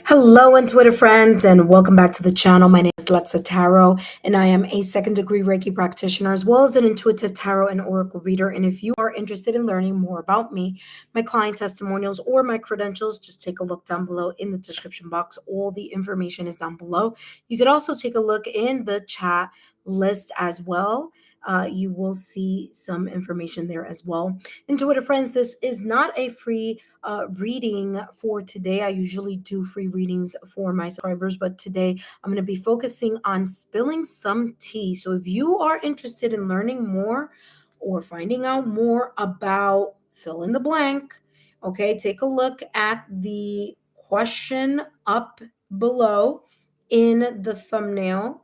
Hello, Intuitive friends, and welcome back to the channel. My name is Lexa Tarot, and I am a second degree Reiki practitioner as well as an intuitive tarot and oracle reader. And if you are interested in learning more about me, my client testimonials, or my credentials, just take a look down below in the description box. All the information is down below. You could also take a look in the chat list as well. You will see some information there as well. Intuitive friends, this is not a free reading for today. I usually do free readings for my subscribers, but today I'm going to be focusing on spilling some tea. So if you are interested in learning more or finding out more about fill in the blank, okay, take a look at the question up below in the thumbnail.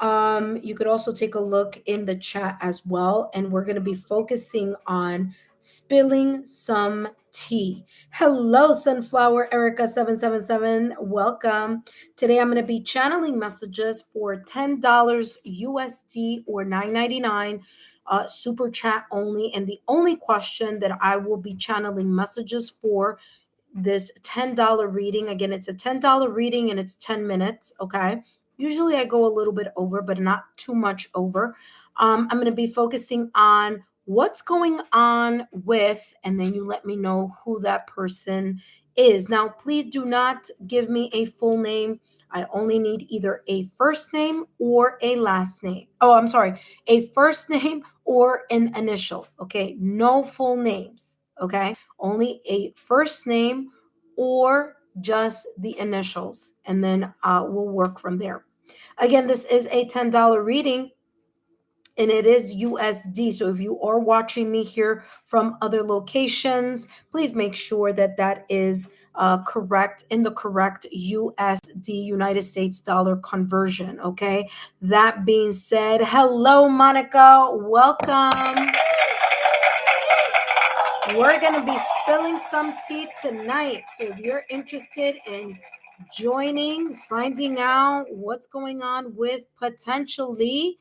You could also take a look in the chat as well, and we're going to be focusing on spilling some tea. Hello, Sunflower Erica 777. Welcome. Today I'm going to be channeling messages for $10 USD or $9.99 super chat only. And the only question that I will be channeling messages for this $10 reading, again, it's a $10 reading and it's 10 minutes. Okay. Usually I go a little bit over, but not too much over. I'm going to be focusing on what's going on with, and then you let me know who that person is. Now, please do not give me a full name. I only need either a first name or a last name. Oh, I'm sorry, a first name or an initial. Okay. No full names. Okay. Only a first name or just the initials, and then we'll work from there. Again, this is a $10 reading and it is USD. So if you are watching me here from other locations, please make sure that that is correct in the correct USD, United States dollar conversion. Okay. That being said, hello, Monica. Welcome. We're going to be spilling some tea tonight. So if you're interested in joining, finding out what's going on with potentially,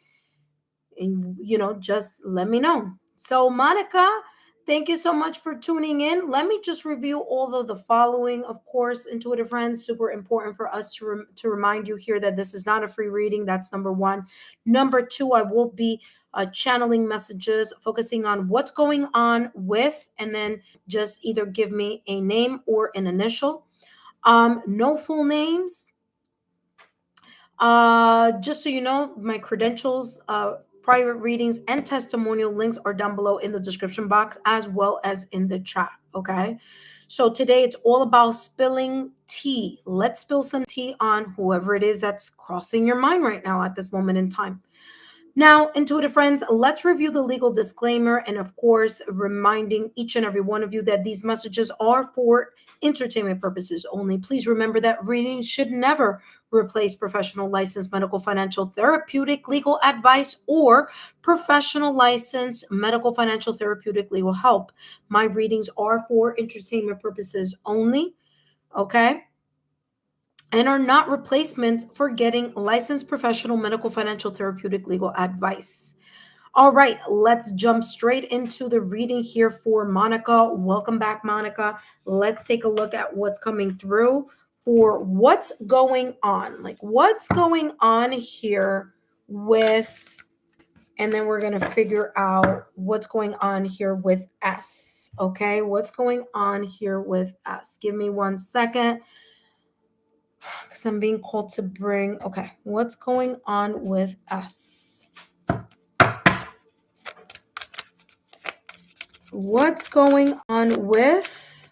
and just let me know. So Monica, thank you so much for tuning in. Let me just review all of the following. Of course, intuitive friends, super important for us to remind you here that this is not a free reading. That's number one. Number two, I will be channeling messages focusing on what's going on with, and then just either give me a name or an initial. No full names. Just so you know, my credentials, private readings, and testimonial links are down below in the description box as well as in the chat. Okay. So today it's all about spilling tea. Let's spill some tea on whoever it is that's crossing your mind right now at this moment in time. Now, intuitive friends, let's review the legal disclaimer, and of course, reminding each and every one of you that these messages are for entertainment purposes only. Please remember that readings should never replace professional licensed medical, financial, therapeutic, legal advice, or professional licensed medical, financial, therapeutic, legal help. My readings are for entertainment purposes only, okay? And are not replacements for getting licensed professional medical, financial, therapeutic, legal advice. All right, let's jump straight into the reading here for Monica. Welcome back, Monica. Let's take a look at what's coming through for what's going on. Like, what's going on here with, and then we're going to figure out what's going on here with S. Okay, what's going on here with S? Give me 1 second. Because I'm being called to bring, okay, what's going on with us? What's going on with,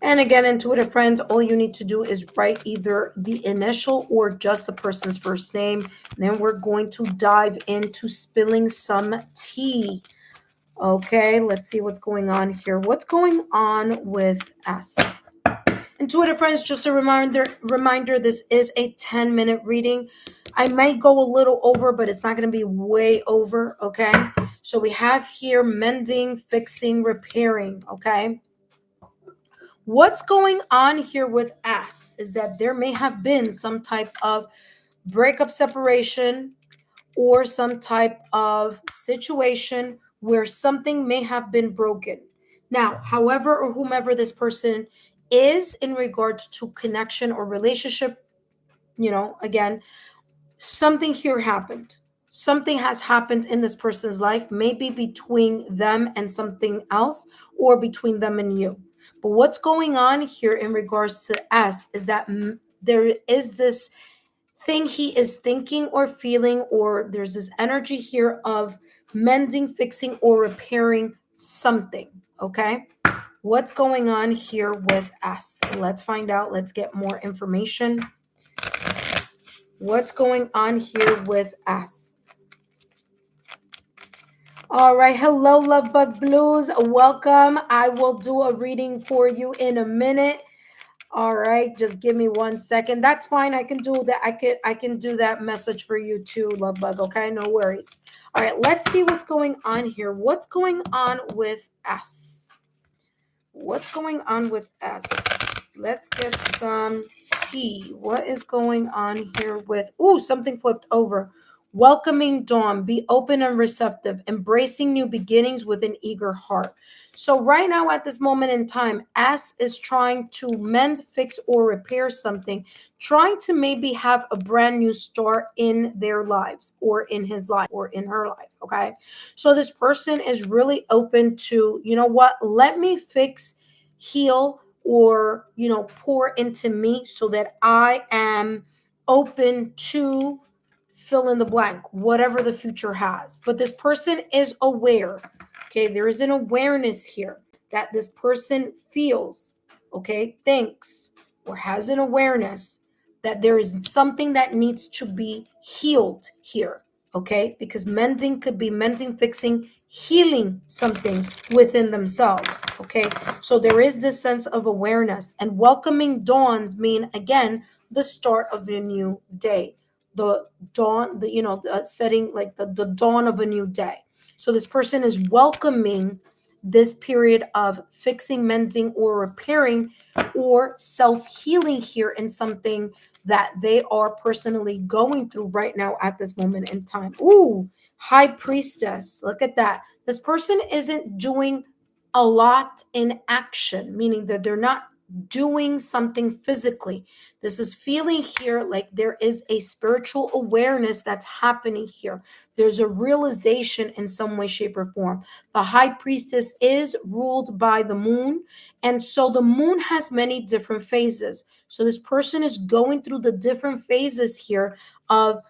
and again, intuitive friends, all you need to do is write either the initial or just the person's first name. And then we're going to dive into spilling some tea. Okay, let's see what's going on here. What's going on with us? Intuitive friends, just a reminder, this is a 10-minute reading. I might go a little over, but it's not going to be way over, okay? So we have here mending, fixing, repairing, okay? What's going on here with us is that there may have been some type of breakup, separation, or some type of situation where something may have been broken. Now, however or whomever this person is in regards to connection or relationship. Again, something here happened. Something has happened in this person's life, maybe between them and something else, or between them and you. But what's going on here in regards to S is that there is this thing he is thinking or feeling, or there's this energy here of mending, fixing, or repairing something. Okay. What's going on here with S? Let's find out. Let's get more information. What's going on here with S? All right. Hello, Lovebug Blues. Welcome. I will do a reading for you in a minute. All right. Just give me 1 second. That's fine. I can do that. I can do that message for you too, Lovebug. Okay. No worries. All right. Let's see what's going on here. What's going on with S? What's going on with S? Let's get some tea. What is going on here with, something flipped over. Welcoming dawn, be open and receptive, embracing new beginnings with an eager heart. So right now at this moment in time, S is trying to mend, fix, or repair something, trying to maybe have a brand new start in their lives, or in his life, or in her life. Okay. So this person is really open to, you know what, let me fix, heal, or pour into me so that I am open to fill in the blank, whatever the future has. But this person is aware. Okay, there is an awareness here that this person feels, okay, thinks, or has an awareness that there is something that needs to be healed here. Okay, because mending could be mending, fixing, healing something within themselves. Okay, so there is this sense of awareness, and welcoming dawns mean, again, the start of a new day, the dawn, setting, like the dawn of a new day. So this person is welcoming this period of fixing, mending, or repairing, or self-healing here in something that they are personally going through right now at this moment in time. Ooh, high priestess. Look at that. This person isn't doing a lot in action, meaning that they're not doing something physically. This is feeling here like there is a spiritual awareness that's happening here. There's a realization in some way, shape, or form. The high priestess is ruled by the moon. And so the moon has many different phases. So this person is going through the different phases here of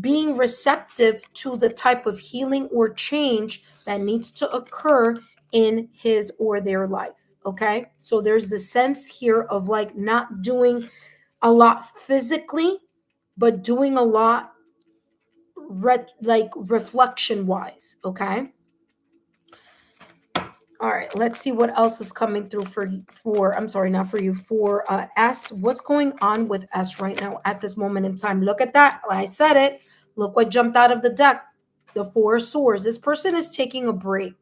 being receptive to the type of healing or change that needs to occur in his or their life. Okay. So there's the sense here of like not doing a lot physically, but doing a lot like reflection wise. Okay. All right, let's see what else is coming through for I'm sorry, not for you, for S. What's going on with S right now at this moment in time? Look at that. I said it. Look what jumped out of the deck. The Four of Swords. This person is taking a break.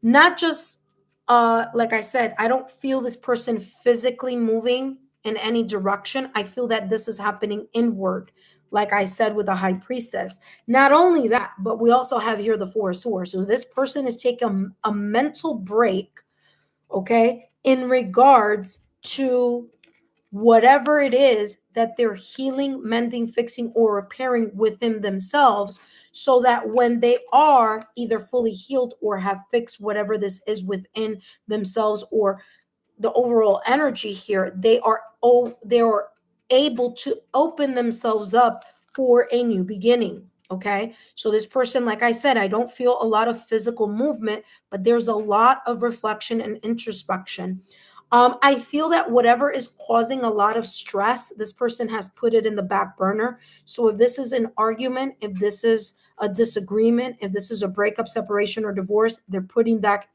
Not just like I said, I don't feel this person physically moving in any direction. I feel that this is happening inward, like I said with the high priestess. Not only that, but we also have here the Four of Swords. So this person is taking a mental break, okay, in regards to whatever it is that they're healing, mending, fixing, or repairing within themselves, so that when they are either fully healed or have fixed whatever this is within themselves, or the overall energy here, they are able to open themselves up for a new beginning. Okay, so this person, like I said, I don't feel a lot of physical movement, but there's a lot of reflection and introspection. I feel that whatever is causing a lot of stress, this person has put it in the back burner. So if this is an argument, if this is a disagreement, if this is a breakup, separation, or divorce, they're putting that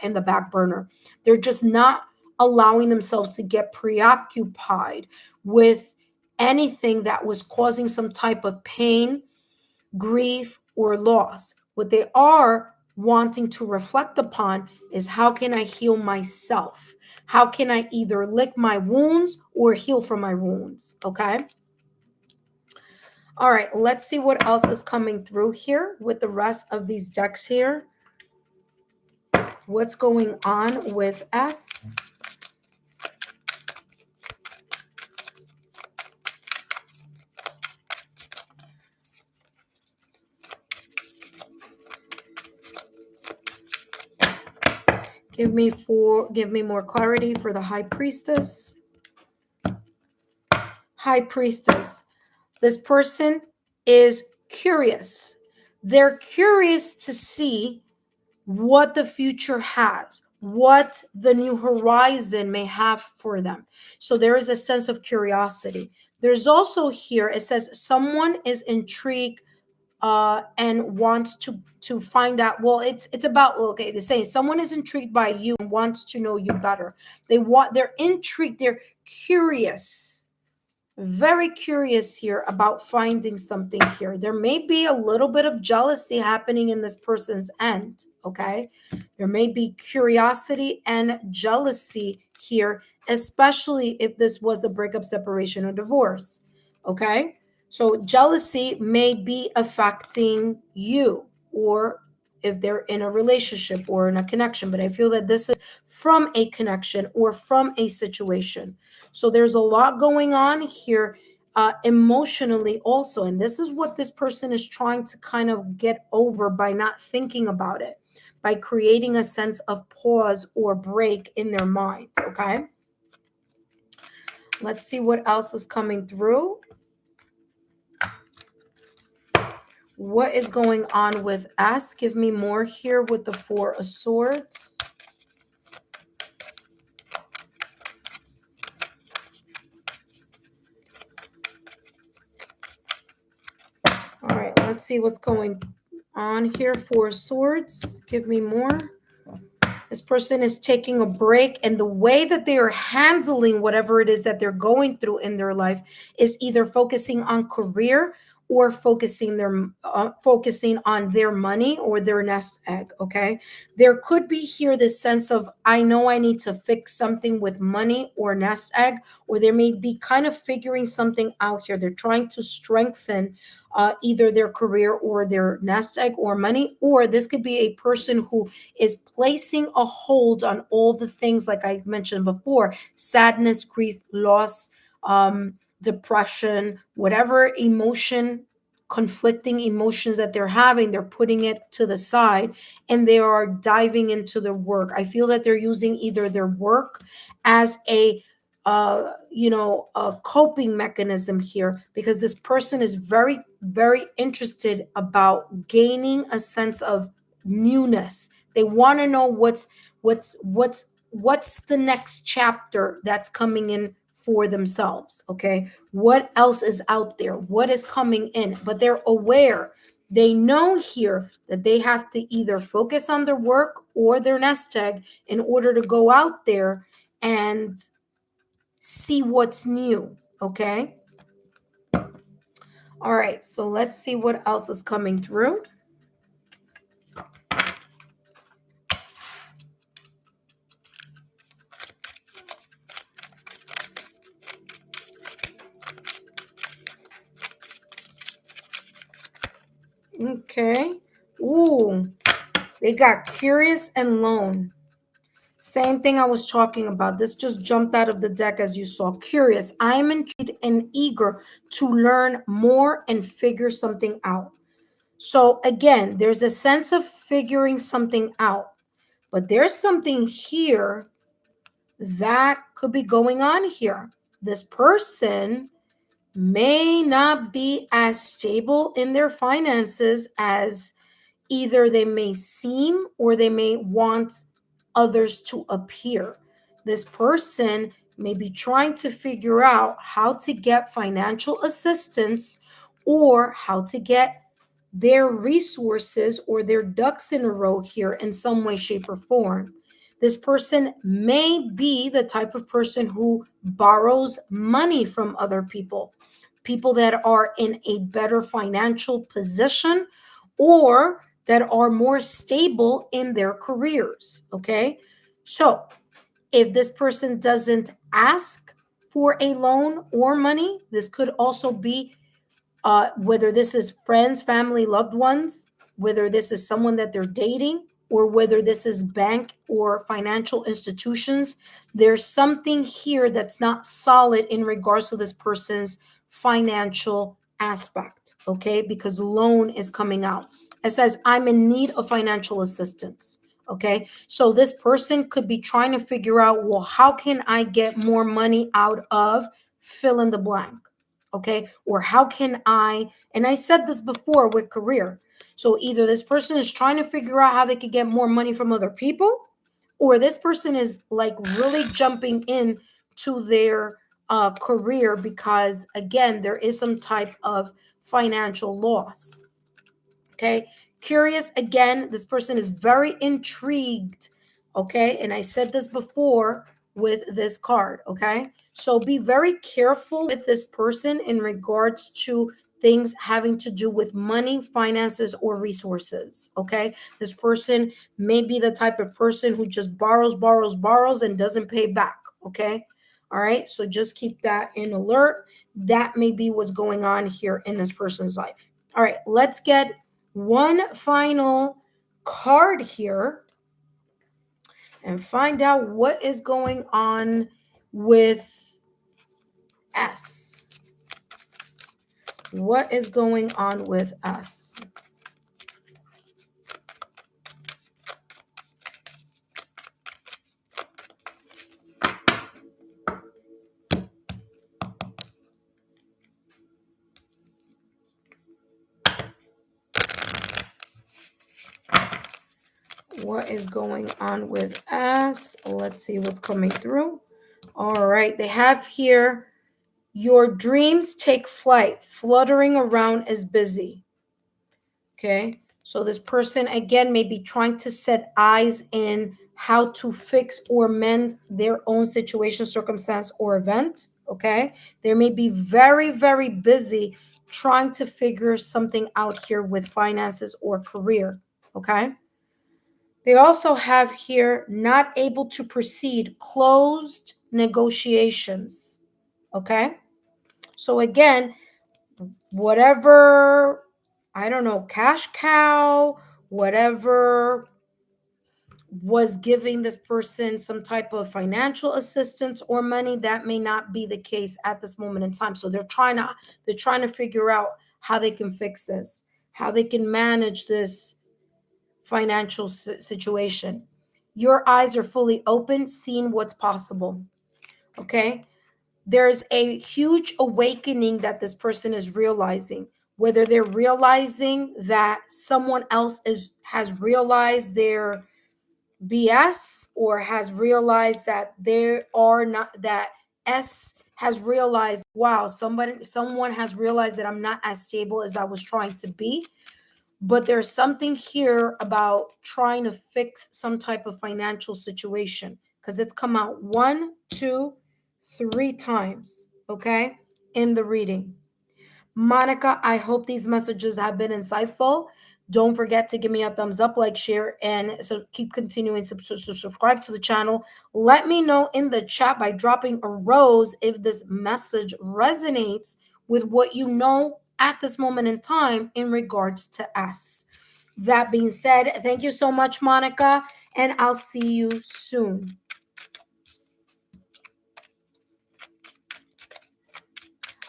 in the back burner. They're just not allowing themselves to get preoccupied with anything that was causing some type of pain, grief, or loss. What they are wanting to reflect upon is, how can I heal myself? How can I either lick my wounds or heal from my wounds? Okay. All right. Let's see what else is coming through here with the rest of these decks here. What's going on with S? Give me more clarity for the High Priestess. High Priestess. This person is curious. They're curious to see what the future has, what the new horizon may have for them. So there is a sense of curiosity. There's also here, it says someone is intrigued and wants to find out. Well, it's about, okay, they're saying someone is intrigued by you and wants to know you better. They're intrigued, they're curious, very curious here about finding something here. There may be a little bit of jealousy happening in this person's end, okay? There may be curiosity and jealousy here, especially if this was a breakup, separation, or divorce, okay? So jealousy may be affecting you, or if they're in a relationship or in a connection, but I feel that this is from a connection or from a situation. So there's a lot going on here emotionally also. And this is what this person is trying to kind of get over by not thinking about it, by creating a sense of pause or break in their mind, okay? Let's see what else is coming through. What is going on with us? Give me more here with the Four of Swords. All right, let's see what's going on here. Four of Swords. Give me more. This person is taking a break, and the way that they are handling whatever it is that they're going through in their life is either focusing on career or focusing on their money or their nest egg, okay? There could be here this sense of, I know I need to fix something with money or nest egg, or they may be kind of figuring something out here. They're trying to strengthen either their career or their nest egg or money, or this could be a person who is placing a hold on all the things like I mentioned before: sadness, grief, loss, depression, whatever emotion, conflicting emotions that they're having, they're putting it to the side and they are diving into their work. I feel that they're using either their work as a a coping mechanism here, because this person is very, very interested about gaining a sense of newness. They want to know what's the next chapter that's coming in for themselves, okay? What else is out there? What is coming in? But they're aware. They know here that they have to either focus on their work or their nest egg in order to go out there and see what's new, okay? All right, so let's see what else is coming through. Okay. Ooh, they got curious and lone. Same thing I was talking about. This just jumped out of the deck as you saw. Curious. I am intrigued and eager to learn more and figure something out. So again, there's a sense of figuring something out, but there's something here that could be going on here. This person may not be as stable in their finances as either they may seem or they may want others to appear. This person may be trying to figure out how to get financial assistance or how to get their resources or their ducks in a row here in some way, shape, or form. This person may be the type of person who borrows money from other people, people that are in a better financial position or that are more stable in their careers. Okay. So if this person doesn't ask for a loan or money, this could also be whether this is friends, family, loved ones, whether this is someone that they're dating, or whether this is bank or financial institutions. There's something here that's not solid in regards to this person's financial aspect, okay? Because loan is coming out. It says, I'm in need of financial assistance. Okay, so this person could be trying to figure out, well, how can I get more money out of fill in the blank? Okay, or how can I, and I said this before with career. So either this person is trying to figure out how they could get more money from other people, or this person is like really jumping in to their career because, again, there is some type of financial loss. Okay, curious again, this person is very intrigued. Okay, and I said this before with this card. Okay, so be very careful with this person in regards to things having to do with money, finances, or resources. Okay, this person may be the type of person who just borrows and doesn't pay back. Okay, all right, so just keep that in alert. That may be what's going on here in this person's life. All right, let's get one final card here and find out what is going on with S. What is going on with S? What is going on with S? Let's see what's coming through. All right, they have here, your dreams take flight, fluttering around is busy. Okay, so this person again may be trying to set eyes in how to fix or mend their own situation, circumstance, or event. Okay, they may be very, very busy trying to figure something out here with finances or career. Okay, they also have here, not able to proceed, closed negotiations. Okay, so again, whatever, I don't know, cash cow, whatever was giving this person some type of financial assistance or money, that may not be the case at this moment in time. So they're trying to figure out how they can fix this, how they can manage this financial situation. Your eyes are fully open, seeing what's possible. Okay, there's a huge awakening that this person is realizing, whether they're realizing that someone else has realized their BS, or has realized that there are not, that S has realized, wow, someone has realized that I'm not as stable as I was trying to be. But there's something here about trying to fix some type of financial situation, because it's come out 1, 2, 3 times, okay, in the reading. Monica, I hope these messages have been insightful. Don't forget to give me a thumbs up, like, share, and so keep continuing to subscribe to the channel. Let me know in the chat by dropping a rose if this message resonates with what you know at this moment in time in regards to S. That being said, thank you so much, Monica, and I'll see you soon.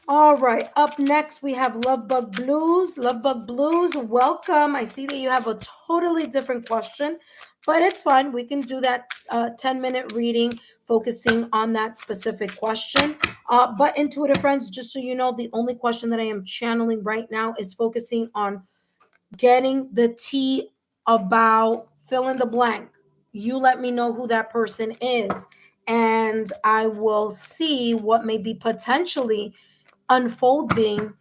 All right, up next we have Lovebug Blues. Lovebug Blues, welcome. I see that you have a totally different question, but it's fine. We can do that 10-minute reading focusing on that specific question. But intuitive friends, just so you know, the only question that I am channeling right now is focusing on getting the tea about fill in the blank. You let me know who that person is, and I will see what may be potentially unfolding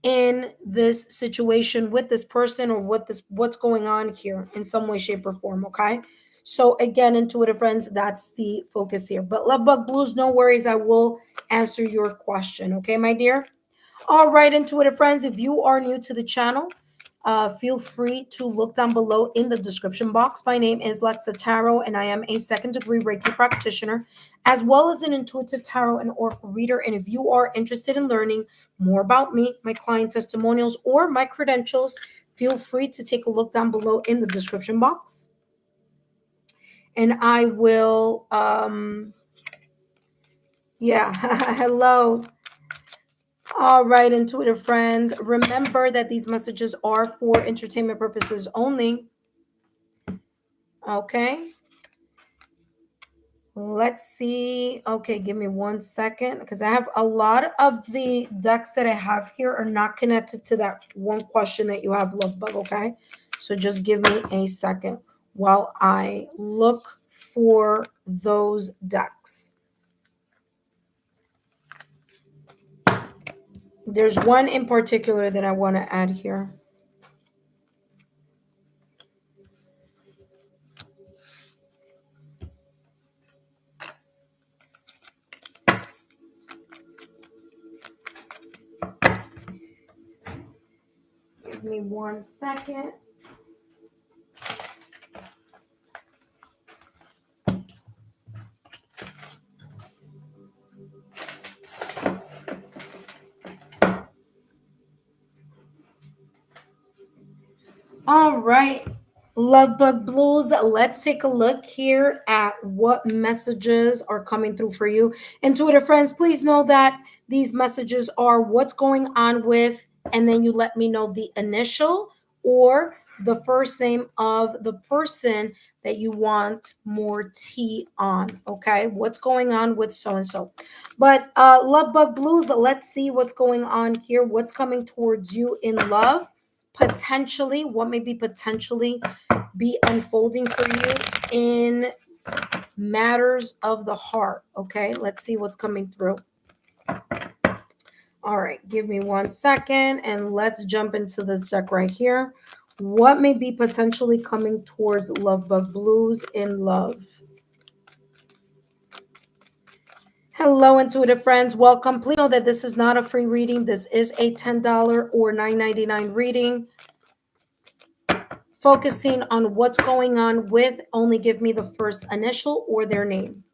in this situation with this person, or what's going on here in some way, shape, or form. Okay, so again, intuitive friends, that's the focus here. But Lovebug Blues, no worries, I will answer your question. Okay, my dear. All right, intuitive friends, if you are new to the channel, feel free to look down below in the description box. My name is Lexa Tarot, and I am a second-degree Reiki practitioner, as well as an intuitive tarot and oracle reader. And if you are interested in learning more about me, my client testimonials, or my credentials, feel free to take a look down below in the description box. And I will, hello. All right, intuitive friends, remember that these messages are for entertainment purposes only. Okay. Let's see. Okay, give me 1 second because I have a lot of the decks that I have here are not connected to that one question that you have, love bug. Okay, so just give me a second while I look for those decks. There's one in particular that I want to add here. Give me 1 second. All right, Love Bug Blues, let's take a look here at what messages are coming through for you. Intuitive friends, please know that these messages are what's going on with, and then you let me know the initial or the first name of the person that you want more tea on. Okay, what's going on with so and so. But Love Bug Blues, let's see what's going on here. What's coming towards you in love? Potentially, what may be potentially be unfolding for you in matters of the heart. Okay, let's see what's coming through. All right, give me 1 second and let's jump into this deck right here. What may be potentially coming towards Love Bug Blues in love? Hello, intuitive friends. Welcome. Please know that this is not a free reading. This is a $10 or $9.99 reading, focusing on what's going on with. Only give me the first initial or their name.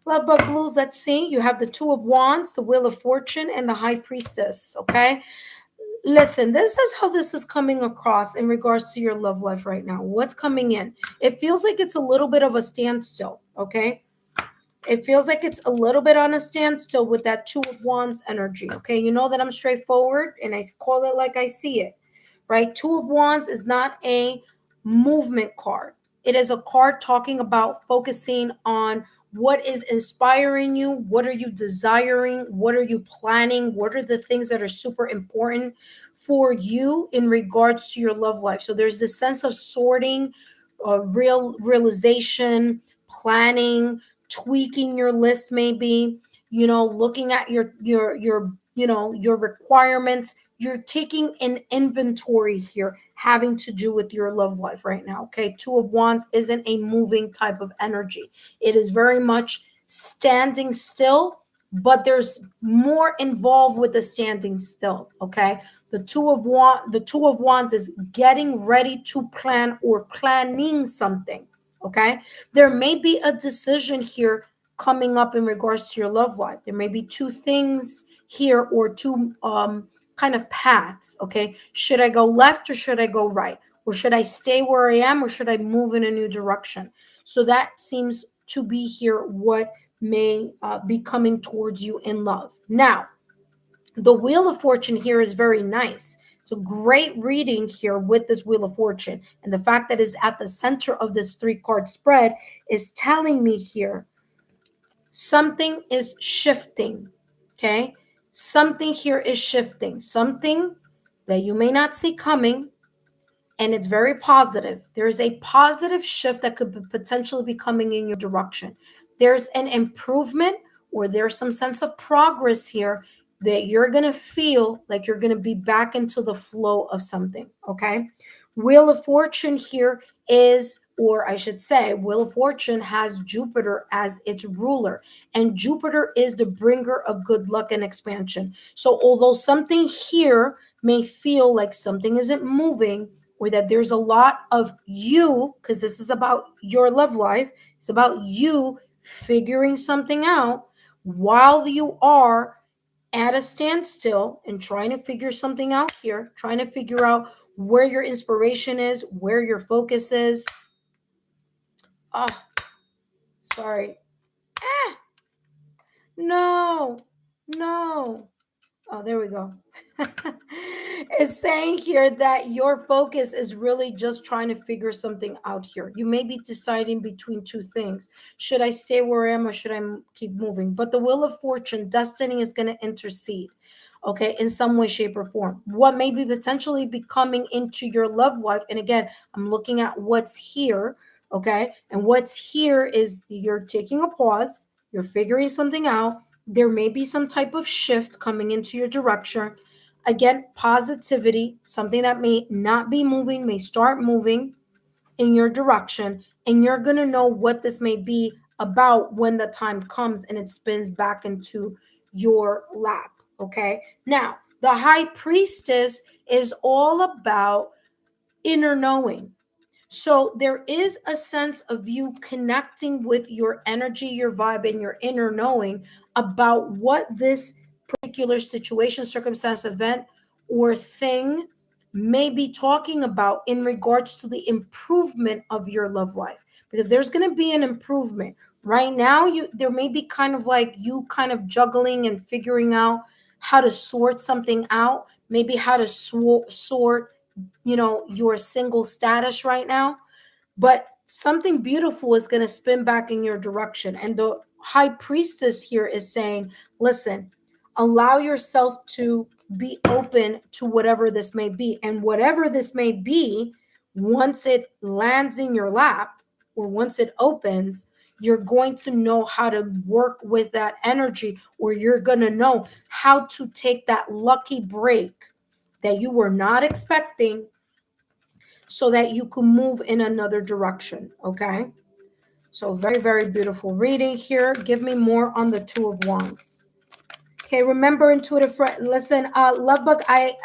Love Bug Blues, let's see. You have the Two of Wands, the Wheel of Fortune, and the High Priestess, okay? Listen, this is how this is coming across in regards to your love life right now. What's coming in? It feels like it's a little bit of a standstill, okay? It feels like it's a little bit on a standstill with that Two of Wands energy, okay? You know that I'm straightforward and I call it like I see it, right? Two of Wands is not a movement card. It is a card talking about focusing on what is inspiring you, what are you desiring, what are you planning, what are the things that are super important for you in regards to your love life. So there's this sense of sorting, realization, planning, tweaking your list, maybe, looking at your requirements. You're taking an inventory here having to do with your love life right now. Okay, Two of Wands isn't a moving type of energy. It is very much standing still, but there's more involved with the standing still. Okay, the Two of Wands is getting ready to plan or planning something. Okay, there may be a decision here coming up in regards to your love life. There may be two things here or two kind of paths. Okay, should I go left or should I go right? Or should I stay where I am or should I move in a new direction? So that seems to be here what may be coming towards you in love. Now, the Wheel of Fortune here is very nice. It's a great reading here with this Wheel of Fortune. And the fact that it's at the center of this 3-card spread is telling me here something is shifting. Okay? Something here is shifting. Something that you may not see coming, and it's very positive. There's a positive shift that could potentially be coming in your direction. There's an improvement or there's some sense of progress here that you're going to feel like you're going to be back into the flow of something, okay? Wheel of Fortune here is, or I should say, Wheel of Fortune has Jupiter as its ruler, and Jupiter is the bringer of good luck and expansion. So although something here may feel like something isn't moving, or that there's a lot of you, because this is about your love life, it's about you figuring something out while you are at a standstill and trying to figure something out here, trying to figure out where your inspiration is, where your focus is. Oh, sorry. Ah, no, no. Oh, there we go. It's saying here that your focus is really just trying to figure something out here. You may be deciding between two things. Should I stay where I am or should I keep moving? But the Wheel of Fortune, destiny is going to intercede, okay, in some way, shape, or form. What may be potentially be coming into your love life. And again, I'm looking at what's here, okay? And what's here is you're taking a pause, you're figuring something out. There may be some type of shift coming into your direction. Again, positivity, something that may not be moving, may start moving in your direction. And you're going to know what this may be about when the time comes and it spins back into your lap. Okay. Now, the High Priestess is all about inner knowing. So there is a sense of you connecting with your energy, your vibe, and your inner knowing about what this particular situation, circumstance, event, or thing may be talking about in regards to the improvement of your love life. Because there's going to be an improvement. Right now, there may be kind of like you kind of juggling and figuring out how to sort something out, maybe how to sort your single status right now, but something beautiful is going to spin back in your direction. And the High Priestess here is saying, listen, allow yourself to be open to whatever this may be. And whatever this may be, once it lands in your lap or once it opens, you're going to know how to work with that energy, or you're going to know how to take that lucky break that you were not expecting so that you can move in another direction. Okay. So very, very beautiful reading here. Give me more on the Two of Wands. Okay, remember, intuitive friend. Listen, Lovebug, I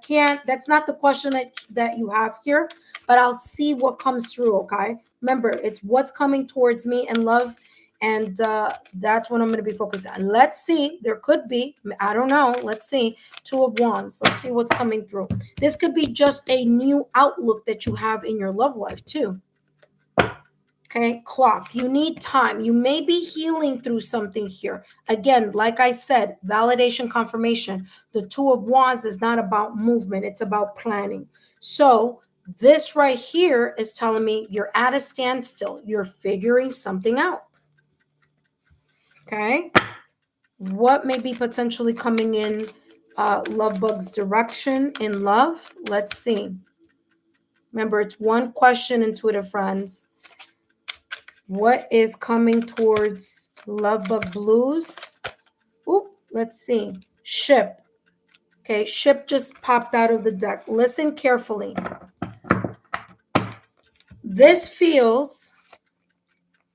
can't. That's not the question that you have here, but I'll see what comes through. Okay, remember, it's what's coming towards me and love, and that's what I'm going to be focused on. Let's see. There could be. I don't know. Let's see. Two of Wands. Let's see what's coming through. This could be just a new outlook that you have in your love life too. Okay, clock. You need time. You may be healing through something here. Again, like I said, validation, confirmation. The Two of Wands is not about movement, it's about planning. So, this right here is telling me you're at a standstill. You're figuring something out. Okay, what may be potentially coming in Lovebug's direction in love? Let's see. Remember, it's one question, intuitive friends. What is coming towards Lovebug Blues? Oop, let's see. Ship. Okay, ship just popped out of the deck. Listen carefully. This feels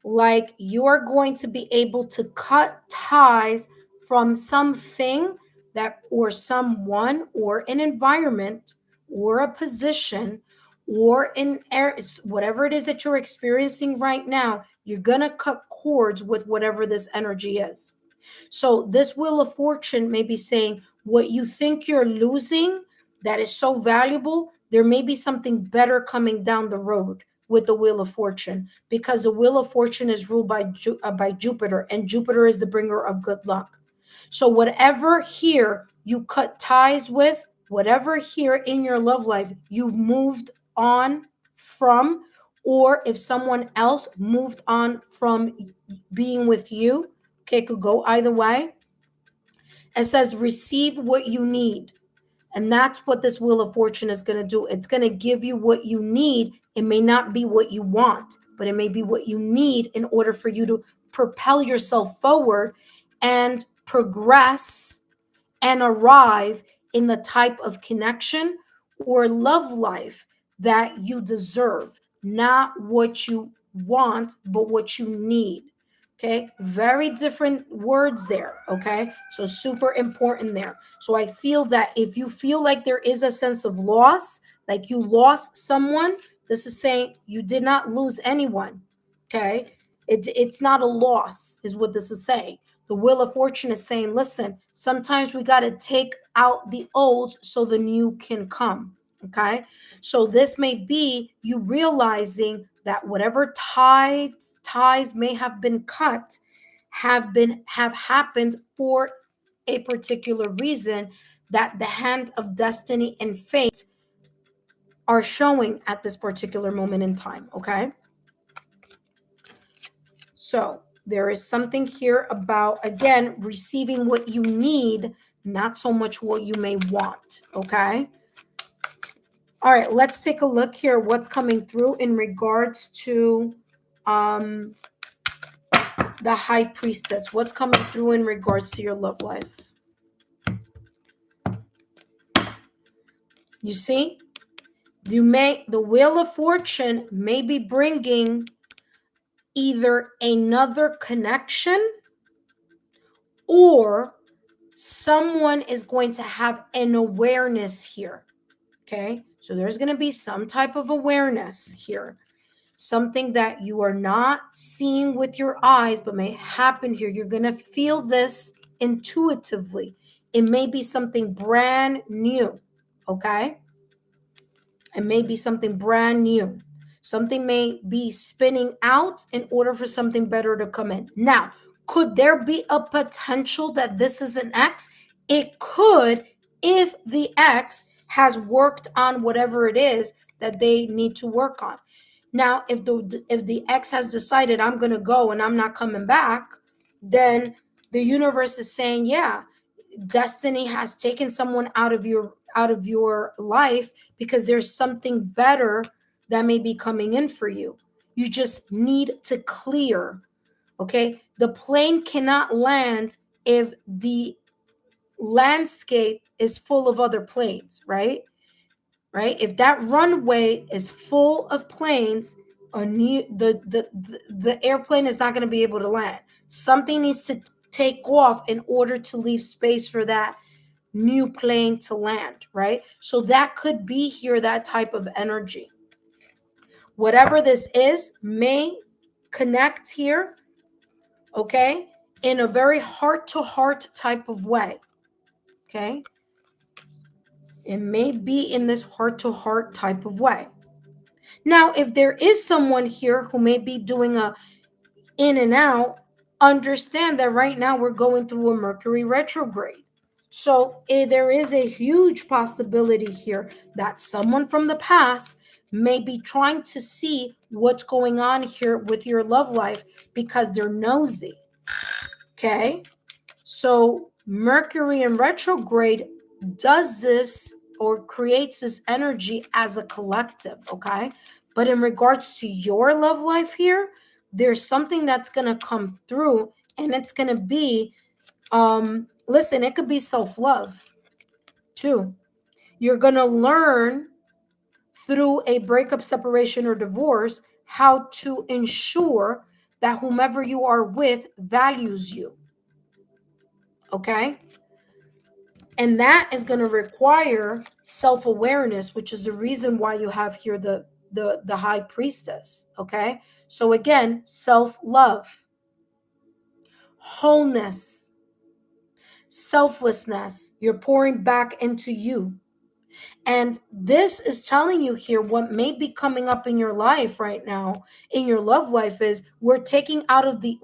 like you're going to be able to cut ties from something that, or someone, or an environment, or a position, or in whatever it is that you're experiencing right now. You're going to cut cords with whatever this energy is. So this Wheel of Fortune may be saying what you think you're losing that is so valuable, there may be something better coming down the road with the Wheel of Fortune, because the Wheel of Fortune is ruled by Jupiter, and Jupiter is the bringer of good luck. So whatever here you cut ties with, whatever here in your love life you've moved on from, or if someone else moved on from being with you, okay, it could go either way. It says receive what you need. And that's what this Wheel of Fortune is going to do. It's going to give you what you need. It may not be what you want, but it may be what you need in order for you to propel yourself forward and progress and arrive in the type of connection or love life that you deserve, not what you want, but what you need. Okay, very different words there. Okay, so super important there. So I feel that if you feel like there is a sense of loss, like you lost someone, this is saying you did not lose anyone. Okay, it's not a loss, is what this is saying. The Wheel of Fortune is saying, listen, sometimes we got to take out the old so the new can come. Okay, so this may be you realizing that whatever ties may have been cut have happened for a particular reason that the hand of destiny and fate are showing at this particular moment in time, okay? So there is something here about, again, receiving what you need, not so much what you may want, okay? All right, let's take a look here. What's coming through in regards to the High Priestess? What's coming through in regards to your love life? You see, the Wheel of Fortune may be bringing either another connection or someone is going to have an awareness here. Okay, so there's going to be some type of awareness here, something that you are not seeing with your eyes but may happen here. You're going to feel this intuitively. It may be something brand new. Okay, it may be something brand new. Something may be spinning out in order for something better to come in. Now, could there be a potential that this is an X? It could, if the X has worked on whatever it is that they need to work on. Now, if the X has decided I'm going to go and I'm not coming back, then the universe is saying, yeah, destiny has taken someone out of your life because there's something better that may be coming in for you. You just need to clear. Okay, the plane cannot land if the landscape is full of other planes, right? If that runway is full of planes, the airplane is not going to be able to land. Something needs to take off in order to leave space for that new plane to land, right? So that could be here, that type of energy. Whatever this is may connect here, okay, in a very heart-to-heart type of way, okay? It may be in this heart-to-heart type of way. Now, if there is someone here who may be doing a in and out, understand that right now we're going through a Mercury retrograde. So there is a huge possibility here that someone from the past may be trying to see what's going on here with your love life because they're nosy. Okay? So Mercury in retrograde does this or creates this energy as a collective, okay? But in regards to your love life here, there's something that's going to come through, and it's going to be listen, it could be self-love too. You're going to learn through a breakup, separation, or divorce how to ensure that whomever you are with values you. Okay? And that is going to require self-awareness, which is the reason why you have here the High Priestess. Okay? So again, self-love, wholeness, selflessness. You're pouring back into you. And this is telling you here what may be coming up in your life right now, in your love life, is we're taking out the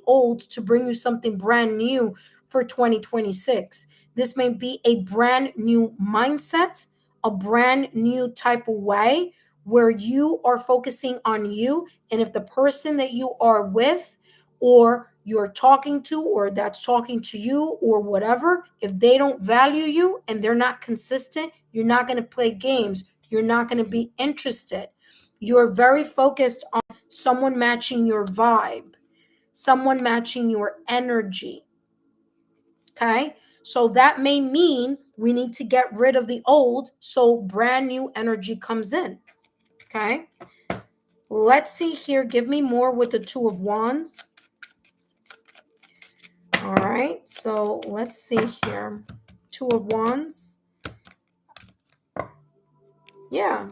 old to bring you something brand new for 2026. This may be a brand new mindset, a brand new type of way where you are focusing on you. And if the person that you are with or you're talking to or that's talking to you or whatever, if they don't value you and they're not consistent, you're not going to play games. You're not going to be interested. You're very focused on someone matching your vibe, someone matching your energy. Okay? So that may mean we need to get rid of the old so brand new energy comes in. Okay? Let's see here. Give me more with the Two of Wands. All right, so let's see here. Two of Wands. Yeah.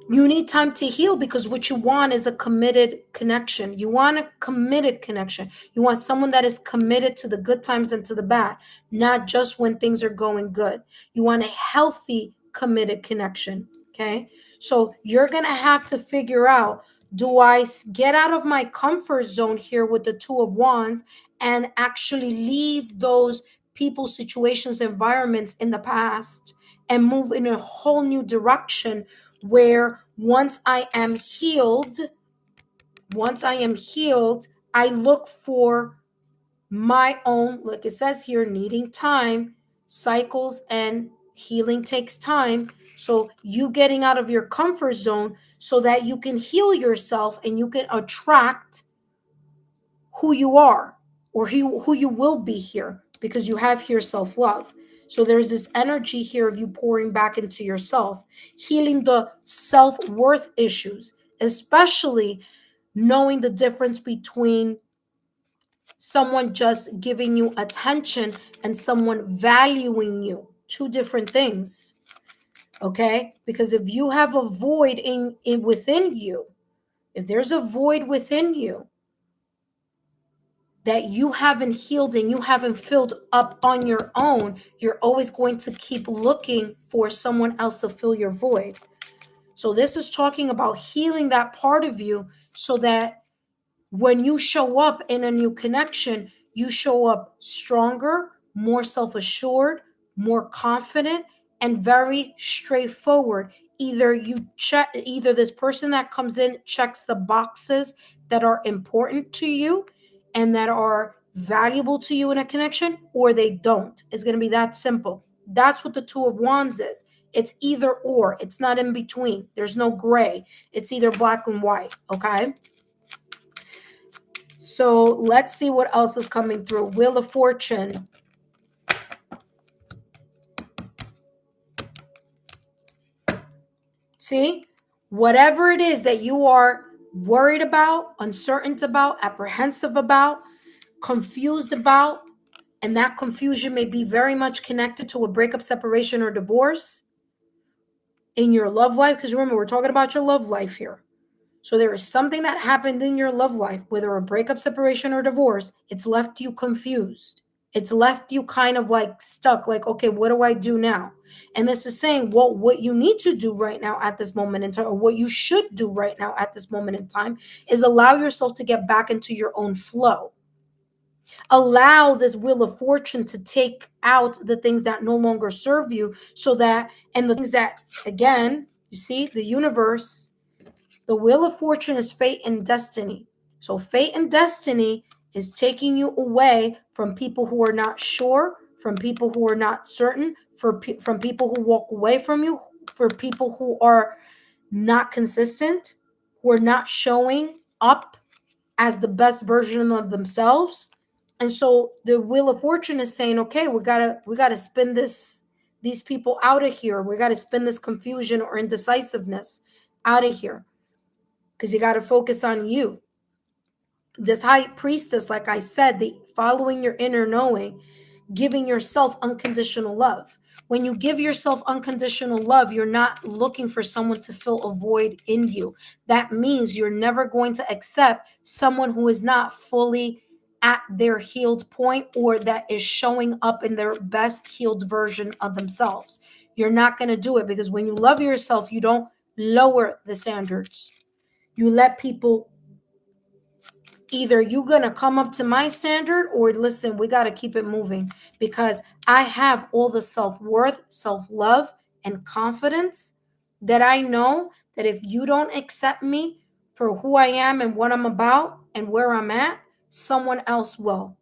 You need time to heal because what you want is a committed connection. You want a committed connection. You want someone that is committed to the good times and to the bad, not just when things are going good. You want a healthy, committed connection, okay? So you're going to have to figure out, do I get out of my comfort zone here with the Two of Wands and actually leave those people, situations, environments in the past and move in a whole new direction where once I am healed, I look for my own, like it says here, needing time, cycles, and healing takes time. So you getting out of your comfort zone so that you can heal yourself and you can attract who you are, or who you will be here, because you have here self-love. So there's this energy here of you pouring back into yourself, healing the self-worth issues, especially knowing the difference between someone just giving you attention and someone valuing you. Two different things. Okay? Because if you have a void in within you, if there's a void within you that you haven't healed and you haven't filled up on your own, you're always going to keep looking for someone else to fill your void. So this is talking about healing that part of you so that when you show up in a new connection, you show up stronger, more self-assured, more confident, and very straightforward. Either this person that comes in checks the boxes that are important to you and that are valuable to you in a connection, or they don't. It's going to be that simple. That's what the Two of Wands is. It's either or. It's not in between. There's no gray. It's either black and white, okay? So let's see what else is coming through. Wheel of Fortune. See, whatever it is that you are worried about, uncertain about, apprehensive about, confused about, and that confusion may be very much connected to a breakup, separation, or divorce in your love life. Because remember, we're talking about your love life here. So there is something that happened in your love life, whether a breakup, separation, or divorce. It's left you confused. It's left you kind of like stuck, like, okay, what do I do now? And this is saying, well, what you need to do right now at this moment in time, or what you should do right now at this moment in time, is allow yourself to get back into your own flow. Allow this Wheel of Fortune to take out the things that no longer serve you, so that, and the things that, again, you see, the universe, the Wheel of Fortune is fate and destiny. So fate and destiny is taking you away from people who are not sure, from people who are not certain, from people who walk away from you, for people who are not consistent, who are not showing up as the best version of themselves. And so the Wheel of Fortune is saying, okay, we gotta spin these people out of here. We gotta spin this confusion or indecisiveness out of here, because you got to focus on you. This High Priestess, like I said, the following your inner knowing, giving yourself unconditional love. When you give yourself unconditional love, you're not looking for someone to fill a void in you. That means you're never going to accept someone who is not fully at their healed point, or that is showing up in their best healed version of themselves. You're not going to do it, because when you love yourself, you don't lower the standards. You let people, either you gonna come up to my standard, or listen, we got to keep it moving, because I have all the self-worth, self-love, and confidence that I know that if you don't accept me for who I am and what I'm about and where I'm at, someone else will.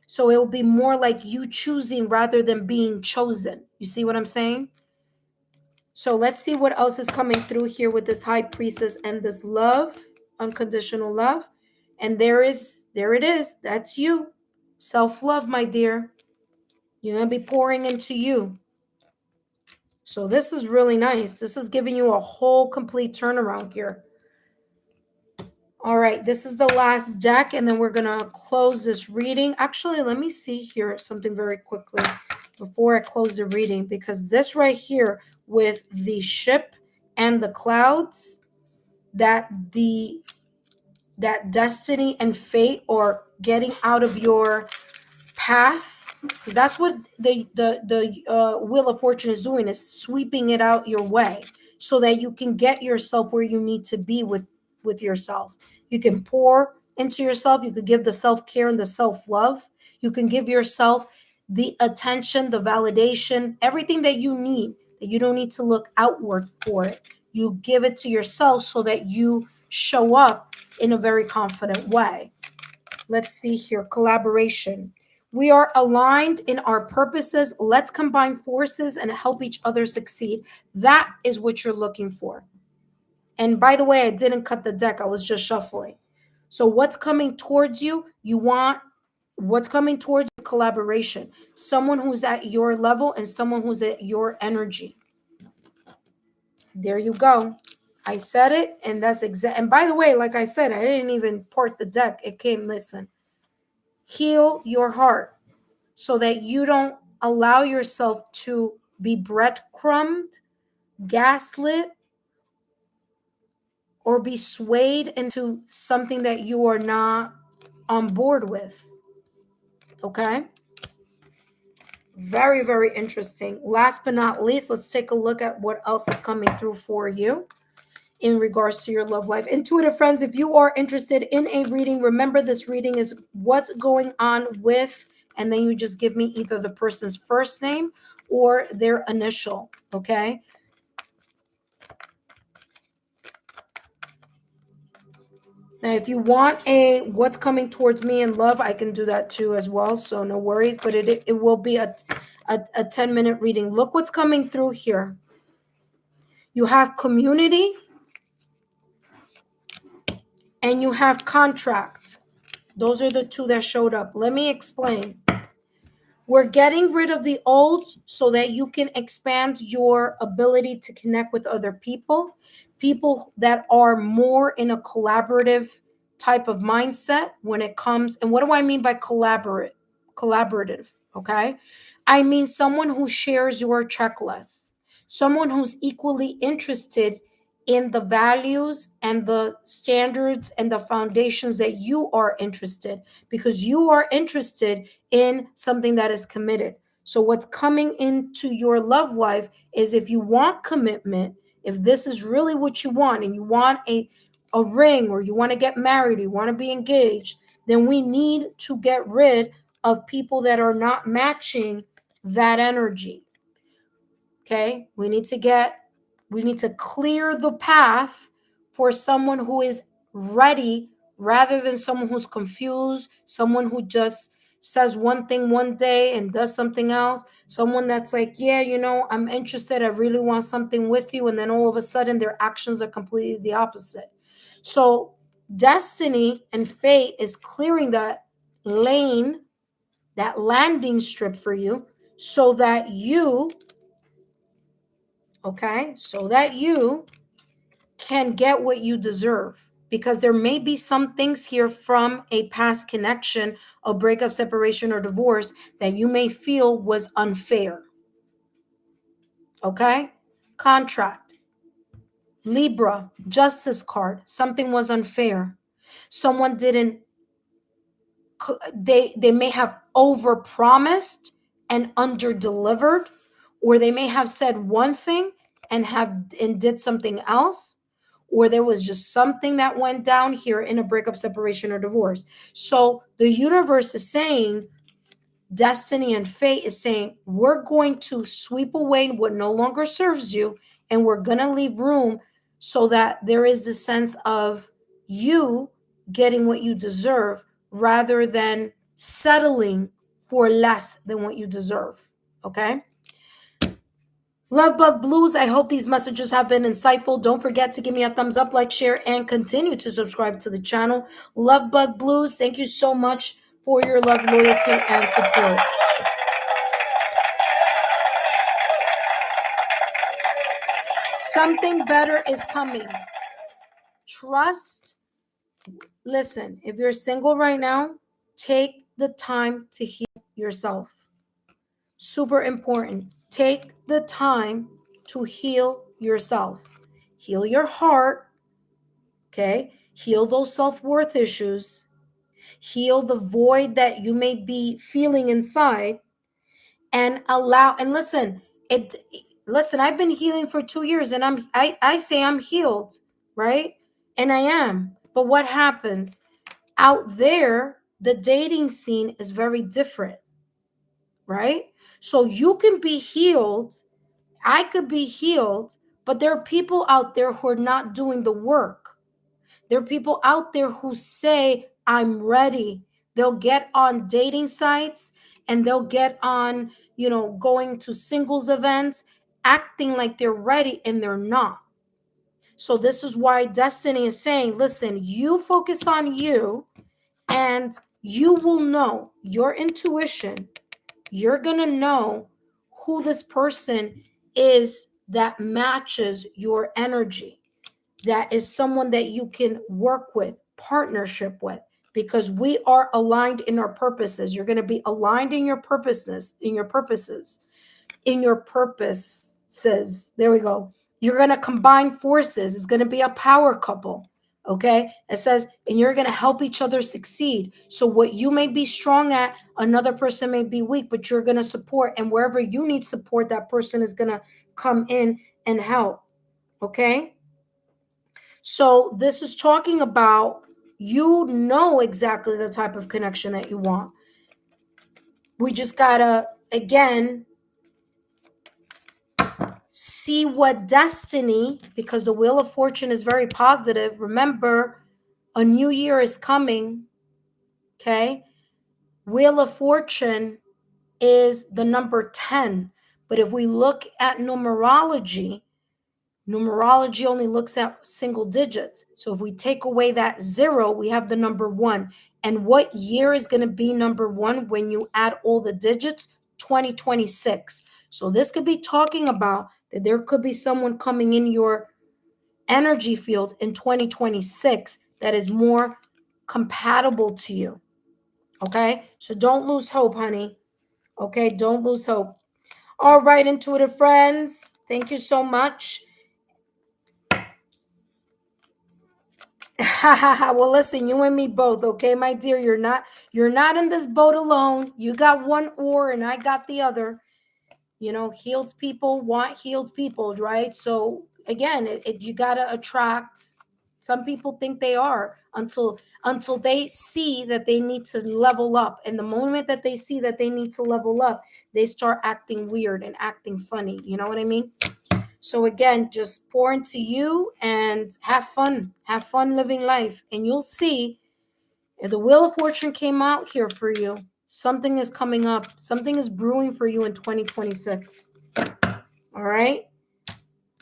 So it will be more like you choosing rather than being chosen. You see what I'm saying? So let's see what else is coming through here with this High Priestess and this love, unconditional love. And there it is. That's you. Self-love, my dear. You're going to be pouring into you. So this is really nice. This is giving you a whole complete turnaround here. All right, this is the last deck, and then we're going to close this reading. Actually, let me see here something very quickly before I close the reading, because this right here with the ship and the clouds, that destiny and fate, or getting out of your path, because that's what the Wheel of Fortune is doing, is sweeping it out your way so that you can get yourself where you need to be with yourself. You can pour into yourself. You could give the self-care and the self-love. You can give yourself the attention, the validation, everything that you need, that you don't need to look outward for it. You give it to yourself so that you show up in a very confident way. Let's see here. Collaboration. We are aligned in our purposes. Let's combine forces and help each other succeed. That is what you're looking for. And by the way, I didn't cut the deck. I was just shuffling. So what's coming towards you? You want what's coming towards you, collaboration. Someone who's at your level and someone who's at your energy. There you go. I said it, and that's exact. And by the way, like I said, I didn't even port the deck. It came, listen. Heal your heart so that you don't allow yourself to be breadcrumbed, gaslit, or be swayed into something that you are not on board with. Okay? Very, very interesting. Last but not least, let's take a look at what else is coming through for you in regards to your love life. Intuitive friends, if you are interested in a reading, remember this reading is what's going on with, and then you just give me either the person's first name or their initial, okay? Now, if you want a what's coming towards me in love, I can do that too as well, so no worries, but it will be a 10-minute reading. Look what's coming through here. You have community and you have contract. Those are the two that showed up. Let me explain. We're getting rid of the old so that you can expand your ability to connect with other people, people that are more in a collaborative type of mindset when it comes. And what do I mean by collaborative? Okay. I mean someone who shares your checklist, someone who's equally interested in the values and the standards and the foundations that you are interested, because you are interested in something that is committed. So what's coming into your love life is, if you want commitment, if this is really what you want and you want a ring, or you want to get married, you want to be engaged, then we need to get rid of people that are not matching that energy. Okay? We need to clear the path for someone who is ready, rather than someone who's confused, someone who just says one thing one day and does something else, someone that's like, yeah, I'm interested, I really want something with you, and then all of a sudden their actions are completely the opposite. So destiny and fate is clearing that lane, that landing strip for you, so that you can get what you deserve. Because there may be some things here from a past connection, a breakup, separation, or divorce, that you may feel was unfair. Okay? Contract. Libra, justice card. Something was unfair. Someone didn't, they may have overpromised and underdelivered, or they may have said one thing and did something else, or there was just something that went down here in a breakup, separation, or divorce. So the universe is saying, destiny and fate is saying, we're going to sweep away what no longer serves you, and we're going to leave room so that there is a sense of you getting what you deserve, rather than settling for less than what you deserve. Okay? Love Bug Blues, I hope these messages have been insightful. Don't forget to give me a thumbs up, like, share, and continue to subscribe to the channel. Love Bug Blues, thank you so much for your love, loyalty, and support. Something better is coming. Trust. Listen, if you're single right now, take the time to heal yourself. Super important. Take the time to heal yourself. Heal your heart, okay? Heal those self-worth issues. Heal the void that you may be feeling inside, and listen, I've been healing for 2 years, and I say I'm healed, right? And I am. But what happens? out there, the dating scene is very different, right? So you can be healed, I could be healed, but there are people out there who are not doing the work. There are people out there who say, I'm ready. They'll get on dating sites and they'll get on, going to singles events, acting like they're ready and they're not. So this is why Destiny is saying, listen, you focus on you and you will know your intuition. You're going to know who this person is that matches your energy, that is someone that you can work with, partnership with, because we are aligned in our purposes. You're going to be aligned in your purposes. There we go. You're going to combine forces. It's going to be a power couple. Okay. It says, and you're going to help each other succeed. So what you may be strong at, another person may be weak, but you're going to support. And wherever you need support, that person is going to come in and help. Okay. So this is talking about, you know exactly the type of connection that you want. We just gotta, again, see what destiny, because the Wheel of Fortune is very positive. Remember, a new year is coming, okay? Wheel of Fortune is the number 10. But if we look at numerology only looks at single digits. So if we take away that 0, we have the number 1. And what year is going to be number 1 when you add all the digits? 2026. So this could be talking about that there could be someone coming in your energy field in 2026 that is more compatible to you. Okay? So don't lose hope, honey. Okay? Don't lose hope. All right, intuitive friends. Thank you so much. Well, listen, you and me both, okay, my dear. You're not in this boat alone. You got one oar and I got the other. Healed people want healed people, right? So again, you gotta attract. Some people think they are until they see that they need to level up. And the moment that they see that they need to level up, they start acting weird and acting funny. You know what I mean? So again, just pour into you and have fun. Have fun living life. And you'll see, if the Wheel of Fortune came out here for you, something is coming up. Something is brewing for you in 2026. All right?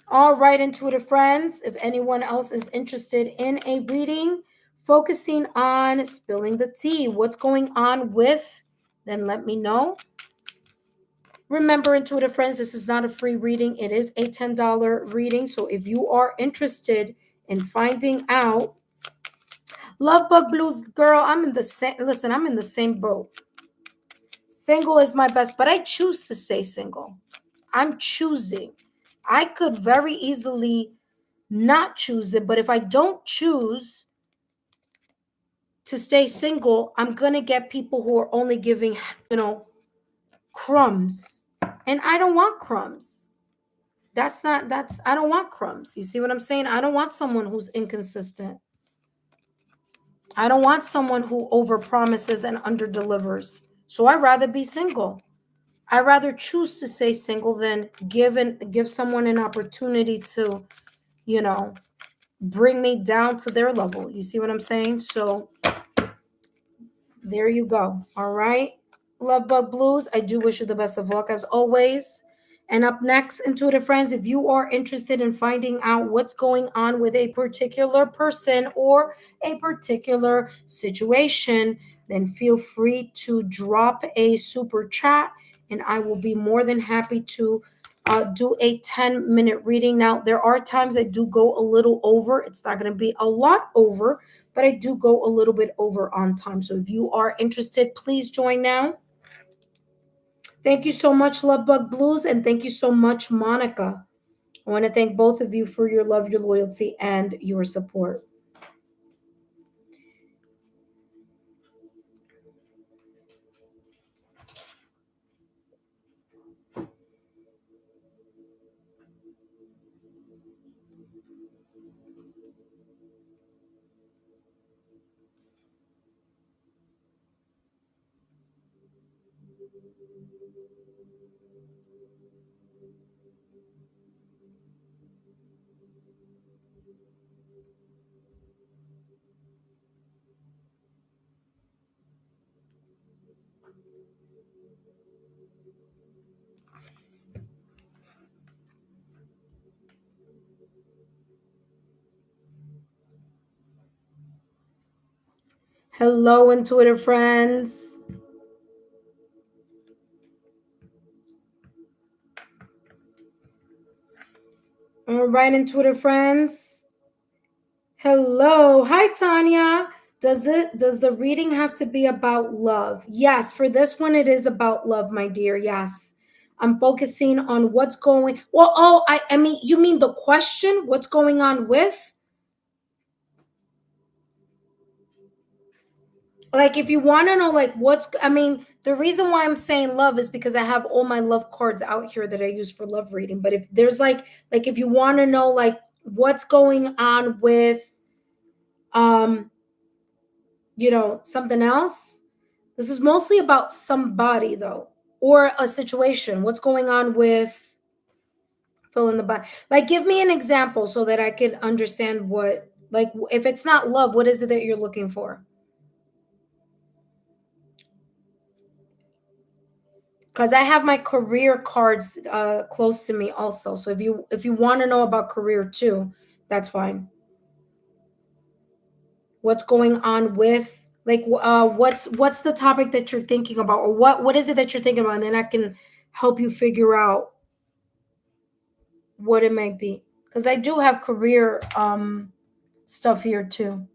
All right, intuitive friends. If anyone else is interested in a reading, focusing on spilling the tea, what's going on with, then let me know. Remember, intuitive friends, this is not a free reading. It is a $10 reading. So if you are interested in finding out, Love Bug Blues, girl, I'm in the same boat. Single is my best, but I choose to stay single. I'm choosing. I could very easily not choose it, but if I don't choose to stay single, I'm going to get people who are only giving, crumbs. And I don't want crumbs. I don't want crumbs. You see what I'm saying? I don't want someone who's inconsistent. I don't want someone who overpromises and underdelivers. So I'd rather be single. I'd rather choose to stay single than give someone an opportunity to, bring me down to their level. You see what I'm saying? So there you go. All right. Love Bug Blues, I do wish you the best of luck as always. And up next, intuitive friends, if you are interested in finding out what's going on with a particular person or a particular situation, then feel free to drop a super chat and I will be more than happy to do a 10-minute reading. Now, there are times I do go a little over. It's not going to be a lot over, but I do go a little bit over on time. So if you are interested, please join now. Thank you so much, Love Bug Blues, and thank you so much, Monica. I want to thank both of you for your love, your loyalty, and your support. Hello, intuitive friends. All right, intuitive friends. Hello. Hi, Tanya. Does the reading have to be about love? Yes, for this one it is about love, my dear. Yes. I'm focusing on what's going. Well, oh, I mean, you mean the question, what's going on with? Like, if you want to know, like, I mean, the reason why I'm saying love is because I have all my love cards out here that I use for love reading. But if there's like if you want to know, like, what's going on with, um, something else, this is mostly about somebody, though, or a situation. What's going on with fill in the blank? Like, give me an example so that I can understand what, like, if it's not love, what is it that you're looking for? Because I have my career cards close to me also. So if you want to know about career too, that's fine. What's going on with, like, what's the topic that you're thinking about, or what is it that you're thinking about, and then I can help you figure out what it might be. Because I do have career stuff here too.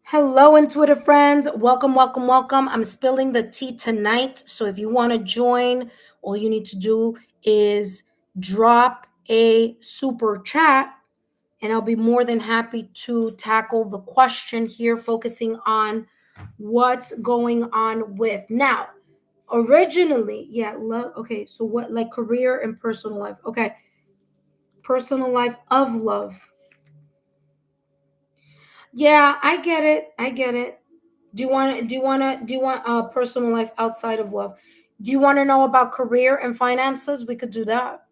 Hello, intuitive friends. Welcome, welcome, welcome. I'm spilling the tea tonight. So if you want to join, all you need to do is drop a super chat, and I'll be more than happy to tackle the question here, focusing on what's going on with. Now, originally, yeah, love. Okay, so what, like, career and personal life? Okay, personal life of love. Yeah, I get it. I get it. Do you want a personal life outside of love? Do you want to know about career and finances? We could do that.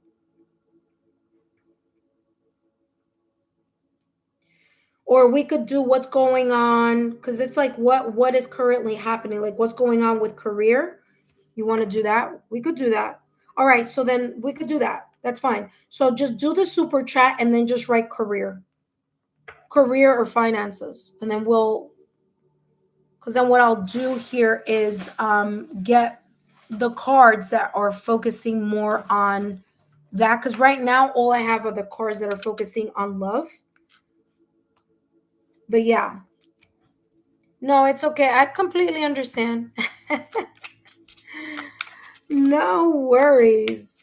Or we could do what's going on, because it's like what is currently happening, like what's going on with career. You want to do that? We could do that. All right, so then we could do that. That's fine. So just do the super chat and then just write career or finances, and then because then what I'll do here is get the cards that are focusing more on that, because right now all I have are the cards that are focusing on love. But yeah, no, it's okay. I completely understand. No worries.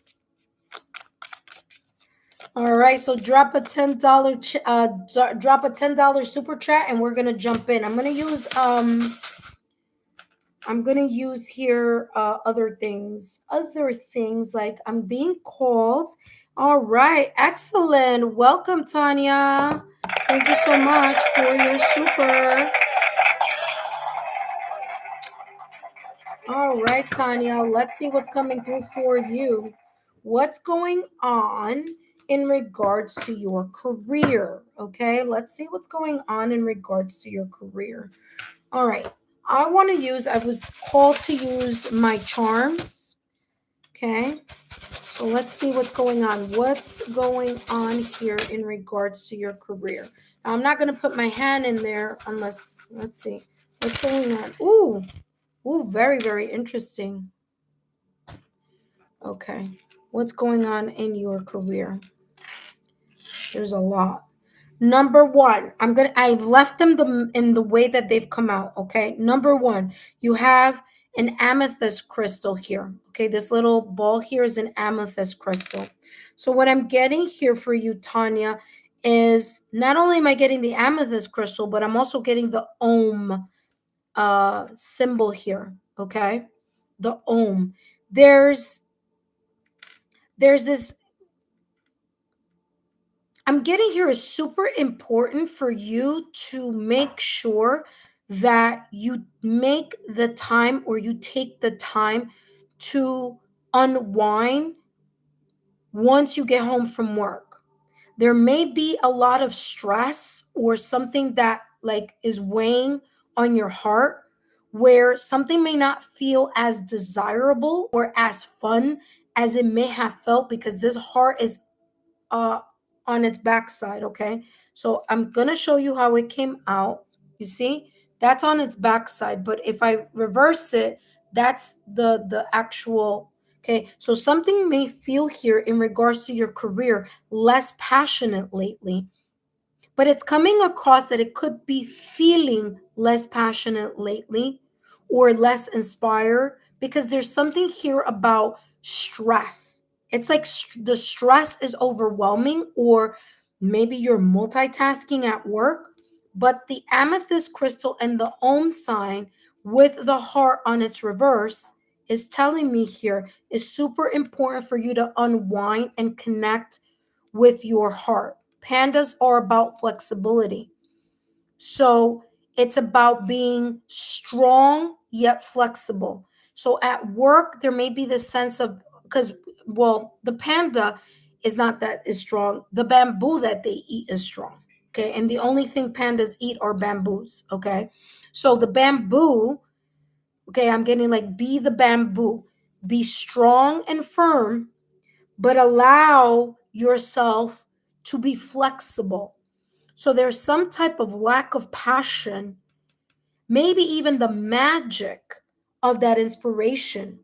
All right, so drop a $10 super chat, and we're gonna jump in. I'm gonna use here other things like I'm being called. All right, excellent. Welcome, Tanya. Thank you so much for your super. All right, Tanya, let's see what's coming through for you. What's going on in regards to your career? Okay, let's see what's going on in regards to your career. All right, I was called to use my charms. Okay, so let's see what's going on. What's going on here in regards to your career? Now, I'm not going to put my hand in there unless, let's see, what's going on. Ooh, very, very interesting. Okay, what's going on in your career? There's a lot. Number one, I've left them in the way that they've come out. Okay. Number one, you have an amethyst crystal here. Okay. This little ball here is an amethyst crystal. So what I'm getting here for you, Tanya, is not only am I getting the amethyst crystal, but I'm also getting the Om symbol here. Okay. The Om. There's this, I'm getting here is super important for you to make sure that you make the time, or you take the time to unwind once you get home from work. There may be a lot of stress or something that like is weighing on your heart, where something may not feel as desirable or as fun as it may have felt, because this heart is uh on its backside. Okay, so I'm gonna show you how it came out. You see, that's on its backside, but if I reverse it, that's the actual. Okay, so something may feel here in regards to your career less passionate lately, but it's coming across that it could be feeling less passionate lately or less inspired, because there's something here about stress. It's like the stress is overwhelming, or maybe you're multitasking at work. But the amethyst crystal and the Om sign with the heart on its reverse is telling me here is super important for you to unwind and connect with your heart. Pandas are about flexibility. So it's about being strong yet flexible. So at work, there may be this sense of, because, well, the panda is not that is strong. The bamboo that they eat is strong. Okay. And the only thing pandas eat are bamboos. Okay. So the bamboo, okay, I'm getting like, be the bamboo, be strong and firm, but allow yourself to be flexible. So there's some type of lack of passion, maybe even the magic of that inspiration.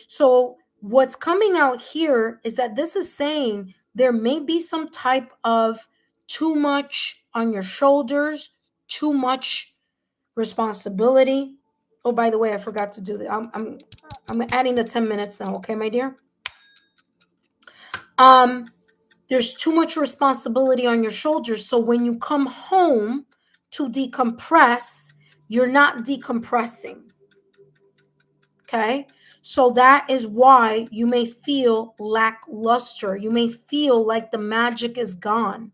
So what's coming out here is that this is saying there may be some type of too much on your shoulders, too much responsibility. Oh, by the way, I forgot to do that. I'm adding the 10 minutes now, okay, my dear? There's too much responsibility on your shoulders. So when you come home to decompress, you're not decompressing. Okay. So that is why you may feel lackluster. You may feel like the magic is gone.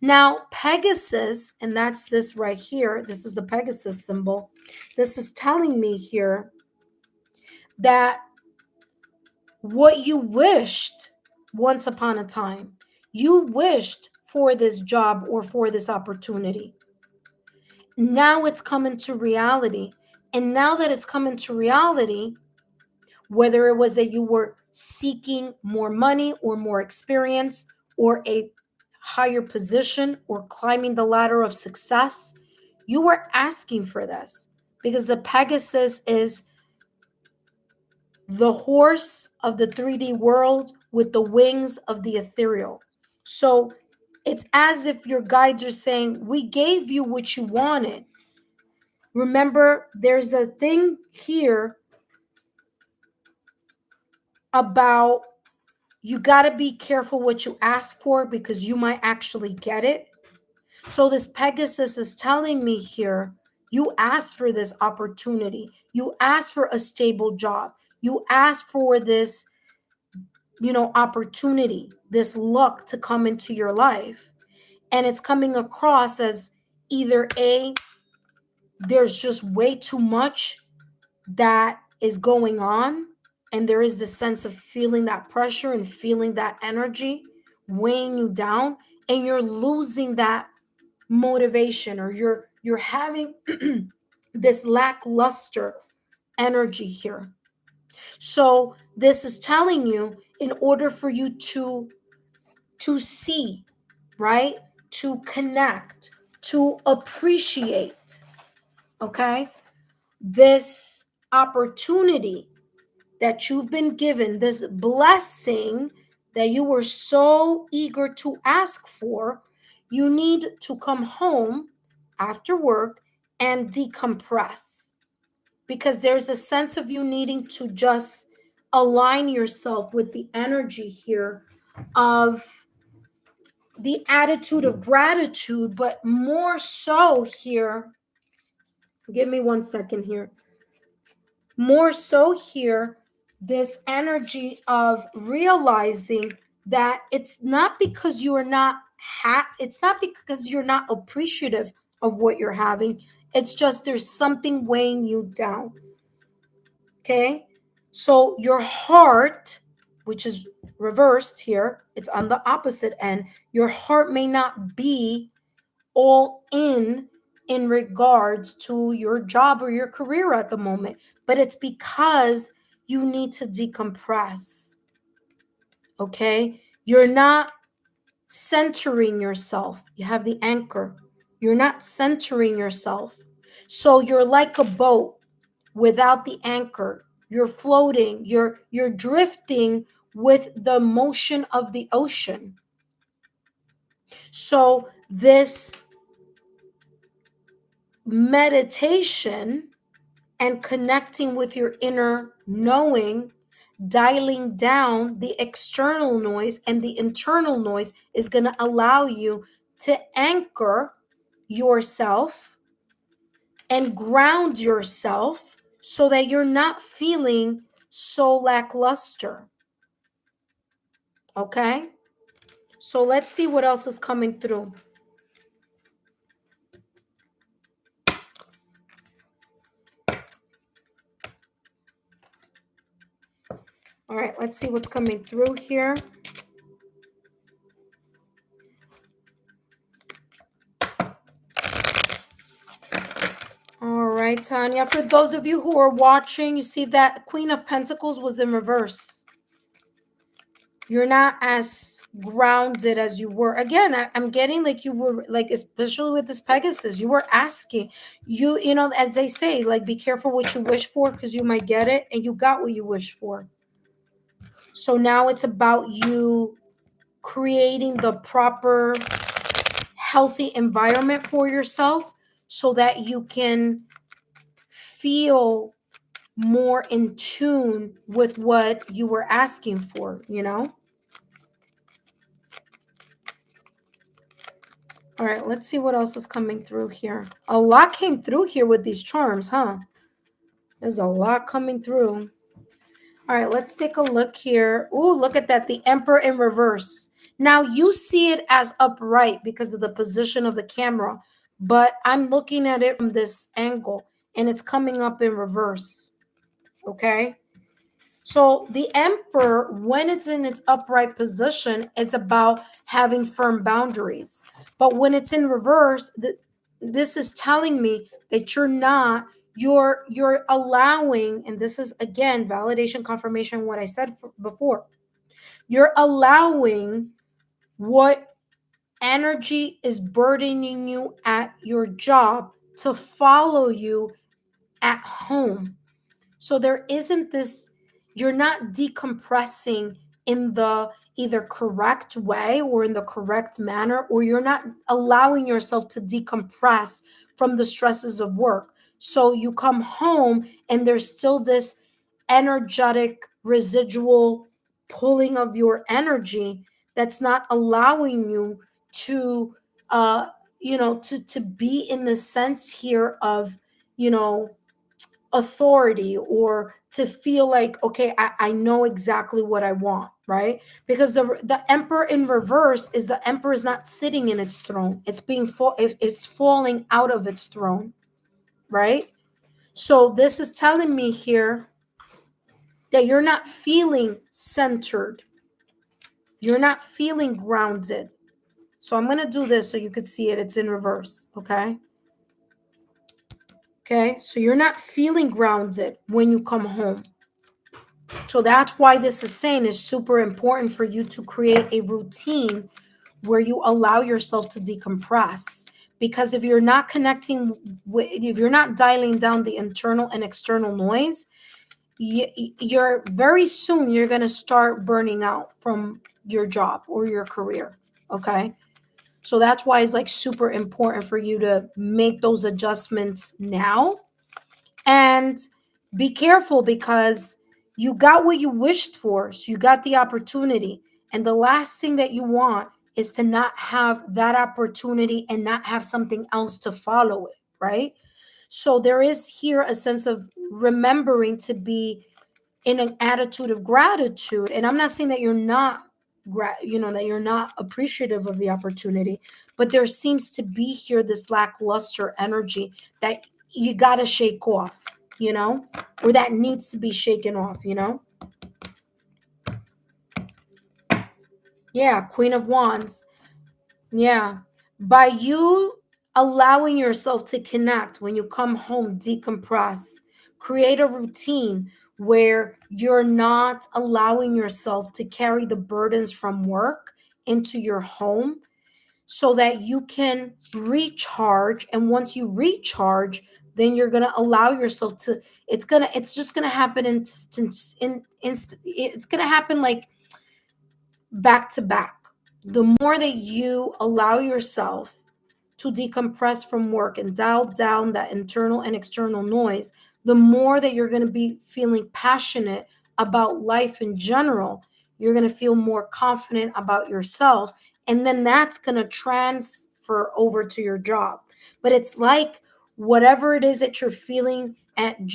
Now, Pegasus, and that's this right here. This is the Pegasus symbol. This is telling me here that what you wished once upon a time, you wished for this job or for this opportunity. Now it's coming to reality. And now that it's coming to reality, whether it was that you were seeking more money or more experience or a higher position or climbing the ladder of success, you were asking for this, because the Pegasus is the horse of the 3D world with the wings of the ethereal. So it's as if your guides are saying, we gave you what you wanted. Remember, there's a thing here about you got to be careful what you ask for, because you might actually get it. So this Pegasus is telling me here, you asked for this opportunity. You asked for a stable job. You asked for this, opportunity, this luck to come into your life. And it's coming across as either A, there's just way too much that is going on, and there is this sense of feeling that pressure and feeling that energy weighing you down, and you're losing that motivation, or you're having this lackluster energy here. So this is telling you, in order for you to see, right, to connect, to appreciate, okay, this opportunity that you've been given, this blessing that you were so eager to ask for, you need to come home after work and decompress, because there's a sense of you needing to just align yourself with the energy here of the attitude of gratitude, but more so here. Give me 1 second here. More so here, this energy of realizing that it's not because you are not it's not because you're not appreciative of what you're having. It's just there's something weighing you down. Okay? So your heart, which is reversed here, it's on the opposite end. Your heart may not be all in regards to your job or your career at the moment, but it's because you need to decompress. Okay? You're not centering yourself. You have the anchor. You're not centering yourself. So you're like a boat without the anchor. You're floating. You're drifting with the motion of the ocean. So this meditation and connecting with your inner knowing, dialing down the external noise and the internal noise is going to allow you to anchor yourself and ground yourself so that you're not feeling so lackluster. Okay? So let's see what else is coming through. All right, let's see what's coming through here. All right, Tanya. For those of you who are watching, you see that Queen of Pentacles was in reverse. You're not as grounded as you were. Again, I'm getting like you were, like, especially with this Pegasus, you were asking. You know, as they say, like, be careful what you wish for because you might get it, and you got what you wished for. So now it's about you creating the proper healthy environment for yourself so that you can feel more in tune with what you were asking for, you know? All right, let's see what else is coming through here. A lot came through here with these charms, huh? There's a lot coming through. All right, let's take a look here. Ooh, look at that. The Emperor in reverse. Now, you see it as upright because of the position of the camera, but I'm looking at it from this angle, and it's coming up in reverse, okay? So the Emperor, when it's in its upright position, it's about having firm boundaries. But when it's in reverse, this is telling me that you're allowing, and this is again validation, confirmation, what I said before. You're allowing what energy is burdening you at your job to follow you at home. So there isn't this, you're not decompressing in the either correct way or in the correct manner, or you're not allowing yourself to decompress from the stresses of work. So you come home and there's still this energetic residual pulling of your energy that's not allowing you to to be in the sense here of, you know, authority, or to feel like, okay, I know exactly what I want, right? Because the Emperor in reverse is the Emperor is not sitting in its throne. It's falling out of its throne, right? So this is telling me here that you're not feeling centered. You're not feeling grounded. So I'm going to do this so you could see it. It's in reverse, okay? Okay, so you're not feeling grounded when you come home. So that's why this is saying it's super important for you to create a routine where you allow yourself to decompress. Because if you're not connecting with, if you're not dialing down the internal and external noise, you're very soon you're going to start burning out from your job or your career. Okay. So that's why it's like super important for you to make those adjustments now. And be careful because you got what you wished for. So you got the opportunity. And the last thing that you want is to not have that opportunity and not have something else to follow it, right? So there is here a sense of remembering to be in an attitude of gratitude. And I'm not saying that you're not that you're not appreciative of the opportunity, but there seems to be here this lackluster energy that you got to shake off, or that needs to be shaken off, Yeah, Queen of Wands. Yeah. By you allowing yourself to connect when you come home, decompress, create a routine where you're not allowing yourself to carry the burdens from work into your home so that you can recharge. And once you recharge, then you're going to allow yourself to, it's just going to happen it's going to happen like back to back. The more that you allow yourself to decompress from work and dial down that internal and external noise, the more that you're going to be feeling passionate about life in general. You're going to feel more confident about yourself. And then that's going to transfer over to your job. But it's like whatever it is that you're feeling and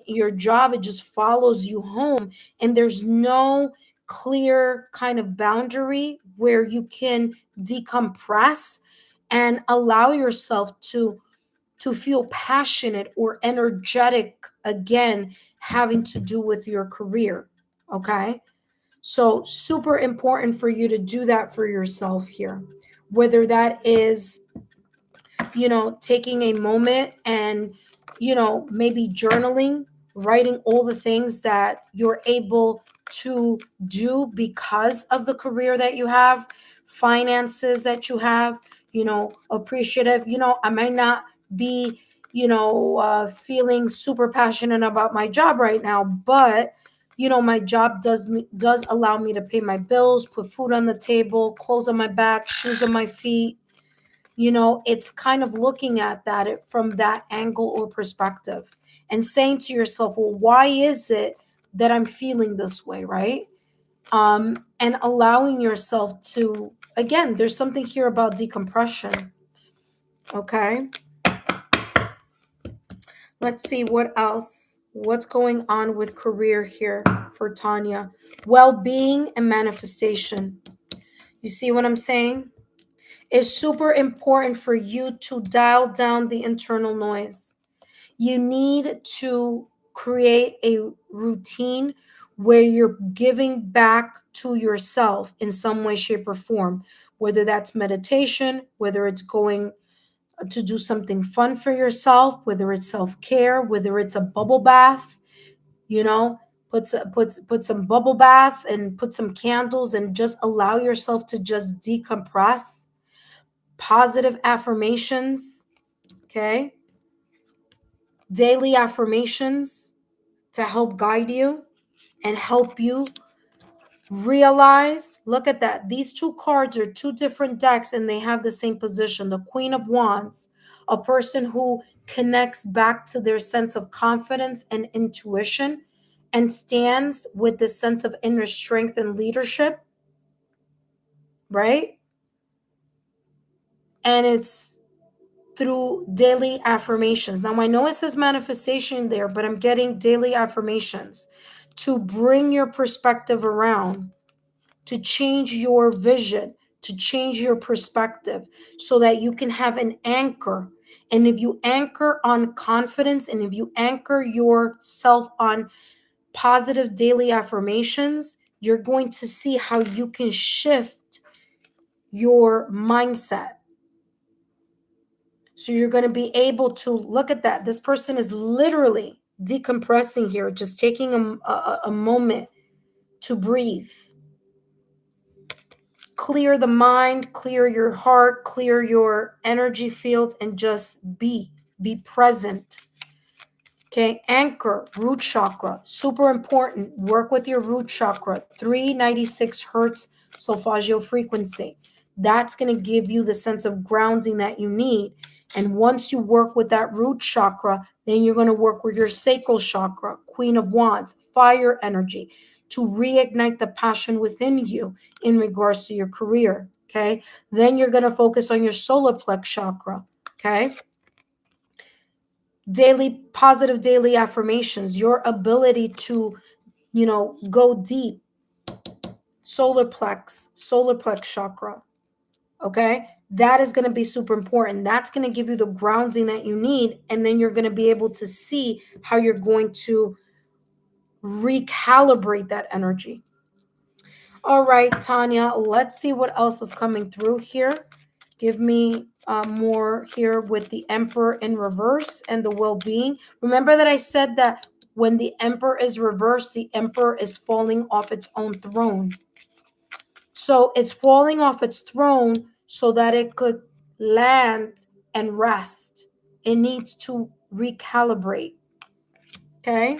your job, it just follows you home. And there's no clear kind of boundary where you can decompress and allow yourself to feel passionate or energetic again, having to do with your career. Okay, so super important for you to do that for yourself here, whether that is taking a moment and maybe journaling, writing all the things that you're able to do because of the career that you have, finances that you have, appreciative. I might not be feeling super passionate about my job right now, but my job does allow me to pay my bills, put food on the table, clothes on my back, shoes on my feet. It's kind of looking at that from that angle or perspective and saying to yourself, well, why is it that I'm feeling this way, right? And allowing yourself to, again, there's something here about decompression. Okay, let's see what else. What's going on with career here for Tanya? Well-being and manifestation. You see what I'm saying? It's super important for you to dial down the internal noise. You need to create a routine where you're giving back to yourself in some way, shape, or form, whether that's meditation, whether it's going to do something fun for yourself, whether it's self-care, whether it's a bubble bath, put some bubble bath and put some candles and just allow yourself to just decompress. Positive affirmations, okay? Daily affirmations to help guide you and help you realize. Look at that. These two cards are two different decks and they have the same position. The Queen of Wands, a person who connects back to their sense of confidence and intuition and stands with this sense of inner strength and leadership, right? And it's through daily affirmations. Now, I know it says manifestation there, but I'm getting daily affirmations to bring your perspective around, to change your vision, to change your perspective so that you can have an anchor. And if you anchor on confidence and if you anchor yourself on positive daily affirmations, you're going to see how you can shift your mindset. So you're going to be able to look at that. This person is literally decompressing here, just taking a moment to breathe. Clear the mind, clear your heart, clear your energy field, and just be present. Okay, anchor, root chakra, super important. Work with your root chakra, 396 hertz solfeggio frequency. That's going to give you the sense of grounding that you need. And once you work with that root chakra, then you're going to work with your sacral chakra, Queen of Wands, fire energy, to reignite the passion within you in regards to your career. Okay, then you're going to focus on your solar plex chakra. Okay. Daily positive daily affirmations, your ability to go deep, solar plex chakra. Okay, that is going to be super important. That's going to give you the grounding that you need, and then you're going to be able to see how you're going to recalibrate that energy. All right, Tanya, let's see what else is coming through here. Give me more here with the Emperor in reverse and the well-being. Remember that I said that when the Emperor is reversed, the Emperor is falling off its own throne. So it's falling off its throne so that it could land and rest. It needs to recalibrate. Okay?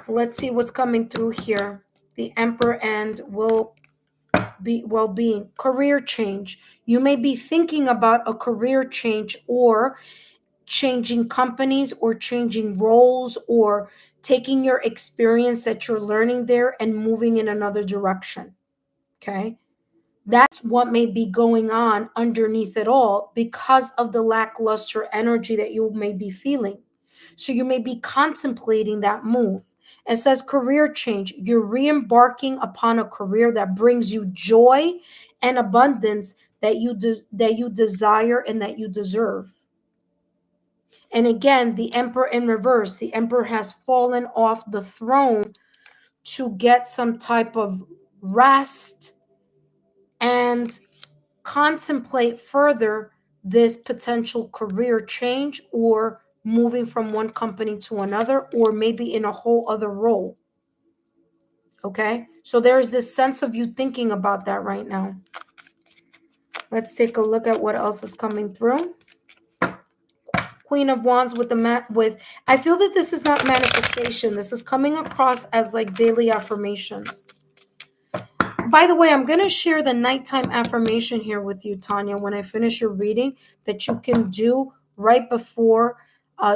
Let's see what's coming through here. The Emperor and well-being. Career change. You may be thinking about a career change or changing companies or changing roles or taking your experience that you're learning there and moving in another direction. Okay? That's what may be going on underneath it all because of the lackluster energy that you may be feeling. So you may be contemplating that move. It says career change. You're re-embarking upon a career that brings you joy and abundance that you desire and that you deserve. And again, the Emperor in reverse. The Emperor has fallen off the throne to get some type of rest and contemplate further this potential career change or moving from one company to another, or maybe in a whole other role. Okay, so there's this sense of you thinking about that right now. Let's take a look at what else is coming through. Queen of Wands with the I feel that this is not manifestation. This is coming across as like daily affirmations. By the way, I'm going to share the nighttime affirmation here with you, Tanya, when I finish your reading, that you can do right before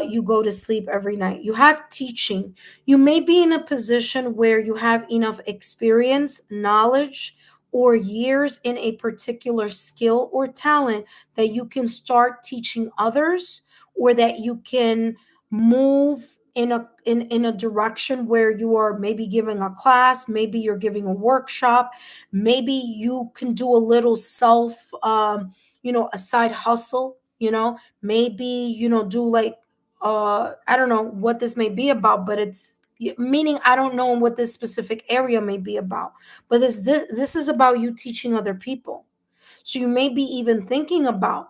you go to sleep every night. You have teaching. You may be in a position where you have enough experience, knowledge, or years in a particular skill or talent that you can start teaching others, or that you can move in a direction where you are maybe giving a class, maybe you're giving a workshop, maybe you can do a little self a side hustle, maybe do like I don't know what this may be about, but it's meaning I don't know what this specific area may be about, but this is about you teaching other people. So you may be even thinking about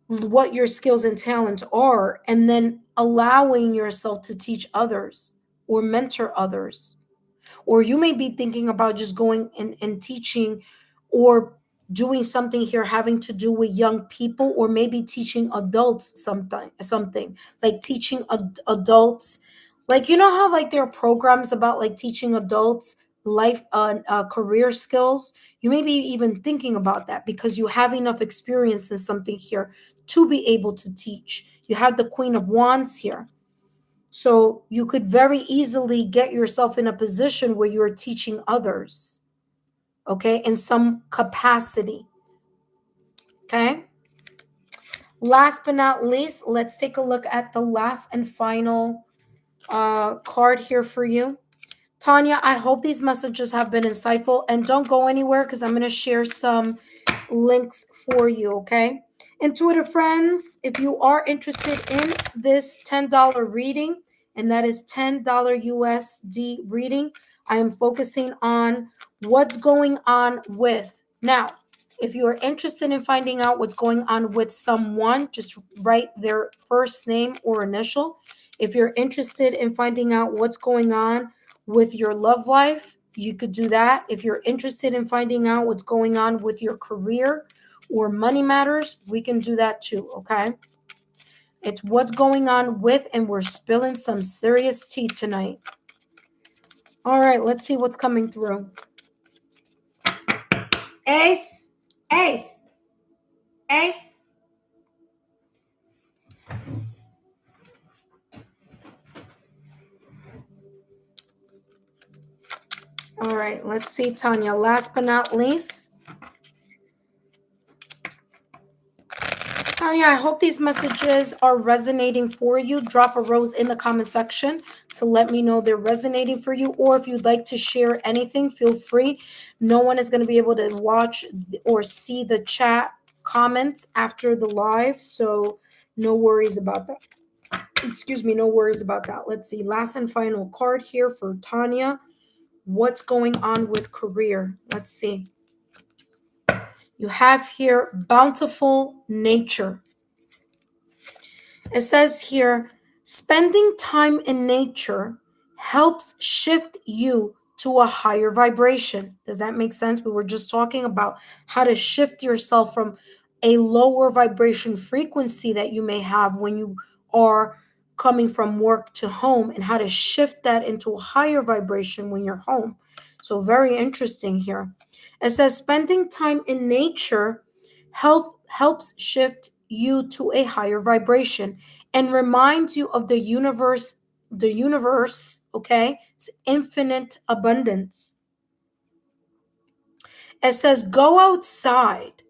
what your skills and talents are, and then allowing yourself to teach others or mentor others. Or you may be thinking about just going and teaching or doing something here having to do with young people, or maybe teaching adults something like teaching adults, like how like there are programs about like teaching adults life career skills. You may be even thinking about that because you have enough experience in something here to be able to teach. You have the Queen of Wands here. So you could very easily get yourself in a position where you're teaching others, okay, in some capacity. Okay. Last but not least, let's take a look at the last and final card here for you. Tanya, I hope these messages have been insightful, and don't go anywhere because I'm going to share some links for you, okay? Intuitive friends, if you are interested in this $10 reading, and that is $10 USD reading, I am focusing on what's going on with. Now, if you are interested in finding out what's going on with someone, just write their first name or initial. If you're interested in finding out what's going on with your love life, you could do that. If you're interested in finding out what's going on with your career or money matters, we can do that too, okay? It's what's going on with, and we're spilling some serious tea tonight. All right, let's see what's coming through. Ace, ace, ace. All right, let's see, Tanya. Last but not least, Tanya, I hope these messages are resonating for you. Drop a rose in the comment section to let me know they're resonating for you. Or if you'd like to share anything, feel free. No one is going to be able to watch or see the chat comments after the live. So no worries about that. Excuse me, no worries about that. Let's see. Last and final card here for Tanya. What's going on with career? Let's see. You have here bountiful nature. It says here, spending time in nature helps shift you to a higher vibration. Does that make sense? We were just talking about how to shift yourself from a lower vibration frequency that you may have when you are coming from work to home, and how to shift that into a higher vibration when you're home. So very interesting here. It says spending time in nature helps shift you to a higher vibration and reminds you of the universe, okay, it's infinite abundance. It says go outside.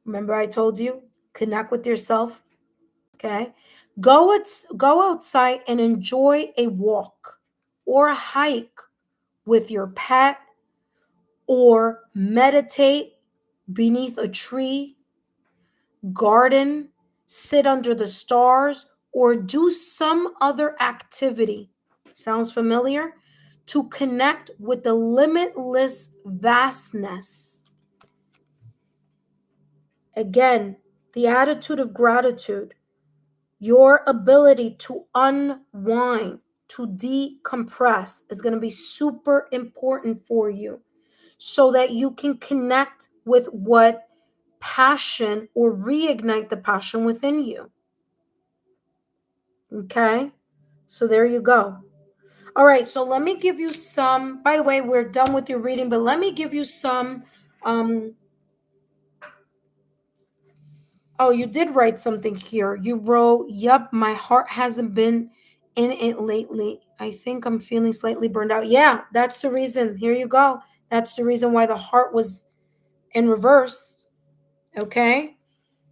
Remember I told you, connect with yourself, okay? Go outside and enjoy a walk or a hike with your pet, or meditate beneath a tree, garden, sit under the stars, or do some other activity. Sounds familiar? To connect with the limitless vastness. Again, the attitude of gratitude, your ability to unwind, to decompress is going to be super important for you so that you can connect with what passion, or reignite the passion within you. Okay, so there you go. All right, so let me give you some, by the way, we're done with your reading, but let me give you some, oh, you did write something here. You wrote, yep, my heart hasn't been in it lately. I think I'm feeling slightly burned out. Yeah, that's the reason. Here you go. That's the reason why the heart was in reverse. Okay.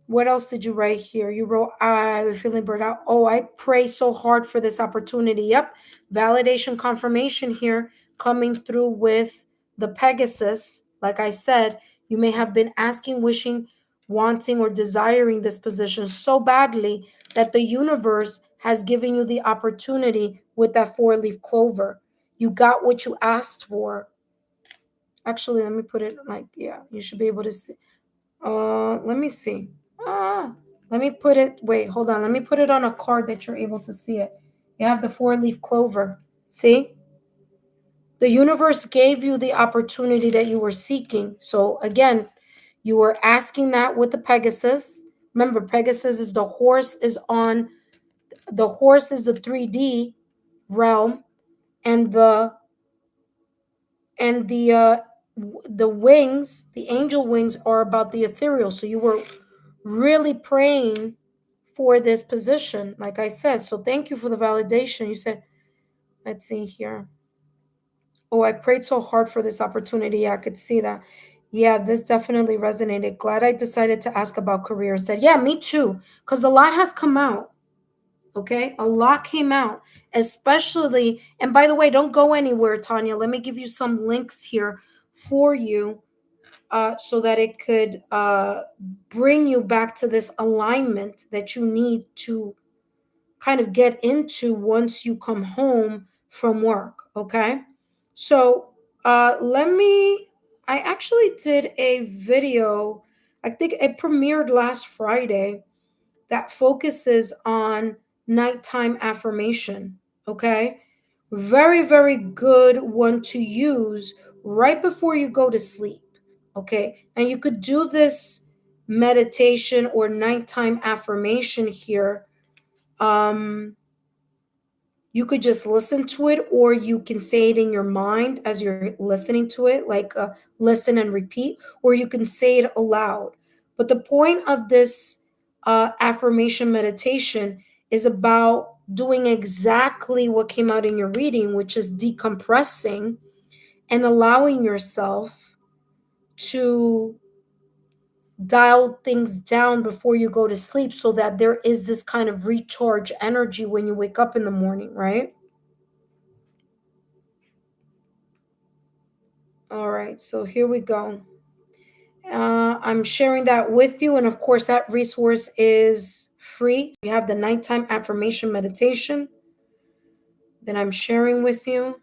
What else did you write here? You wrote, I'm feeling burned out. Oh, I pray so hard for this opportunity. Yep. Validation confirmation here coming through with the Pegasus. Like I said, you may have been asking, wishing, wanting, or desiring this position so badly that the universe has given you the opportunity with that 4-leaf clover. You got what you asked for. Actually, let me put it like, yeah, you should be able to see. Let me see. Let me put it, wait, hold on. Let me put it on a card that you're able to see it. You have the 4-leaf clover. See? The universe gave you the opportunity that you were seeking. So again, you were asking that with the Pegasus. Remember, Pegasus is the horse is the 3D realm, and the wings, the angel wings, are about the ethereal. So you were really praying for this position, like I said. So thank you for the validation. You said, let's see here. Oh, I prayed so hard for this opportunity. Yeah, I could see that. Yeah, this definitely resonated. Glad I decided to ask about career. I said, yeah, me too. Because a lot has come out. Okay, a lot came out, especially, and by the way, don't go anywhere, Tanya. Let me give you some links here for you, so that it could bring you back to this alignment that you need to kind of get into once you come home from work. Okay, so I actually did a video, I think it premiered last Friday, that focuses on nighttime affirmation. Okay, very, very good one to use right before you go to sleep. Okay, and you could do this meditation or nighttime affirmation here. You could just listen to it, or you can say it in your mind as you're listening to it, like listen and repeat, or you can say it aloud. But the point of this affirmation meditation is about doing exactly what came out in your reading, which is decompressing and allowing yourself to dial things down before you go to sleep so that there is this kind of recharge energy when you wake up in the morning, right? All right, so here we go. I'm sharing that with you, and of course, that resource is free. You have the nighttime affirmation meditation that I'm sharing with you.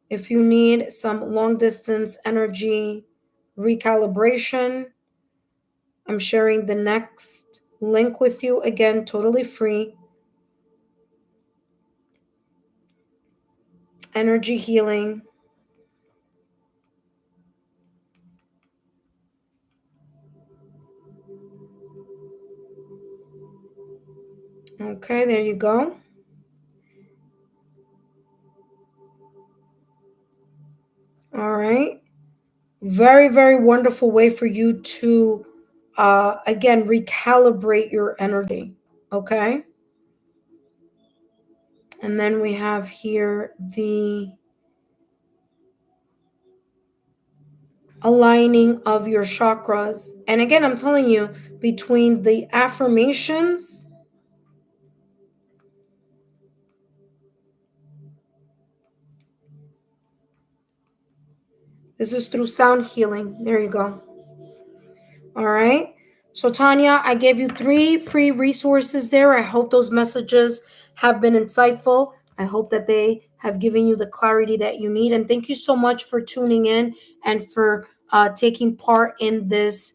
If you need some long distance energy recalibration, I'm sharing the next link with you. Again, totally free. Energy healing. Okay, there you go. All right. Very, very wonderful way for you to, again, recalibrate your energy. Okay. And then we have here the aligning of your chakras. And again, I'm telling you, between the affirmations, this is through sound healing. There you go. All right. So, Tanya, I gave you 3 free resources there. I hope those messages have been insightful. I hope that they have given you the clarity that you need. And thank you so much for tuning in and for taking part in this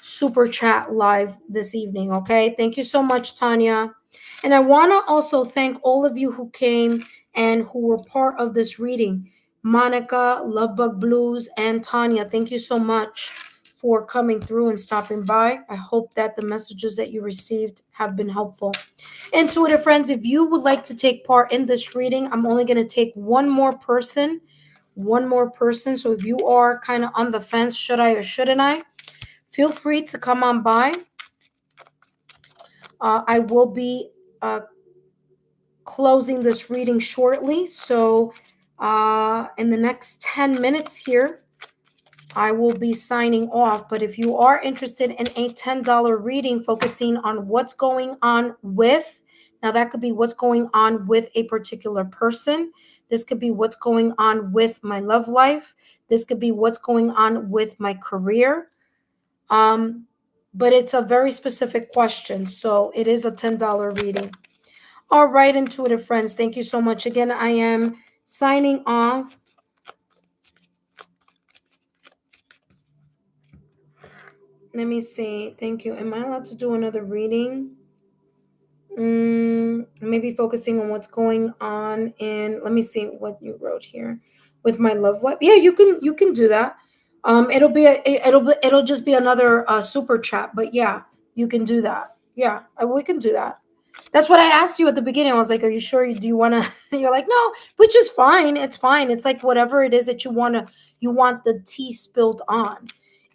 super chat live this evening. Okay. Thank you so much, Tanya. And I want to also thank all of you who came and who were part of this reading. Monica, Lovebug Blues, and Tanya, thank you so much for coming through and stopping by. I hope that the messages that you received have been helpful. Intuitive friends, if you would like to take part in this reading, I'm only going to take one more person. One more person. So if you are kind of on the fence, should I or shouldn't I? Feel free to come on by. I will be closing this reading shortly. So in the next 10 minutes here, I will be signing off. But if you are interested in a $10 reading focusing on what's going on with, now that could be what's going on with a particular person. This could be what's going on with my love life. This could be what's going on with my career. But it's a very specific question. So it is a $10 reading. All right, intuitive friends, thank you so much. Again, I am signing off. Let me see. Thank you. Am I allowed to do another reading? Maybe focusing on what's going on in. Let me see what you wrote here with my love life. Yeah, you can do that. It'll just be another super chat. But yeah, you can do that. Yeah, we can do that. That's what I asked you at the beginning. I was like, "Are you sure? Do you want to?" You're like, "No," which is fine. It's fine. It's like whatever it is that you want the tea spilled on.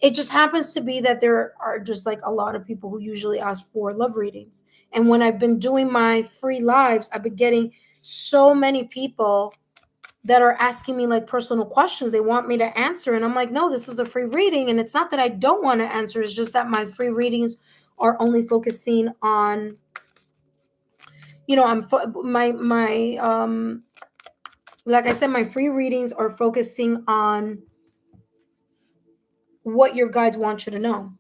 It just happens to be that there are just like a lot of people who usually ask for love readings. And when I've been doing my free lives, I've been getting so many people that are asking me like personal questions they want me to answer. And I'm like, no, this is a free reading. And it's not that I don't want to answer. It's just that my free readings are only focusing on, like I said, my free readings are focusing on what your guides want you to know.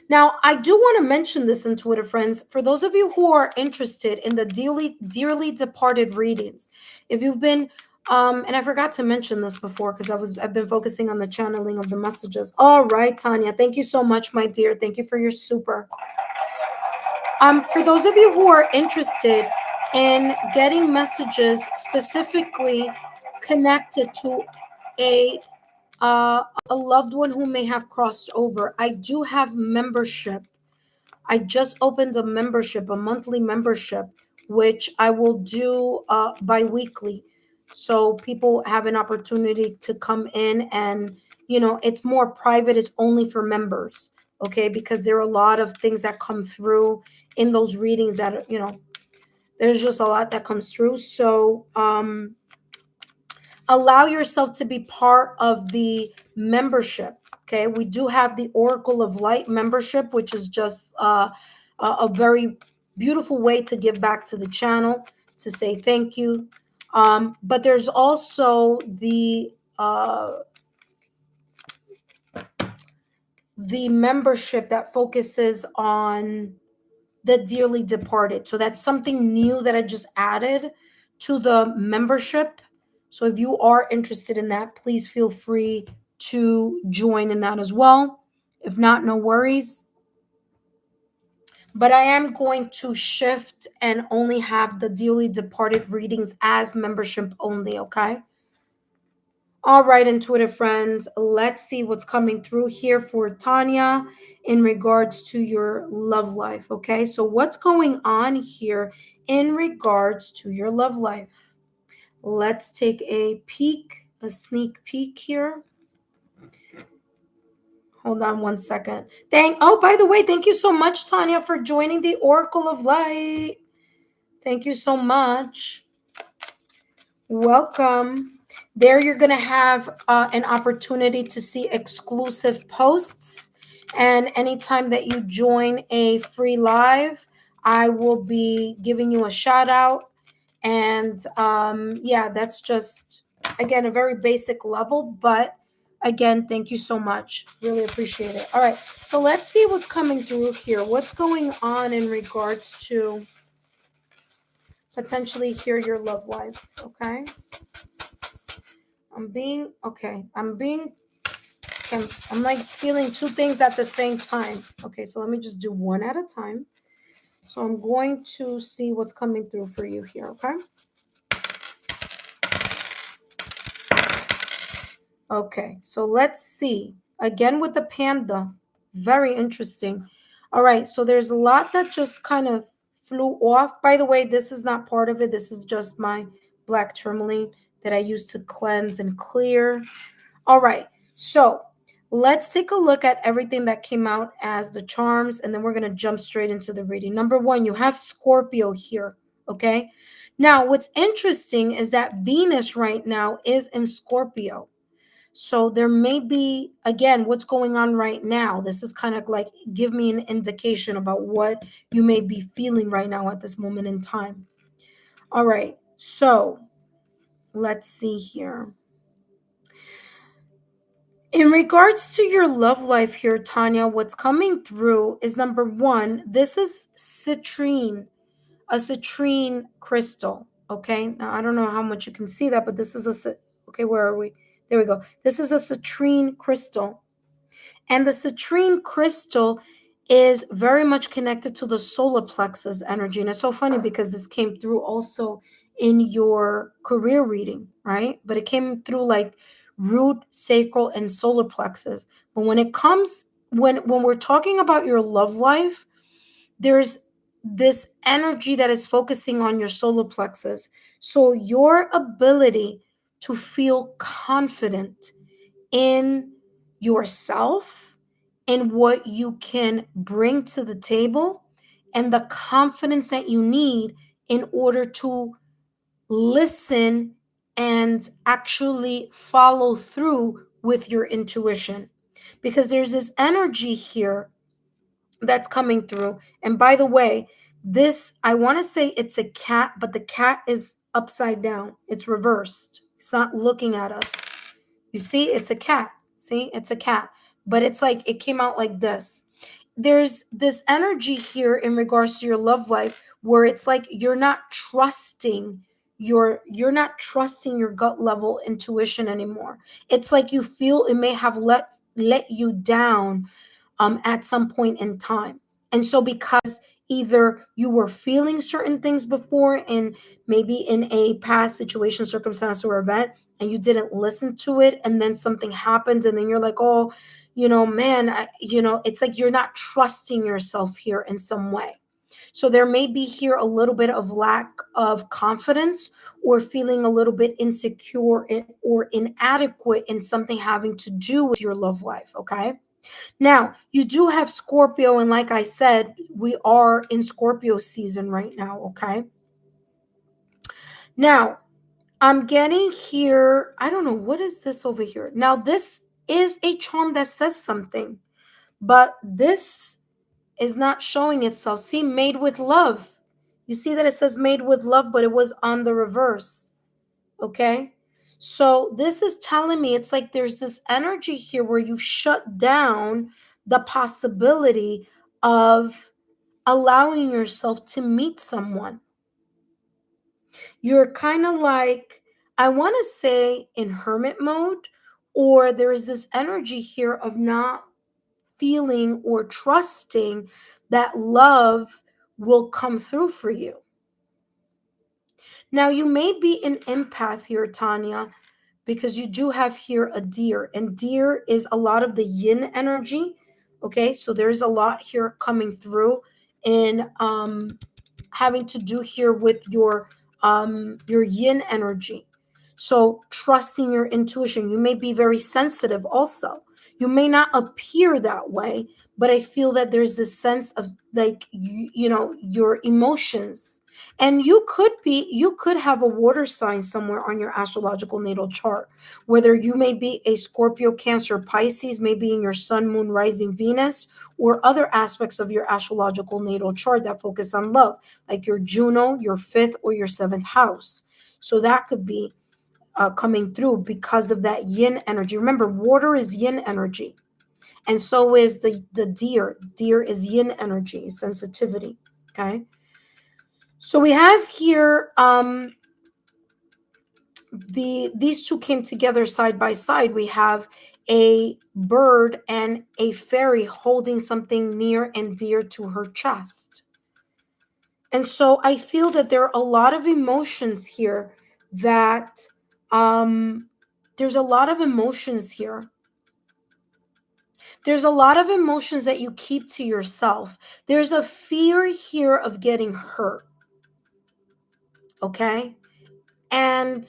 Now, I do want to mention this, intuitive friends, for those of you who are interested in the dearly departed readings. If you've been, and I forgot to mention this before because I've been focusing on the channeling of the messages. All right, Tanya, thank you so much, my dear. Thank you for your super. For those of you who are interested in getting messages specifically connected to a loved one who may have crossed over, I do have membership. I just opened a membership, a monthly membership, which I will do bi-weekly. So people have an opportunity to come in and, it's more private. It's only for members, okay? Because there are a lot of things that come through in those readings that, there's just a lot that comes through. So allow yourself to be part of the membership, Okay, we do have the Oracle of Light membership, which is just a very beautiful way to give back to the channel, to say thank you. But there's also the membership that focuses on the dearly departed. So that's something new that I just added to the membership. So if you are interested in that, please feel free to join in that as well. If not, no worries. But I am going to shift and only have the dearly departed readings as membership only, okay? All right, intuitive friends, let's see what's coming through here for Tanya in regards to your love life, okay? So what's going on here in regards to your love life? Let's take a peek, a sneak peek here. Hold on one second. Oh, by the way, thank you so much, Tanya, for joining the Oracle of Light. Thank you so much. Welcome. There you're going to have an opportunity to see exclusive posts. And anytime that you join a free live, I will be giving you a shout out. And yeah, that's just, again, a very basic level. But again, thank you so much. Really appreciate it. All right. So let's see what's coming through here. What's going on in regards to potentially hear your love life. Okay. I'm like feeling two things at the same time. Okay, so let me just do one at a time. So I'm going to see what's coming through for you here, okay? Okay, so let's see. Again with the panda. Very interesting. All right, so there's a lot that just kind of flew off. By the way, this is not part of it. This is just my black tourmaline that I use to cleanse and clear. All right, so let's take a look at everything that came out as the charms, and then we're going to jump straight into the reading. Number one, you have Scorpio here, okay? Now, what's interesting is that Venus right now is in Scorpio. So there may be, again, what's going on right now. This is kind of like, give me an indication about what you may be feeling right now at this moment in time. All right, so let's see here. In regards to your love life here, Tanya, what's coming through is number one, this is citrine, a citrine crystal. Okay. Now, I don't know how much you can see that, but this is okay, where are we? There we go. This is a citrine crystal. And the citrine crystal is very much connected to the solar plexus energy. And it's so funny because this came through also in your career reading, right? But it came through like root, sacral, and solar plexus. But when it comes, when we're talking about your love life, there's this energy that is focusing on your solar plexus. So your ability to feel confident in yourself and what you can bring to the table, and the confidence that you need in order to listen and actually follow through with your intuition. Because there's this energy here that's coming through. And by the way, this, I want to say it's a cat, but the cat is upside down. It's reversed. It's not looking at us. You see, it's a cat. See, it's a cat. But it's like it came out like this. There's this energy here in regards to your love life where it's like you're not trusting your gut level intuition anymore. It's like you feel it may have let you down at some point in time. And so, because either you were feeling certain things before, and maybe in a past situation, circumstance, or event, and you didn't listen to it, and then something happens, and then you're like, oh, man, it's like you're not trusting yourself here in some way. So there may be here a little bit of lack of confidence, or feeling a little bit insecure or inadequate in something having to do with your love life, okay? Now, you do have Scorpio, and like I said, we are in Scorpio season right now, okay? Now, I'm getting here, I don't know, what is this over here? Now, this is a charm that says something. But this is not showing itself. See, made with love. You see that it says made with love, but it was on the reverse. Okay? So this is telling me it's like there's this energy here where you've shut down the possibility of allowing yourself to meet someone. You're kind of like, I want to say in hermit mode, or there's this energy here of not feeling or trusting that love will come through for you. Now, you may be an empath here, Tanya, because you do have here a deer, and deer is a lot of the yin energy. Okay, so there's a lot here coming through in having to do here with your yin energy. So trusting your intuition. You may be very sensitive also. You may not appear that way, but I feel that there's this sense of like you know your emotions. And you could have a water sign somewhere on your astrological natal chart, whether you may be a Scorpio, Cancer, Pisces, maybe in your sun, moon, rising, Venus, or other aspects of your astrological natal chart that focus on love, like your Juno, your fifth, or your seventh house. So that could be coming through because of that yin energy. Remember, water is yin energy, and so is the deer. Deer is yin energy, sensitivity. Okay. So we have here these two came together side by side. We have a bird and a fairy holding something near and dear to her chest. And so I feel that there are a lot of emotions here that there's a lot of emotions here. There's a lot of emotions that you keep to yourself. There's a fear here of getting hurt. Okay? And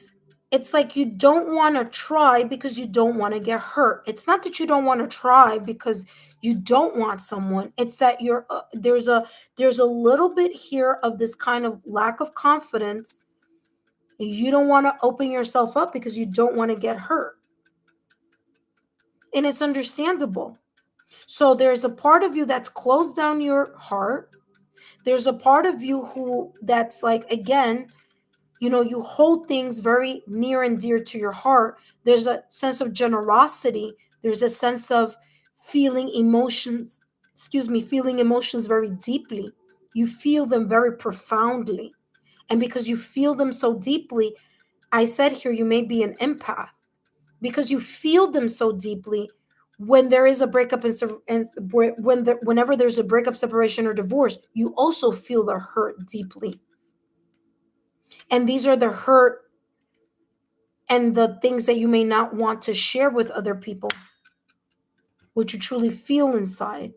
it's like you don't want to try because you don't want to get hurt. It's not that you don't want to try because you don't want someone. It's that you're there's a little bit here of this kind of lack of confidence. You don't want to open yourself up because you don't want to get hurt. And it's understandable. So there's a part of you that's closed down your heart. There's a part of you who that's like, again, you know, you hold things very near and dear to your heart. There's a sense of generosity. There's a sense of feeling emotions, feeling emotions very deeply. You feel them very profoundly. And because you feel them so deeply, I said here, you may be an empath. Because you feel them so deeply, when there is a breakup whenever there's a breakup, separation, or divorce, you also feel the hurt deeply. And these are the hurt and the things that you may not want to share with other people, what you truly feel inside.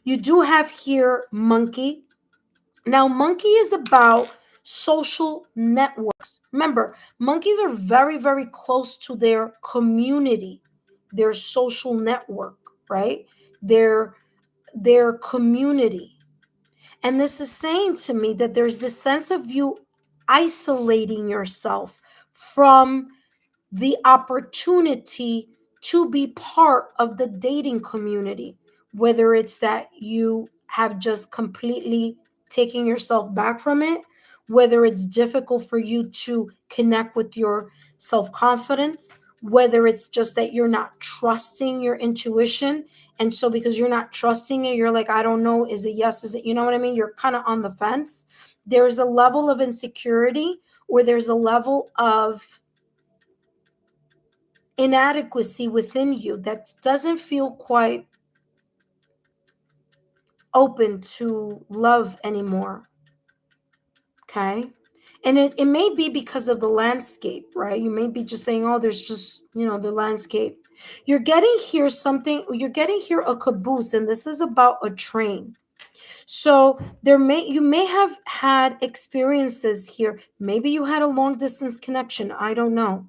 You do have here monkey. Now, monkey is about social networks. Remember, monkeys are very, very close to their community, their social network, right? Their community. And this is saying to me that there's this sense of you isolating yourself from the opportunity to be part of the dating community, whether it's that you have just completely taken yourself back from it, whether it's difficult for you to connect with your self-confidence, whether it's just that you're not trusting your intuition. And so because you're not trusting it, you're like, I don't know, is it yes, is it, you know what I mean? You're kind of on the fence. There's a level of insecurity, or there's a level of inadequacy within you that doesn't feel quite open to love anymore. Okay. And it may be because of the landscape, right? You may be just saying, oh, there's just, the landscape. You're getting here a caboose, and this is about a train. So you may have had experiences here. Maybe you had a long distance connection. I don't know.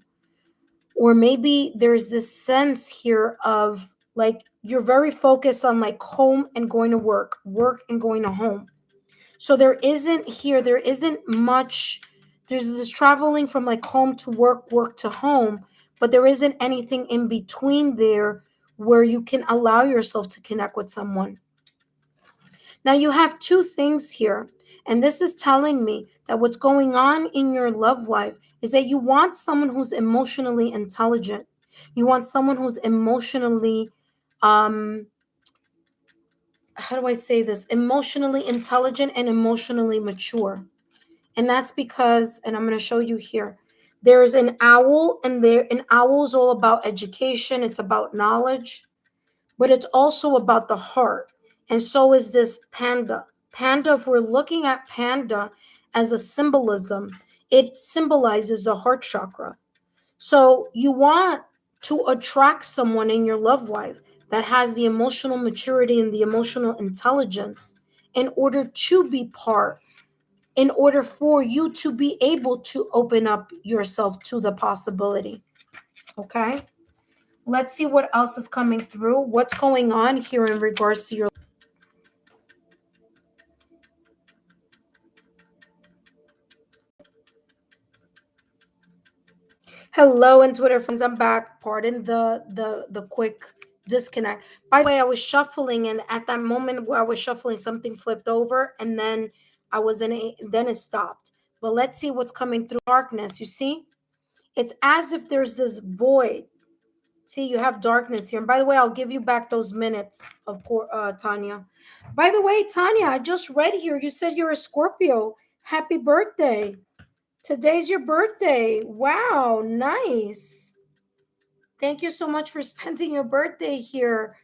Or maybe there's this sense here of like you're very focused on like home and going to work and going to home. So there isn't much, there's this traveling from like home to work to home, but there isn't anything in between there where you can allow yourself to connect with someone. Now you have two things here, and this is telling me that what's going on in your love life is that you want someone who's emotionally intelligent. You want someone who's emotionally, how do I say this? Emotionally intelligent and emotionally mature. And that's because, and I'm going to show you here, there's an owl, and an owl is all about education. It's about knowledge, but it's also about the heart. And so is this panda. Panda, if we're looking at panda as a symbolism, it symbolizes the heart chakra. So you want to attract someone in your love life that has the emotional maturity and the emotional intelligence in order to be part, in order for you to be able to open up yourself to the possibility. Okay? Let's see what else is coming through. What's going on here in regards to your... Hello, and Twitter friends, I'm back. Pardon the quick disconnect. By the way, I was shuffling, and at that moment where I was shuffling, something flipped over, and then I was in a, then it stopped. But let's see what's coming through. Darkness. You see, it's as if there's this void. See, you have darkness here. And by the way, I'll give you back those minutes of Tanya. By the way, Tanya, I just read here. You said you're a Scorpio. Happy birthday. Today's your birthday. Wow, nice. Thank you so much for spending your birthday here.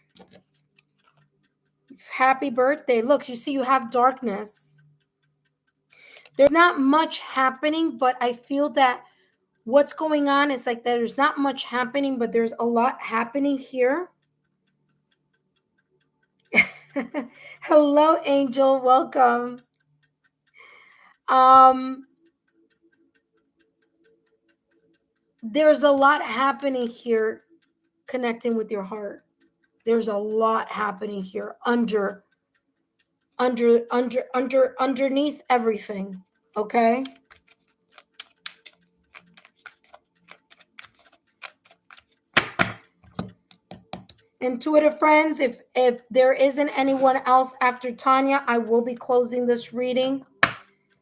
Happy birthday. Look, you see, you have darkness. There's not much happening, but I feel that what's going on is like there's not much happening, but there's a lot happening here. Hello, Angel. Welcome. There's a lot happening here connecting with your heart. There's a lot happening here underneath everything. Okay? Intuitive friends, if there isn't anyone else after Tanya, I will be closing this reading.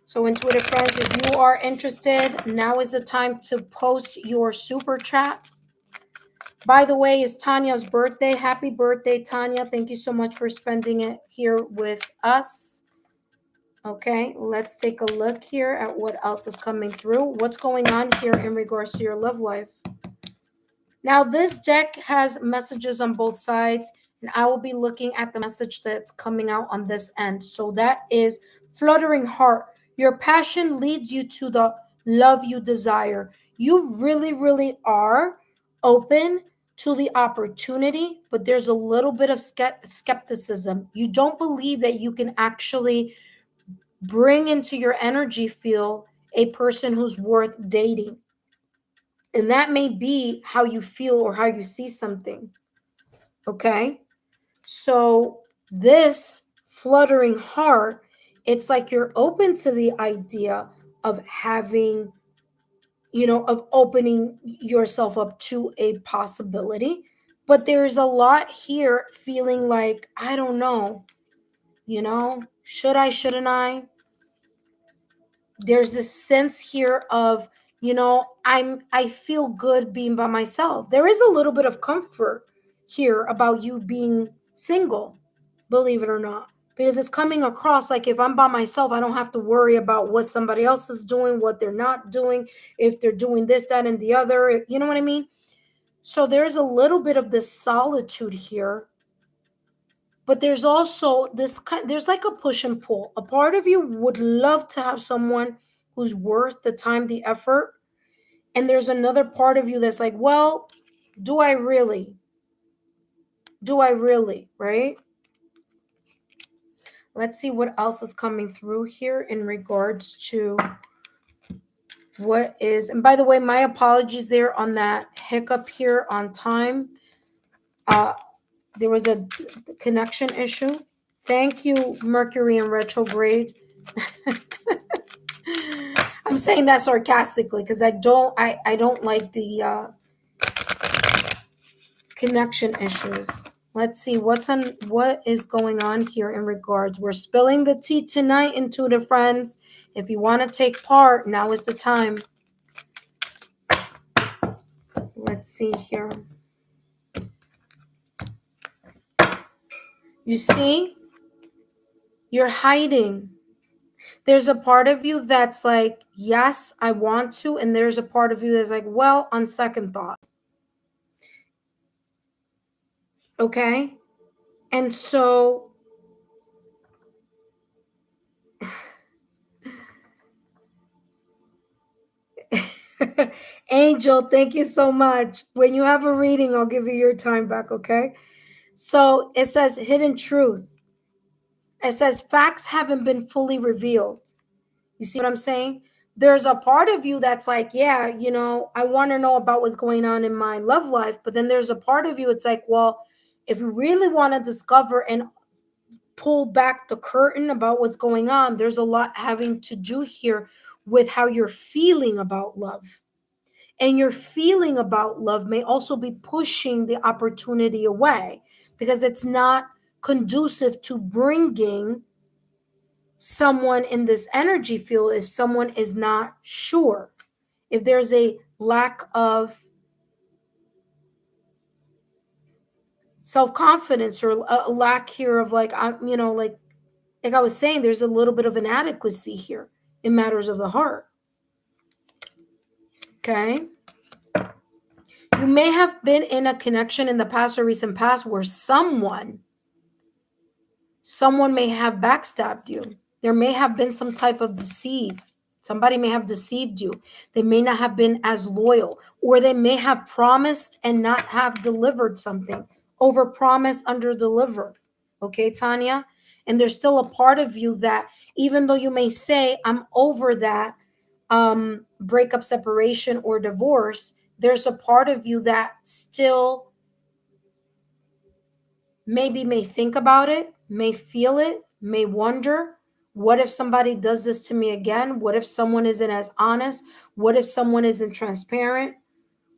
So intuitive friends, if you are interested, now is the time to post your super chat. By the way, it's Tanya's birthday. Happy birthday, Tanya. Thank you so much for spending it here with us. Okay, let's take a look here at what else is coming through. What's going on here in regards to your love life? Now, this deck has messages on both sides, and I will be looking at the message that's coming out on this end. So that is fluttering heart. Your passion leads you to the love you desire. You really, really are open to the opportunity, but there's a little bit of skepticism. You don't believe that you can actually bring into your energy field a person who's worth dating. And that may be how you feel or how you see something. Okay? So this fluttering heart, it's like you're open to the idea of having, of opening yourself up to a possibility. But there's a lot here feeling like, I don't know, should I, shouldn't I? There's this sense here of, I feel good being by myself. There is a little bit of comfort here about you being single, believe it or not, because it's coming across like if I'm by myself, I don't have to worry about what somebody else is doing, what they're not doing, if they're doing this, that, and the other. You know what I mean? So there's a little bit of this solitude here, but there's also there's like a push and pull. A part of you would love to have someone who's worth the time, the effort. And there's another part of you that's like, well, do I really? Do I really? Right? Let's see what else is coming through here in regards to what is. And by the way, my apologies there on that hiccup here on time. There was a connection issue. Thank you, Mercury in retrograde. I'm saying that sarcastically because I don't like the connection issues. Let's see what is going on here in regards. We're spilling the tea tonight, intuitive friends. If you want to take part, now is the time. Let's see here. You see, you're hiding. There's a part of you that's like, yes, I want to. And there's a part of you that's like, well, on second thought. Okay. And so Angel, thank you so much. When you have a reading, I'll give you your time back. Okay. So it says hidden truth. It says facts haven't been fully revealed. You see what I'm saying? There's a part of you that's like, yeah, I want to know about what's going on in my love life. But then there's a part of you, it's like, well, if you really want to discover and pull back the curtain about what's going on, there's a lot having to do here with how you're feeling about love. And your feeling about love may also be pushing the opportunity away because it's not conducive to bringing someone in this energy field if someone is not sure. If there's a lack of self-confidence or a lack here of like I was saying, there's a little bit of inadequacy here in matters of the heart. Okay. You may have been in a connection in the past or recent past where someone may have backstabbed you. There may have been some type of deceit. Somebody may have deceived you. They may not have been as loyal, or they may have promised and not have delivered something. Over promise, under deliver. Okay, Tanya? And there's still a part of you that, even though you may say, I'm over that breakup, separation, or divorce, there's a part of you that still maybe may think about it, may feel it, may wonder, what if somebody does this to me again? What if someone isn't as honest? What if someone isn't transparent?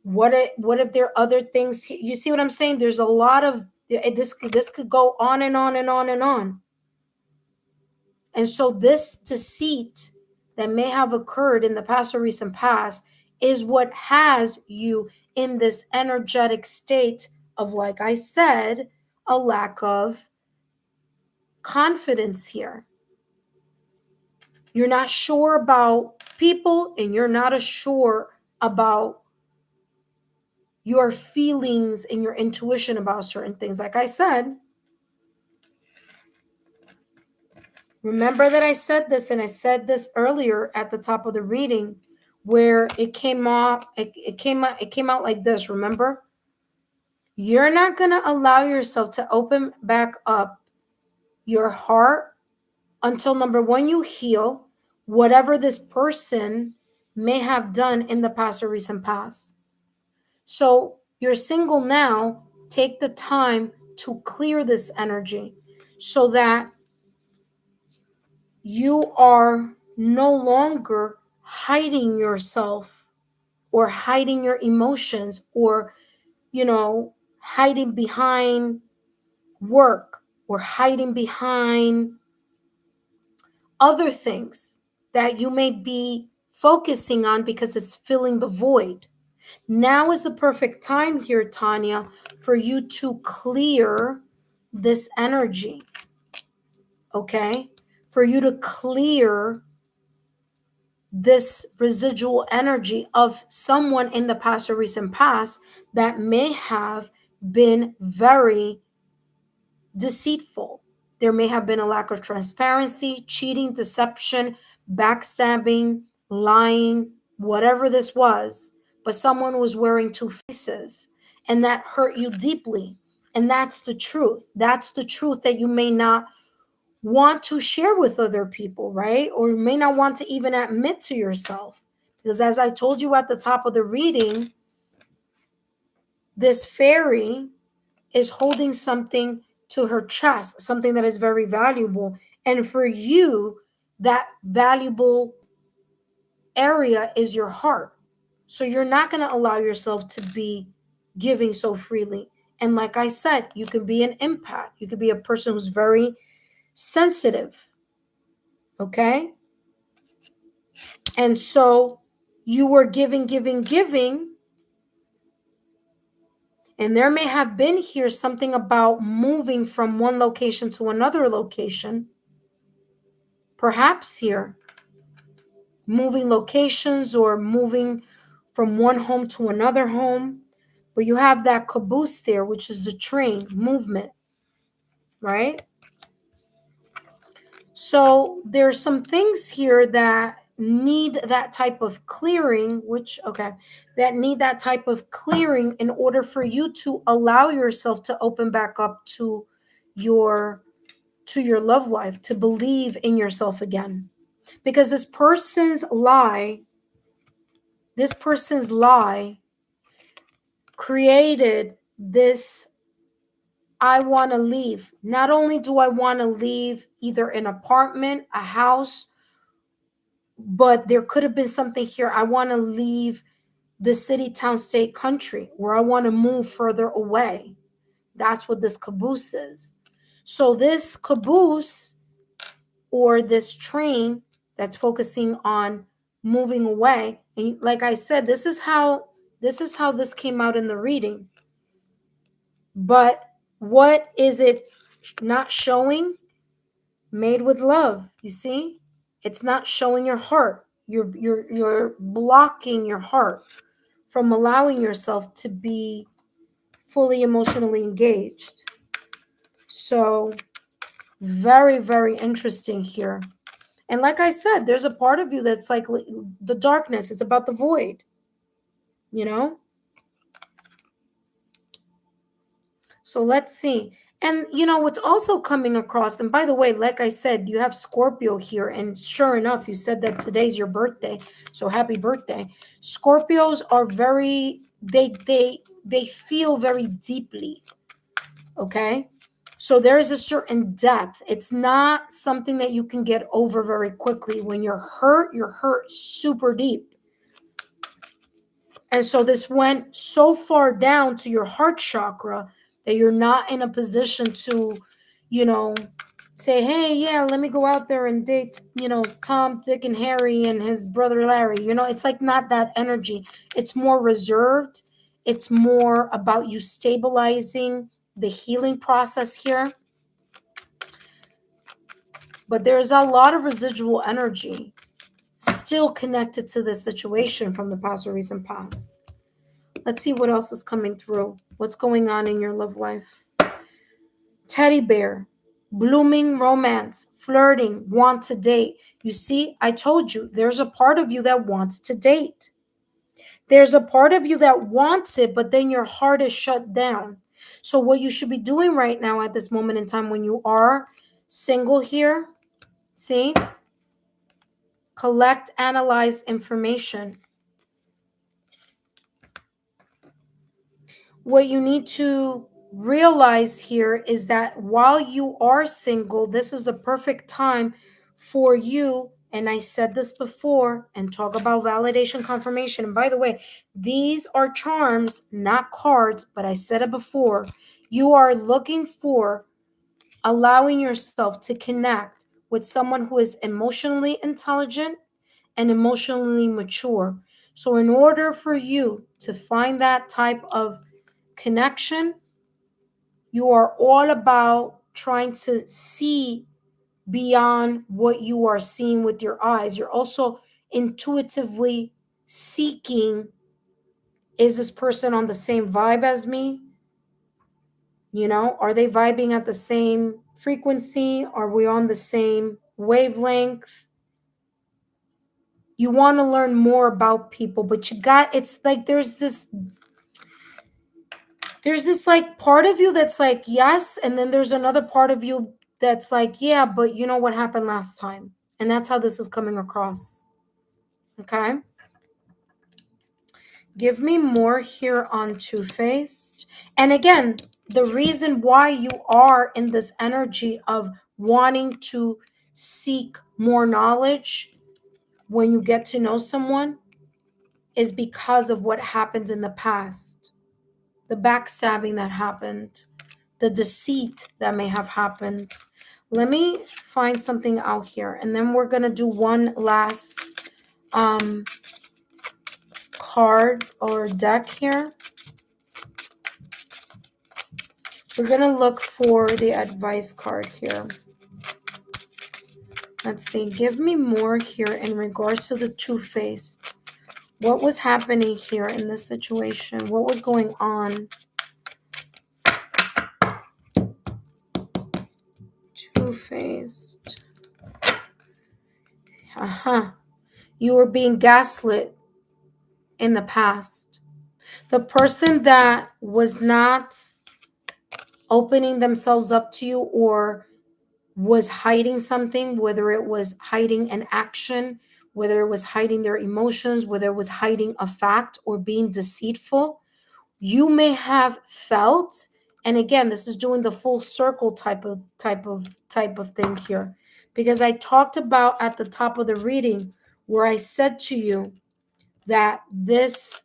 What if there are other things? You see what I'm saying? There's a lot of this could go on and on and on and on. And so this deceit that may have occurred in the past or recent past is what has you in this energetic state of, like I said, a lack of confidence here. You're not sure about people and you're not sure about your feelings and your intuition about certain things. Like I said, remember that I said this, and I said this earlier at the top of the reading where it came out like this, remember? You're not going to allow yourself to open back up your heart until, number one, you heal whatever this person may have done in the past or recent past. So you're single now, take the time to clear this energy so that you are no longer hiding yourself or hiding your emotions or, hiding behind work or hiding behind other things that you may be focusing on because it's filling the void. Now is the perfect time here, Tanya, for you to clear this energy, okay? For you to clear this residual energy of someone in the past or recent past that may have been very deceitful. There may have been a lack of transparency, cheating, deception, backstabbing, lying, whatever this was, but someone was wearing two faces and that hurt you deeply. And that's the truth. That's the truth that you may not want to share with other people, right? Or may not want to even admit to yourself. Because as I told you at the top of the reading, this fairy is holding something to her chest, something that is very valuable. And for you, that valuable area is your heart. So you're not going to allow yourself to be giving so freely. And like I said, you could be an empath. You could be a person who's very sensitive. Okay? And so you were giving. And there may have been here something about moving from one location to another location. Perhaps here, moving locations or moving from one home to another home. But you have that caboose there, which is the train movement, right? So there's some things here that need that type of clearing, that need that type of clearing in order for you to allow yourself to open back up to your love life, to believe in yourself again. Because this person's lie created this, I want to leave. Not only do I want to leave either an apartment, a house, but there could have been something here. I want to leave the city, town, state, country, where I want to move further away. That's what this caboose is. So this caboose or this train that's focusing on moving away, and like I said, this is how this came out in the reading. But what is it not showing? Made with love. You see, it's not showing your heart. You're blocking your heart from allowing yourself to be fully emotionally engaged. So very, very interesting here. And like I said, there's a part of you that's like the darkness. It's about the void, you know? So let's see. And you know what's also coming across, and by the way, like I said, you have Scorpio here, and sure enough, you said that today's your birthday. So happy birthday. Scorpios are very, they feel very deeply. Okay? So there is a certain depth. It's not something that you can get over very quickly. When you're hurt super deep. And so this went so far down to your heart chakra that you're not in a position to, say, hey, yeah, let me go out there and date, Tom, Dick, and Harry and his brother Larry. It's like not that energy. It's more reserved. It's more about you stabilizing the healing process here. But there's a lot of residual energy still connected to this situation from the past or recent past. Let's see what else is coming through. What's going on in your love life? Teddy bear, blooming romance, flirting, want to date. You see, I told you, there's a part of you that wants to date. There's a part of you that wants it, but then your heart is shut down. So what you should be doing right now at this moment in time when you are single here, see? Collect, analyze information. What you need to realize here is that while you are single, this is the perfect time for you. And I said this before, and talk about validation, confirmation. And by the way, these are charms, not cards, but I said it before. You are looking for allowing yourself to connect with someone who is emotionally intelligent and emotionally mature. So in order for you to find that type of connection, you are all about trying to see beyond what you are seeing with your eyes. You're also intuitively seeking, is this person on the same vibe as me? Are they vibing at the same frequency? Are we on the same wavelength? You want to learn more about people, but it's like there's this like part of you that's like, yes. And then there's another part of you that's like, yeah, but you know what happened last time. And that's how this is coming across. Okay. Give me more here on Two-Faced. And again, the reason why you are in this energy of wanting to seek more knowledge when you get to know someone is because of what happened in the past. the backstabbing that happened, the deceit that may have happened. Let me find something out here, and then we're going to do one last card or deck here. We're going to look for the advice card here. Let's see. Give me more here in regards to the Two-Faced. What was happening here in this situation? What was going on? Two-Faced. You were being gaslit in the past. The person that was not opening themselves up to you or was hiding something, whether it was hiding an action, whether it was hiding their emotions, whether it was hiding a fact or being deceitful, you may have felt, and again, this is doing the full circle type of thing here, because I talked about at the top of the reading where I said to you that this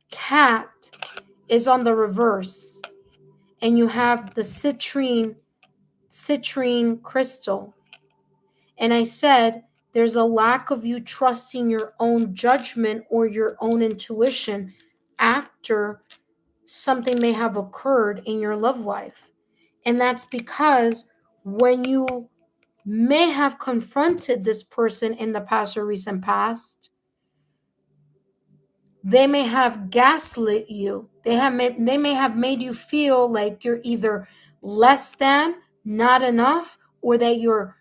cat is on the reverse and you have the citrine crystal, and I said there's a lack of you trusting your own judgment or your own intuition after something may have occurred in your love life. And that's because when you may have confronted this person in the past or recent past, they may have gaslit you. They may have made you feel like you're either less than, not enough, or that you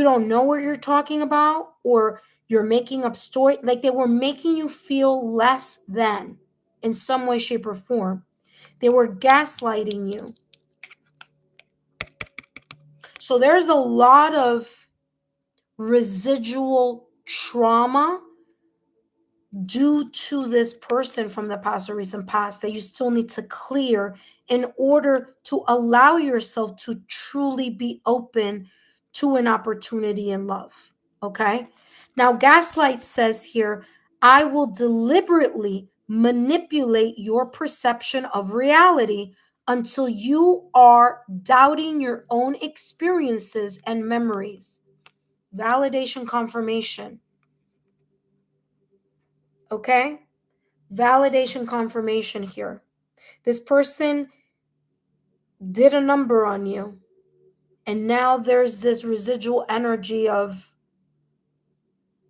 don't know what you're talking about, or you're making up story. Like they were making you feel less than in some way, shape, or form. They were gaslighting you. So there's a lot of residual trauma due to this person from the past or recent past that you still need to clear in order to allow yourself to truly be open to an opportunity in love. Okay? Now, Gaslight says here, I will deliberately manipulate your perception of reality until you are doubting your own experiences and memories. Validation confirmation. Okay? Validation confirmation here. This person did a number on you, and now there's this residual energy of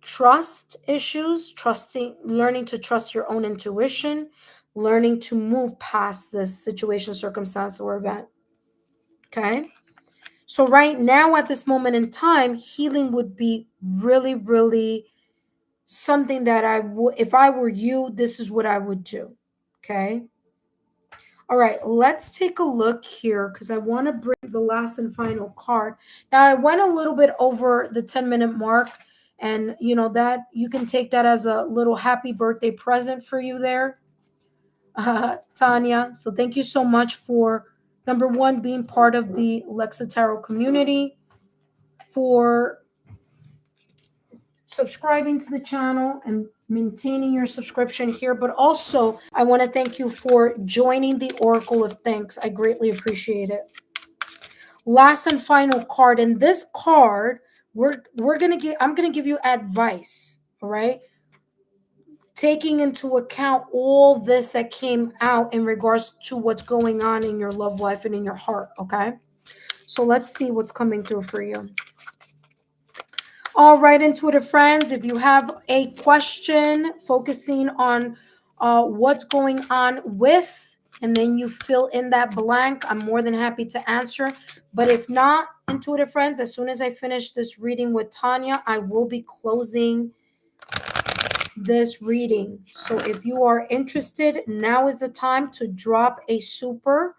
trust issues, learning to trust your own intuition, learning to move past this situation, circumstance, or event. Okay? So right now at this moment in time, healing would be really, really something that I would, if I were you, this is what I would do. Okay? All right, let's take a look here because I want to bring the last and final card. Now, I went a little bit over the 10-minute mark, and you know that you can take that as a little happy birthday present for you there, Tanya. So thank you so much for, number one, being part of the Lexa Tarot community, for subscribing to the channel and maintaining your subscription here, but also I want to thank you for joining the Oracle of Thanks. I greatly appreciate it. Last and final card, and this card I'm gonna give you advice. All right, taking into account all this that came out in regards to what's going on in your love life and in your heart. Okay, so let's see what's coming through for you. All right, intuitive friends, if you have a question focusing on what's going on with, and then you fill in that blank, I'm more than happy to answer. But if not, intuitive friends, as soon as I finish this reading with Tanya, I will be closing this reading. So if you are interested, now is the time to drop a super.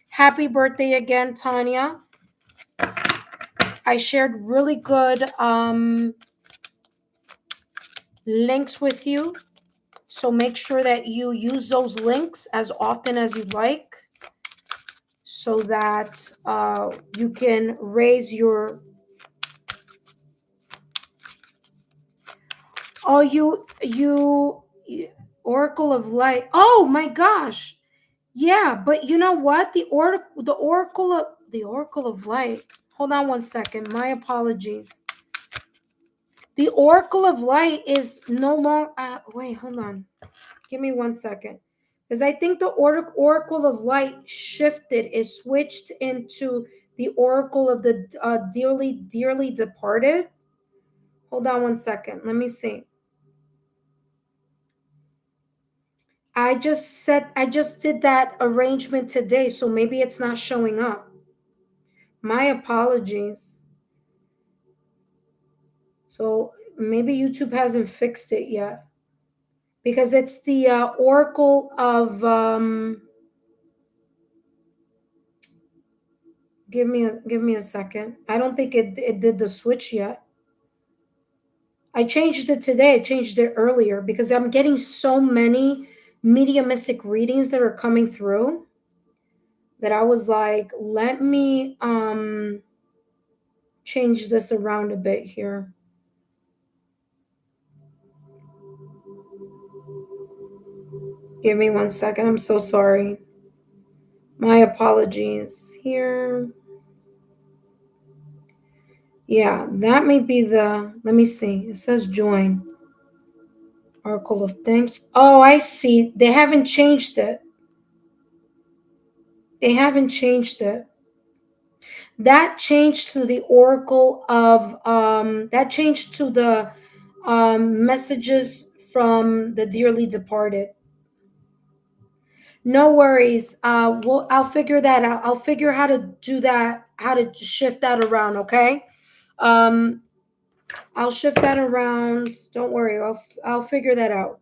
Happy birthday again, Tanya. I shared really good links with you. So make sure that you use those links as often as you like so that you can raise your... Oh, Oracle of Light. Oh my gosh. Yeah, but you know what? The Oracle of Light. Hold on one second. My apologies. The Oracle of Light is no longer. Wait, hold on. Give me one second, because I think the Oracle of Light shifted. It switched into the Oracle of the dearly departed. Hold on one second. Let me see. I just did that arrangement today, so maybe it's not showing up. My apologies. So maybe YouTube hasn't fixed it yet, because it's the Oracle of give me a second. I don't think it did the switch yet. I changed it today. I changed it earlier because I'm getting so many mediumistic readings that are coming through that I was like, let me change this around a bit here. Give me one second. I'm so sorry. My apologies here. Yeah, that may be the, let me see. It says join. Oracle of Thanks. Oh, I see. They haven't changed it. They haven't changed it. That changed to the Oracle of, that changed to the messages from the dearly departed. No worries. I'll figure that out. I'll figure how to do that, how to shift that around, okay? I'll shift that around. Don't worry. I'll figure that out.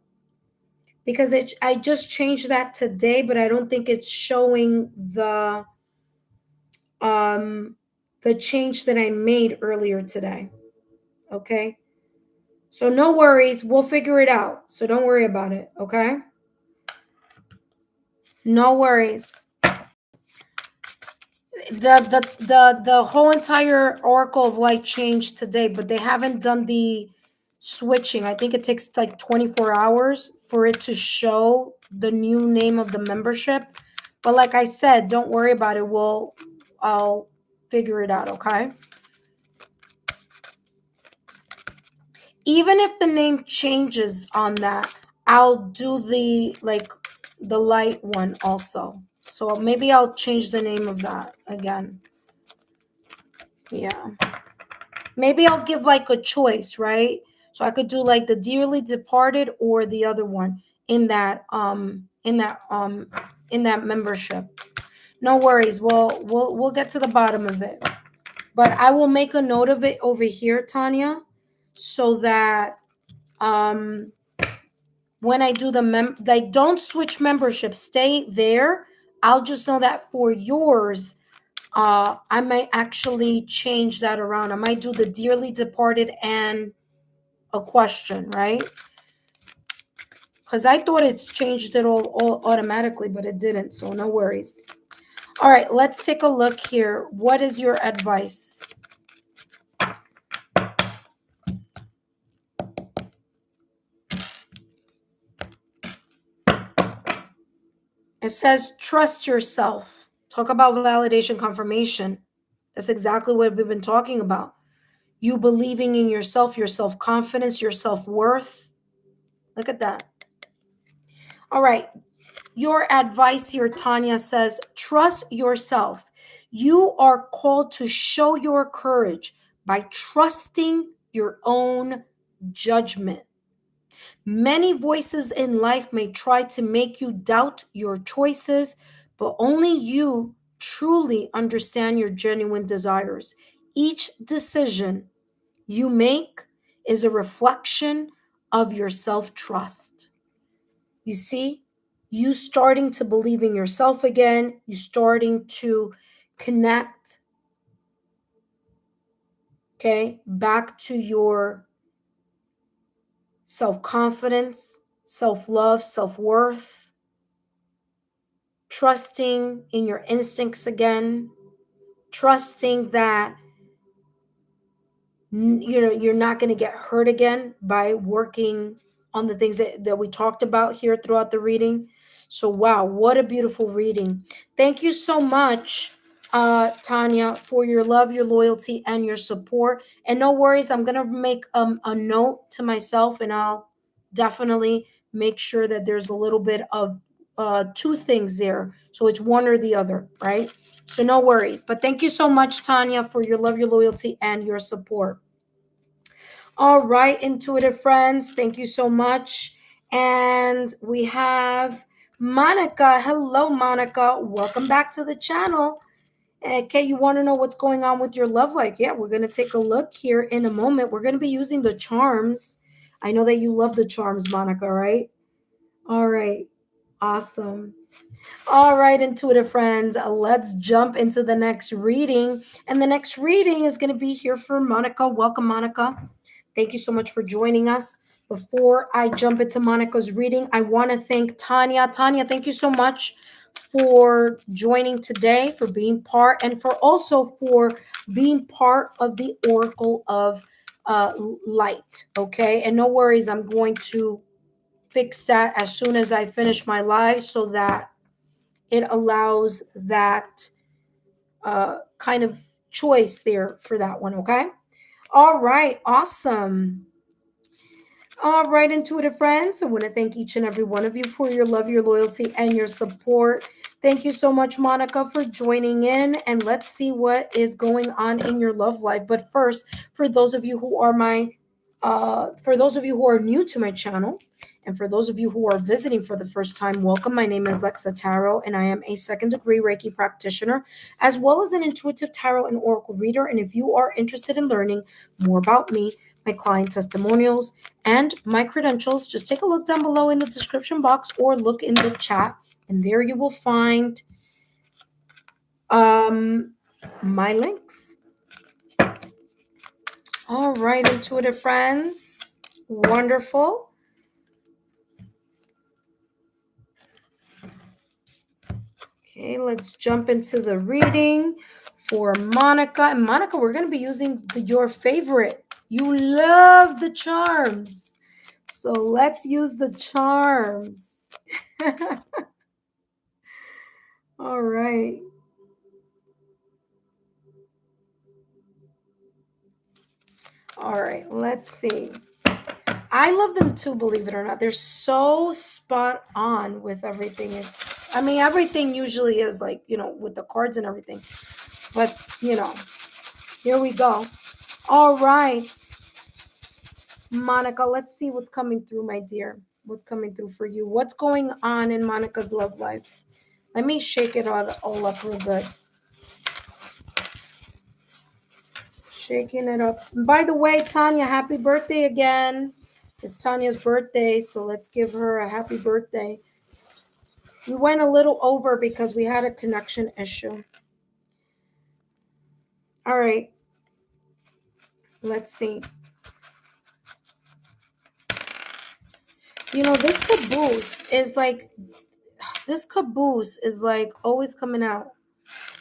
Because I just changed that today, but I don't think it's showing the change that I made earlier today. Okay? So no worries. We'll figure it out. So don't worry about it, okay? No worries. The whole entire Oracle of Light changed today, but they haven't done the switching. I think it takes like 24 hours for it to show the new name of the membership. But like I said, don't worry about it. I'll figure it out, okay? Even if the name changes on that, I'll do the light one also. So maybe I'll change the name of that again. Yeah. Maybe I'll give like a choice, right? So I could do like the dearly departed or the other one in that membership. No worries. We'll get to the bottom of it. But I will make a note of it over here, Tanya, so that when I do don't switch membership, stay there. I'll just know that for yours, I might actually change that around. I might do the dearly departed and a question, right? Because I thought it's changed it all automatically, but it didn't, so no worries. All right, let's take a look here. What is your advice? It says, trust yourself. Talk about validation confirmation. That's exactly what we've been talking about. You believing in yourself, your self-confidence, your self-worth. Look at that. All right. Your advice here, Tanya, says, trust yourself. You are called to show your courage by trusting your own judgment. Many voices in life may try to make you doubt your choices, but only you truly understand your genuine desires. Each decision you make is a reflection of your self-trust. You see, you starting to believe in yourself again, you starting to connect, okay, back to your self-confidence, self-love, self-worth, trusting in your instincts again, trusting that you're not going to get hurt again by working on the things that we talked about here throughout the reading. So, wow, what a beautiful reading. Thank you so much, Tanya, for your love, your loyalty, and your support. And no worries, I'm going to make a note to myself, and I'll definitely make sure that there's a little bit of two things there. So it's one or the other, right? So no worries. But thank you so much, Tanya, for your love, your loyalty, and your support. All right, intuitive friends, thank you so much. And we have Monica. Hello, Monica. Welcome back to the channel. Okay, you want to know what's going on with your love life? Yeah, we're going to take a look here in a moment. We're going to be using the charms. I know that you love the charms, Monica, right? All right, awesome. All right, intuitive friends, let's jump into the next reading. And the next reading is going to be here for Monica. Welcome, Monica. Thank you so much for joining us. Before I jump into Monica's reading, I want to thank Tanya. Tanya, thank you so much for joining today, for being part, and for also for being part of the Oracle of Light. Okay, and no worries, I'm going to fix that as soon as I finish my live so that it allows that kind of choice there for that one. Okay. All right. Awesome. All right, intuitive friends, I want to thank each and every one of you for your love, your loyalty, and your support. Thank you so much, Monica, for joining in. And let's see what is going on in your love life. But first, for those of you who are new to my channel, and for those of you who are visiting for the first time, welcome. My name is Lexa Tarot, and I am a second-degree Reiki practitioner, as well as an intuitive tarot and oracle reader. And if you are interested in learning more about me, my client testimonials, and my credentials, just take a look down below in the description box or look in the chat, and there you will find my links. All right, intuitive friends. Wonderful. Okay, let's jump into the reading for Monica. And Monica, we're going to be using your favorite. You love the charms. So let's use the charms. All right. All right, let's see. I love them too, believe it or not. They're so spot on with everything. Everything usually is like, with the cards and everything. But, here we go. All right. Monica, let's see what's coming through, my dear. What's coming through for you? What's going on in Monica's love life? Let me shake it all up real good. Shaking it up. By the way, Tanya, happy birthday again. It's Tanya's birthday, so let's give her a happy birthday. We went a little over because we had a connection issue. All right. Let's see. This caboose is like always coming out.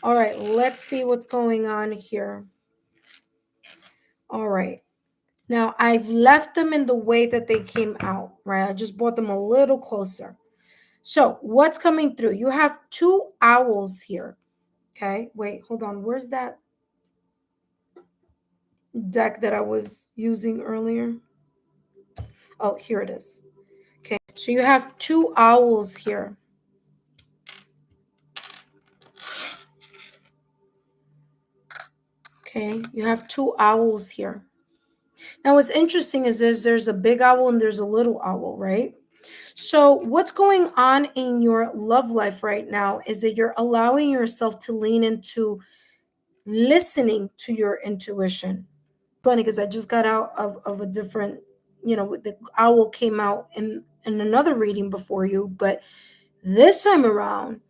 All right, let's see what's going on here. All right. Now, I've left them in the way that they came out, right? I just brought them a little closer. So what's coming through? You have two owls here. Okay, wait, hold on. Where's that deck that I was using earlier? Oh, here it is. Okay, so you have two owls here. Okay, you have two owls here. Now, what's interesting is there's a big owl and there's a little owl, right? So what's going on in your love life right now is that you're allowing yourself to lean into listening to your intuition. Funny because I just got out of a different, the owl came out in another reading before you, but this time around,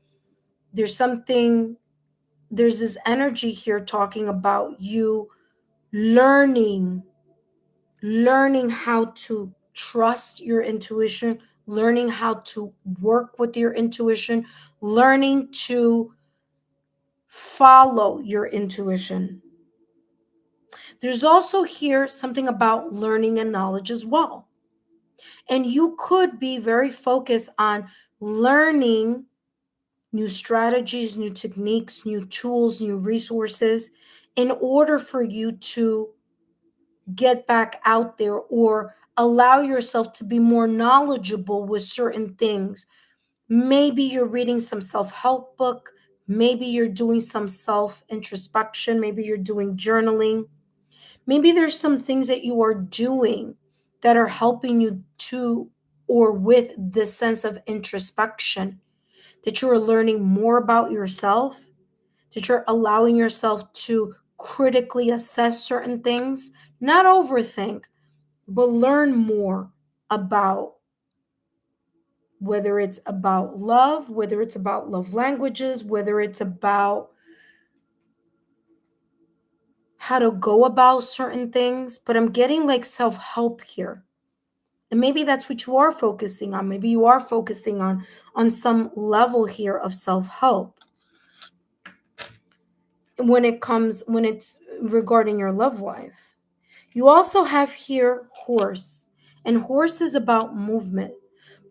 there's this energy here talking about you learning how to trust your intuition, learning how to work with your intuition, learning to follow your intuition. There's also here something about learning and knowledge as well. And you could be very focused on learning new strategies, new techniques, new tools, new resources in order for you to get back out there or allow yourself to be more knowledgeable with certain things. Maybe you're reading some self-help book, maybe you're doing some self-introspection, maybe you're doing journaling. Maybe there's some things that you are doing that are helping you to or with this sense of introspection, that you are learning more about yourself, that you're allowing yourself to critically assess certain things, not overthink, but learn more about whether it's about love, whether it's about love languages, whether it's about how to go about certain things. But I'm getting like self-help here. And maybe that's what you are focusing on. Maybe you are focusing on some level here of self-help when it's regarding your love life. You also have here horse, and horse is about movement.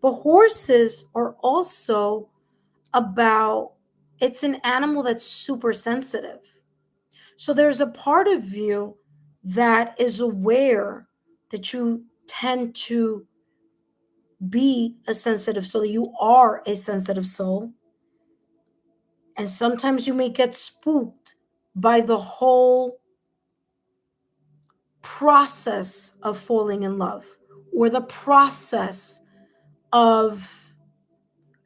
But horses are also about, it's an animal that's super sensitive. So there's a part of you that is aware that you tend to be a sensitive soul. You are a sensitive soul. And sometimes you may get spooked by the whole process of falling in love or the process of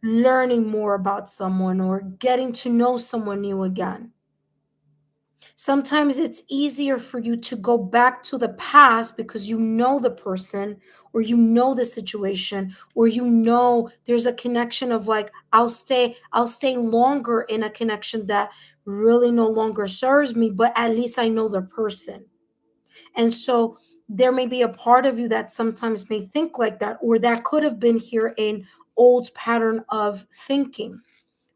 learning more about someone or getting to know someone new again. Sometimes it's easier for you to go back to the past because you know the person or you know the situation or you know there's a connection of like I'll stay longer in a connection that really no longer serves me, but at least I know the person. And so there may be a part of you that sometimes may think like that, or that could have been here an old pattern of thinking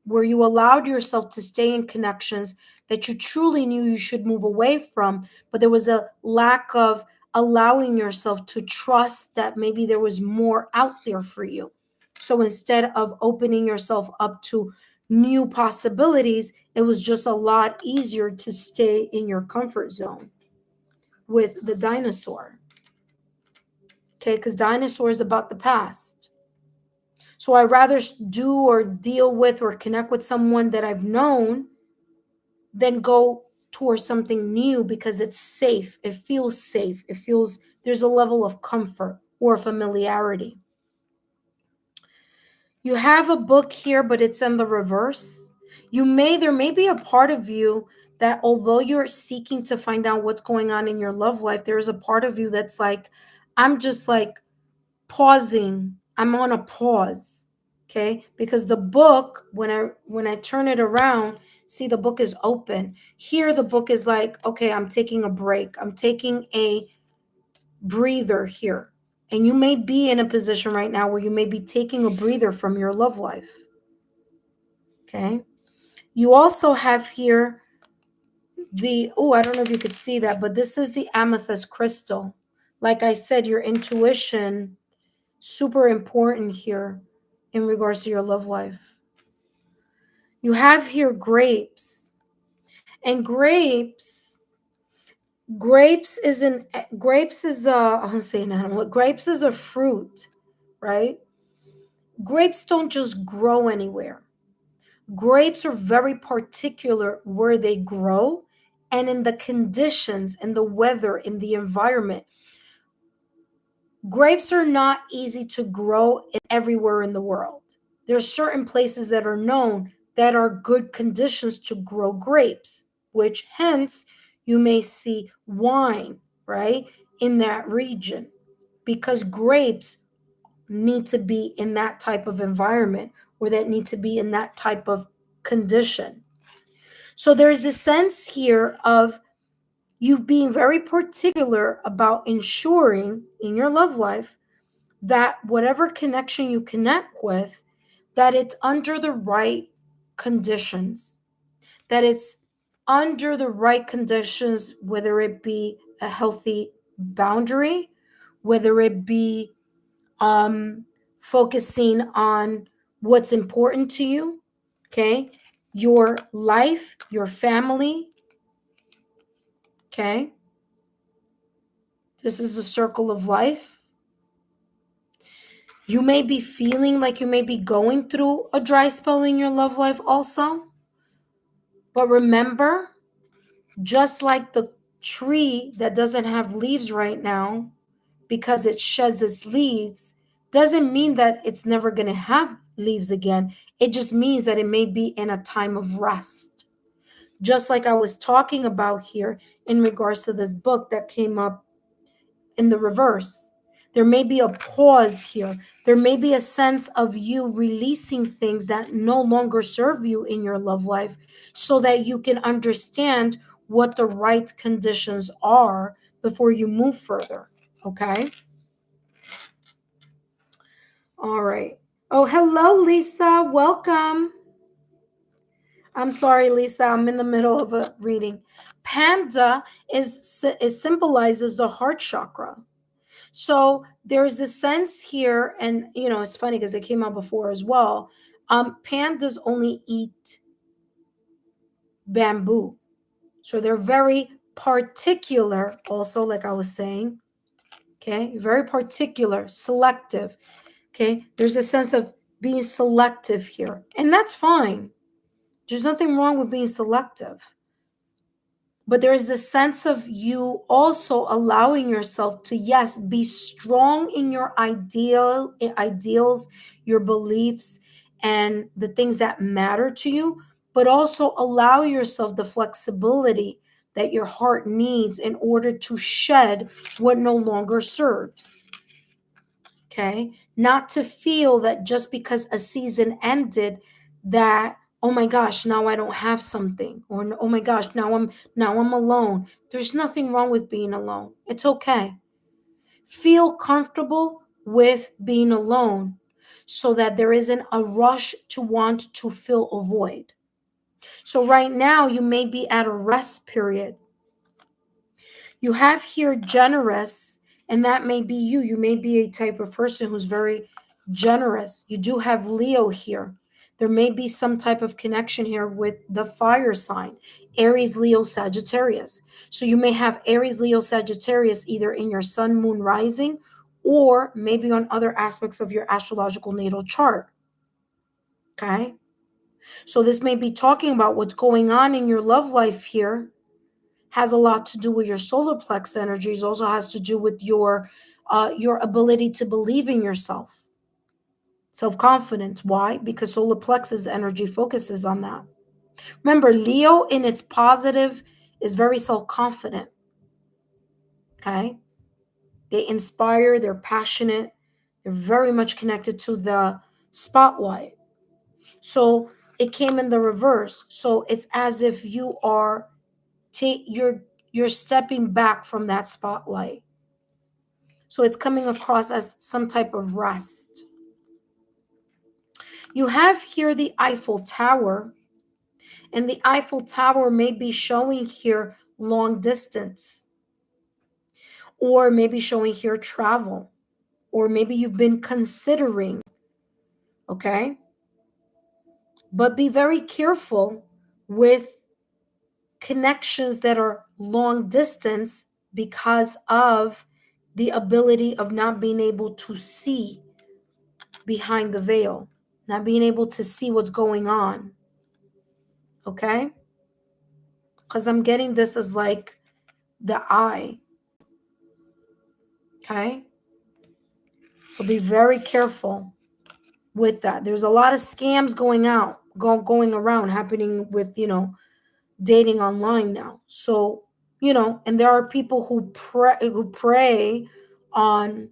where you allowed yourself to stay in connections that you truly knew you should move away from, but there was a lack of allowing yourself to trust that maybe there was more out there for you. So instead of opening yourself up to new possibilities, it was just a lot easier to stay in your comfort zone with the dinosaur. Okay, because dinosaur is about the past. So I rather do or deal with or connect with someone that I've known than go towards something new because it's safe. It feels safe. It feels there's a level of comfort or familiarity. You have a book here, but it's in the reverse. There may be a part of you that although you're seeking to find out what's going on in your love life, there's a part of you that's like, I'm just like pausing. I'm on a pause. Okay? Because the book, when I turn it around, see the book is open. Here the book is like, okay, I'm taking a break. I'm taking a breather here. And you may be in a position right now where you may be taking a breather from your love life. Okay? You also have here I don't know if you could see that, but this is the amethyst crystal. Like I said, your intuition, super important here in regards to your love life. You have here grapes. And grapes is I want to say an animal. Grapes is a fruit, right? Grapes don't just grow anywhere. Grapes are very particular where they grow and in the conditions, in the weather, in the environment. Grapes are not easy to grow everywhere in the world. There's certain places that are known that are good conditions to grow grapes, which hence you may see wine, right, in that region because grapes need to be in that type of environment or that need to be in that type of condition. So there's a sense here of you being very particular about ensuring in your love life that whatever connection you connect with, that it's under the right conditions, that it's under the right conditions, whether it be a healthy boundary, whether it be focusing on what's important to you, okay? Your life, your family, okay? This is the circle of life. You may be feeling like you may be going through a dry spell in your love life also. But remember, just like the tree that doesn't have leaves right now because it sheds its leaves, doesn't mean that it's never going to have leaves again. It just means that it may be in a time of rest. Just like I was talking about here in regards to this book that came up in the reverse. There may be a pause here. There may be a sense of you releasing things that no longer serve you in your love life so that you can understand what the right conditions are before you move further. Okay? All right. Oh, hello, Lisa. Welcome. I'm sorry, Lisa. I'm in the middle of a reading. Panda is symbolizes the heart chakra. So there's a sense here, and it's funny because it came out before as well. Pandas only eat bamboo, so they're very particular. Also, like I was saying, okay, very particular, selective. Okay, there's a sense of being selective here, and that's fine. There's nothing wrong with being selective. But there is this sense of you also allowing yourself to, yes, be strong in your ideals, your beliefs, and the things that matter to you, but also allow yourself the flexibility that your heart needs in order to shed what no longer serves. Okay? Not to feel that just because a season ended that, oh my gosh, now I don't have something, or oh my gosh, now I'm alone. There's nothing wrong with being alone. It's okay. Feel comfortable with being alone so that there isn't a rush to want to fill a void. So right now you may be at a rest period. You have here generous, and that may be you. You may be a type of person who's very generous. You do have Leo here. There may be some type of connection here with the fire sign, Aries, Leo, Sagittarius. So you may have Aries, Leo, Sagittarius either in your sun, moon, rising, or maybe on other aspects of your astrological natal chart. Okay? So this may be talking about what's going on in your love life here. Has a lot to do with your solar plex energies, also has to do with your ability to believe in yourself. Self-confidence. Why? Because solar plexus energy focuses on that. Remember, Leo in its positive is very self-confident. Okay? They inspire, they're passionate, they're very much connected to the spotlight. So it came in the reverse. So it's as if you are you're stepping back from that spotlight. So it's coming across as some type of rest. You have here the Eiffel Tower, and the Eiffel Tower may be showing here long distance, or maybe showing here travel, or maybe you've been considering, okay? But be very careful with connections that are long distance because of the ability of not being able to see behind the veil, not being able to see what's going on. Okay? Because I'm getting this as like the eye. Okay? So be very careful with that. There's a lot of scams going around happening with, dating online now. So, and there are people who prey on,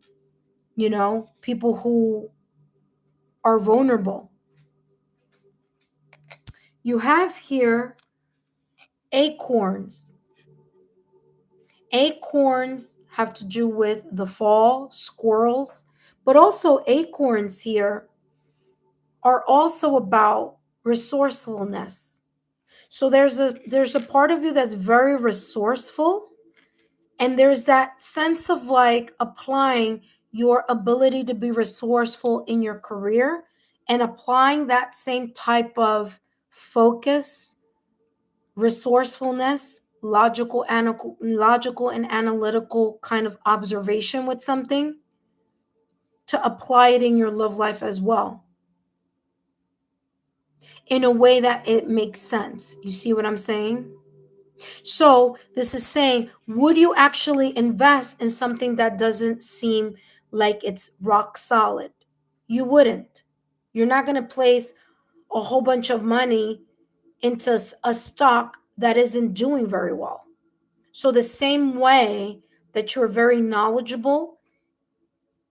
people who are vulnerable. You have here acorns. Acorns have to do with the fall, squirrels, but also acorns here are also about resourcefulness. So there's a part of you that's very resourceful, and there's that sense of like applying your ability to be resourceful in your career and applying that same type of focus, resourcefulness, logical and analytical kind of observation with something to apply it in your love life as well in a way that it makes sense. You see what I'm saying? So this is saying, would you actually invest in something that doesn't seem like it's rock solid? You wouldn't. You're not going to place a whole bunch of money into a stock that isn't doing very well. So the same way that you're very knowledgeable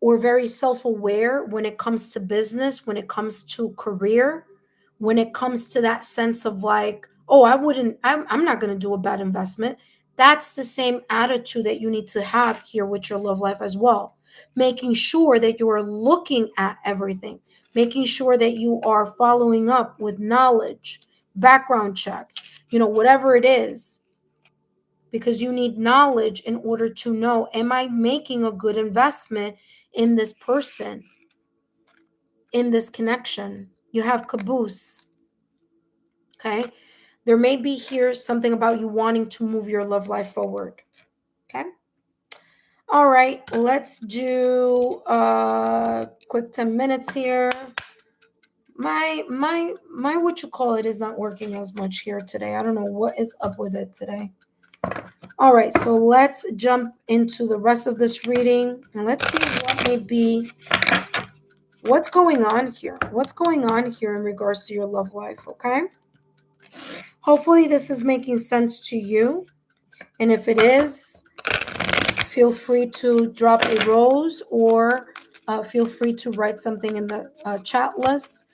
or very self-aware when it comes to business, when it comes to career, when it comes to that sense of like, oh, I'm not going to do a bad investment. That's the same attitude that you need to have here with your love life as well. Making sure that you are looking at everything, making sure that you are following up with knowledge, background check, whatever it is, because you need knowledge in order to know, am I making a good investment in this person, in this connection? You have caboose. Okay. There may be here something about you wanting to move your love life forward. Okay. All right. Let's do a quick 10 minutes here. My what you call it is not working as much here today. I don't know what is up with it today. All right, so let's jump into the rest of this reading and let's see what may be, what's going on here. What's going on here in regards to your love life, okay? Hopefully this is making sense to you. And if it is, feel free to drop a rose or feel free to write something in the chat list.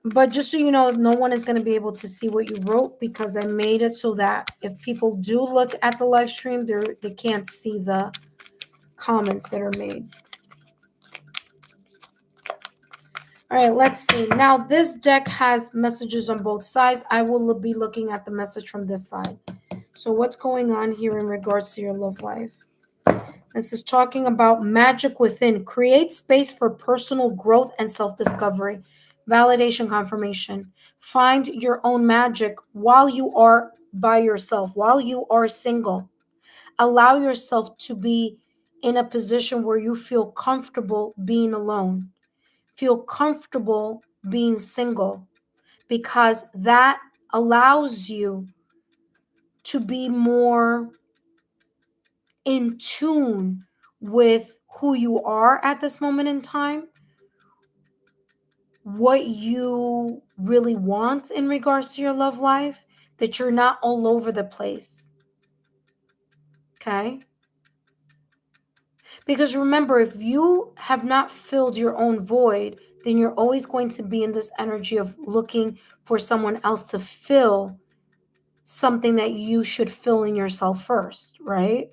But just so you know, no one is going to be able to see what you wrote because I made it so that if people do look at the live stream, they can't see the comments that are made. All right, let's see. Now, this deck has messages on both sides. I will be looking at the message from this side. So what's going on here in regards to your love life? This is talking about magic within. Create space for personal growth and self-discovery. Validation, confirmation. Find your own magic while you are by yourself, while you are single. Allow yourself to be in a position where you feel comfortable being alone. Feel comfortable being single, because that allows you to be more in tune with who you are at this moment in time, what you really want in regards to your love life, that you're not all over the place. Okay? Because remember, if you have not filled your own void, then you're always going to be in this energy of looking for someone else to fill something that you should fill in yourself first, right?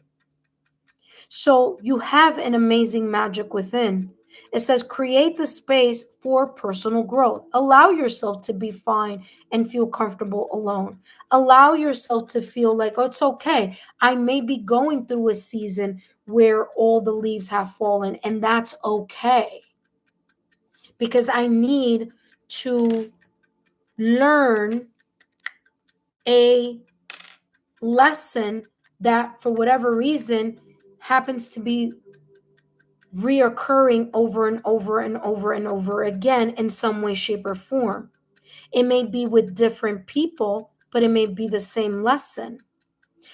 So you have an amazing magic within. It says create the space for personal growth. Allow yourself to be fine and feel comfortable alone. Allow yourself to feel like, oh, it's okay. I may be going through a season where all the leaves have fallen, and that's okay. Because I need to learn a lesson that, for whatever reason, happens to be reoccurring over and over and over and over again in some way, shape, or form. It may be with different people, but it may be the same lesson.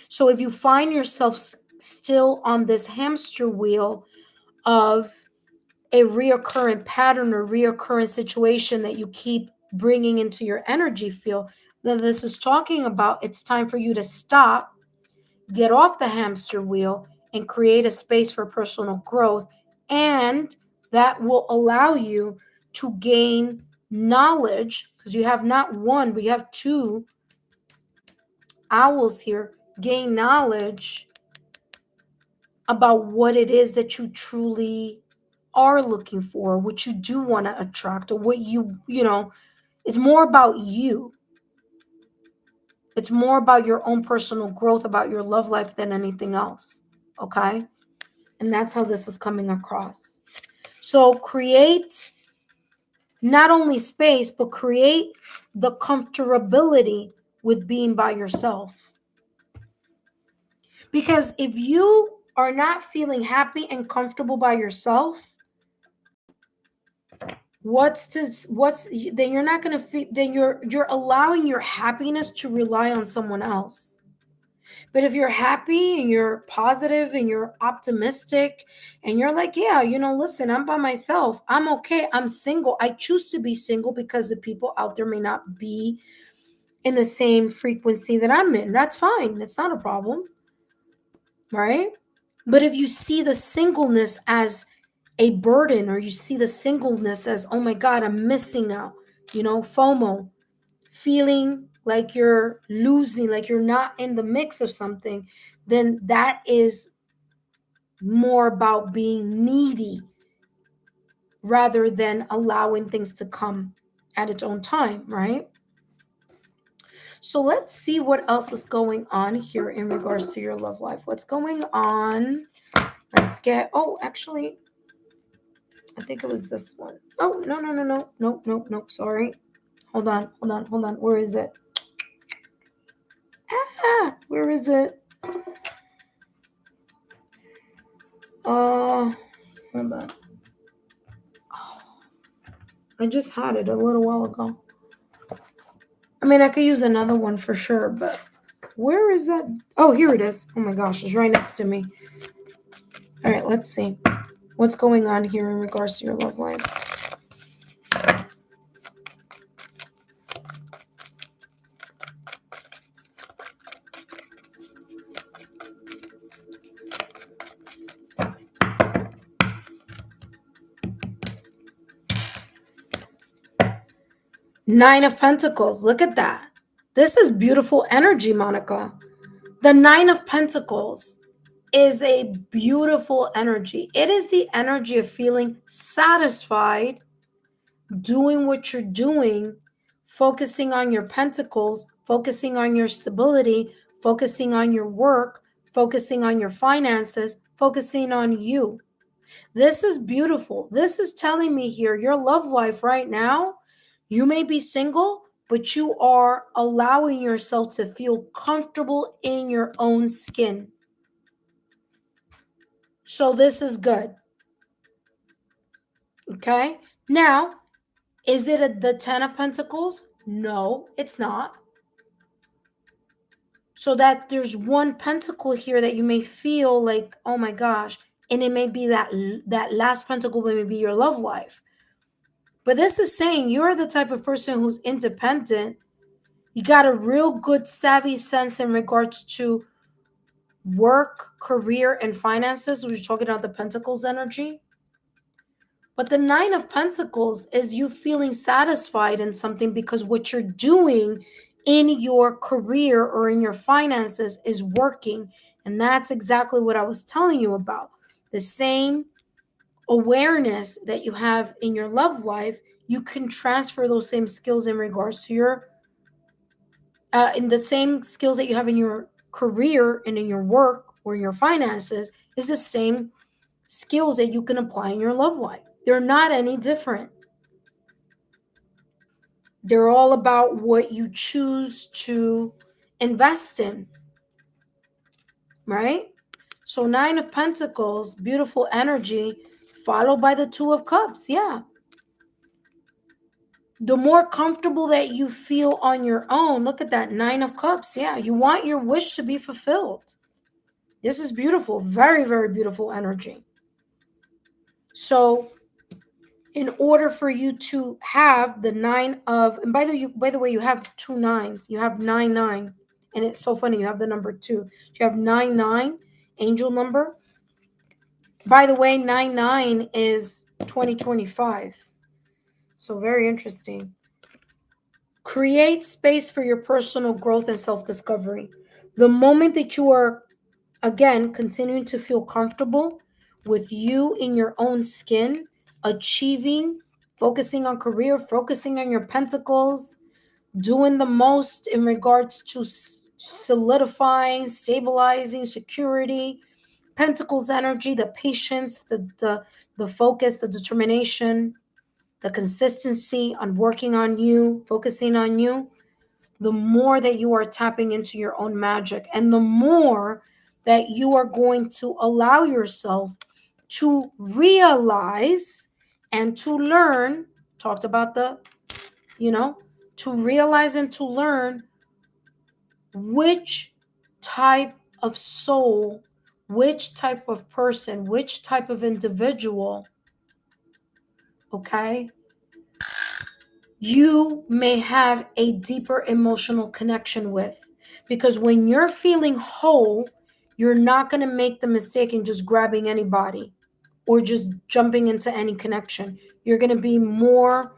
So if you find yourself still on this hamster wheel of a reoccurring pattern or reoccurring situation that you keep bringing into your energy field, then this is talking about it's time for you to stop, get off the hamster wheel, and create a space for personal growth. And that will allow you to gain knowledge, because you have not one, but you have two owls here. Gain knowledge about what it is that you truly are looking for, what you do want to attract, or what it's more about you. It's more about your own personal growth, about your love life than anything else. Okay? And that's how this is coming across. So create not only space, but create the comfortability with being by yourself. Because if you are not feeling happy and comfortable by yourself, then you're not going to feel, then you're allowing your happiness to rely on someone else. But if you're happy and you're positive and you're optimistic and you're like, yeah, listen, I'm by myself, I'm okay, I'm single, I choose to be single because the people out there may not be in the same frequency that I'm in, that's fine, it's not a problem, right? But if you see the singleness as a burden, or you see the singleness as, oh my God, I'm missing out, FOMO, feeling like you're losing, like you're not in the mix of something, then that is more about being needy rather than allowing things to come at its own time, right? So let's see what else is going on here in regards to your love life. What's going on? Let's get, actually, I think it was this one. Oh, no, sorry. Hold on. Where is it? Where is it? Hold on. I just had it a little while ago. I mean, I could use another one for sure, but where is that? Oh, here it is. Oh my gosh, it's right next to me. All right, let's see. What's going on here in regards to your love life? Nine of Pentacles. Look at that. This is beautiful energy, Monica. The Nine of Pentacles is a beautiful energy. It is the energy of feeling satisfied, doing what you're doing, focusing on your pentacles, focusing on your stability, focusing on your work, focusing on your finances, focusing on you. This is beautiful. This is telling me here, your love life right now, you may be single, but you are allowing yourself to feel comfortable in your own skin. So this is good. Okay. Now, is it the 10 of Pentacles? No, it's not. So that there's one pentacle here that you may feel like, oh my gosh, and it may be that last pentacle may be your love life. But this is saying you're the type of person who's independent. You got a real good savvy sense in regards to work, career, and finances. We're talking about the Pentacles energy. But the Nine of Pentacles is you feeling satisfied in something because what you're doing in your career or in your finances is working. And that's exactly what I was telling you about. The same awareness that you have in your love life, you can transfer those same skills in regards to your, in the same skills that you have in your career and in your work or in your finances is the same skills that you can apply in your love life. They're not any different. They're all about what you choose to invest in, right? So Nine of Pentacles, beautiful energy, followed by the Two of Cups. Yeah. The more comfortable that you feel on your own, look at that Nine of Cups. Yeah, you want your wish to be fulfilled. This is beautiful. Very, very beautiful energy. So in order for you to have the nine of, and by the way, you have two nines. You have 9-9. And it's so funny. You have the number 2. You have 9-9, angel number. By the way, 9-9 is 2025. So very interesting. Create space for your personal growth and self-discovery. The moment that you are, again, continuing to feel comfortable with you in your own skin, achieving, focusing on career, focusing on your pentacles, doing the most in regards to solidifying, stabilizing, security, Pentacles energy, the patience, the focus, the determination, the consistency on working on you, focusing on you, the more that you are tapping into your own magic, and the more that you are going to allow yourself to realize and to learn, talked about the, to realize and to learn which type of soul, which type of person, which type of individual, okay, you may have a deeper emotional connection with. Because when you're feeling whole, you're not going to make the mistake in just grabbing anybody or just jumping into any connection. You're going to be more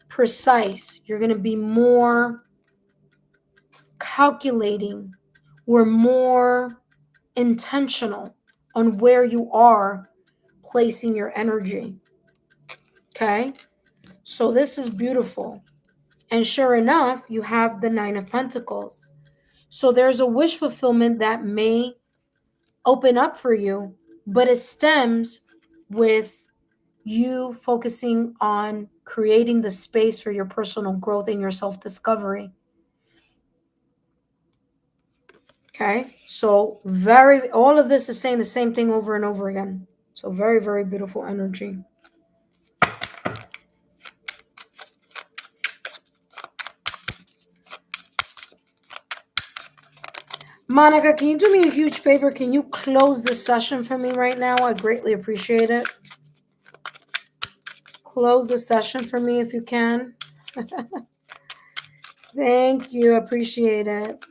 precise. You're going to be more calculating or more intentional on where you are placing your energy. Okay? So this is beautiful. And sure enough, you have the Nine of Pentacles. So there's a wish fulfillment that may open up for you, but it stems with you focusing on creating the space for your personal growth and your self-discovery. Okay, so all of this is saying the same thing over and over again. So very, very beautiful energy. Monica, can you do me a huge favor? Can you close this session for me right now? I greatly appreciate it. Close the session for me if you can. Thank you. Appreciate it.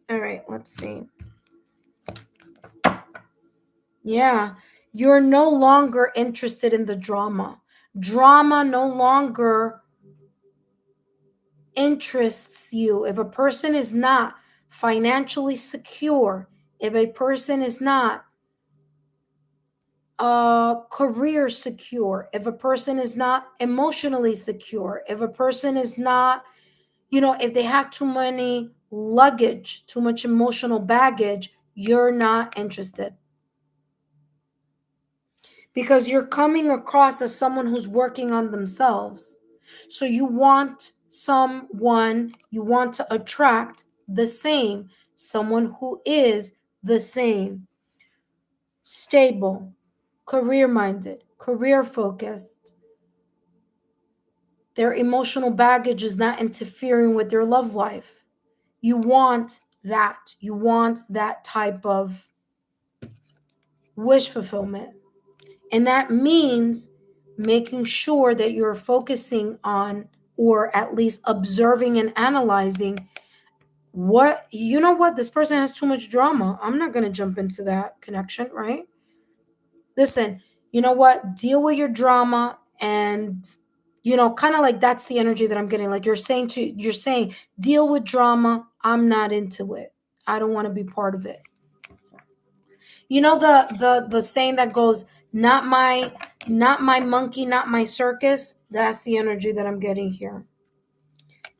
All right, let's see. Yeah, you're no longer interested in the drama. Drama no longer interests you. If a person is not financially secure, if a person is not career secure, if a person is not emotionally secure, if a person is not, if they have too many luggage, too much emotional baggage, you're not interested. Because you're coming across as someone who's working on themselves. So you want to attract the same, someone who is the same, stable, career-minded, career-focused. Their emotional baggage is not interfering with their love life. You want that. You want that type of wish fulfillment. And that means making sure that you're focusing on, or at least observing and analyzing what, this person has too much drama. I'm not going to jump into that connection, right? Listen, you know what? Deal with your drama, and kind of like that's the energy that I'm getting. Like you're saying, deal with drama. I'm not into it. I don't want to be part of it. The saying that goes, not my monkey, not my circus. That's the energy that I'm getting here.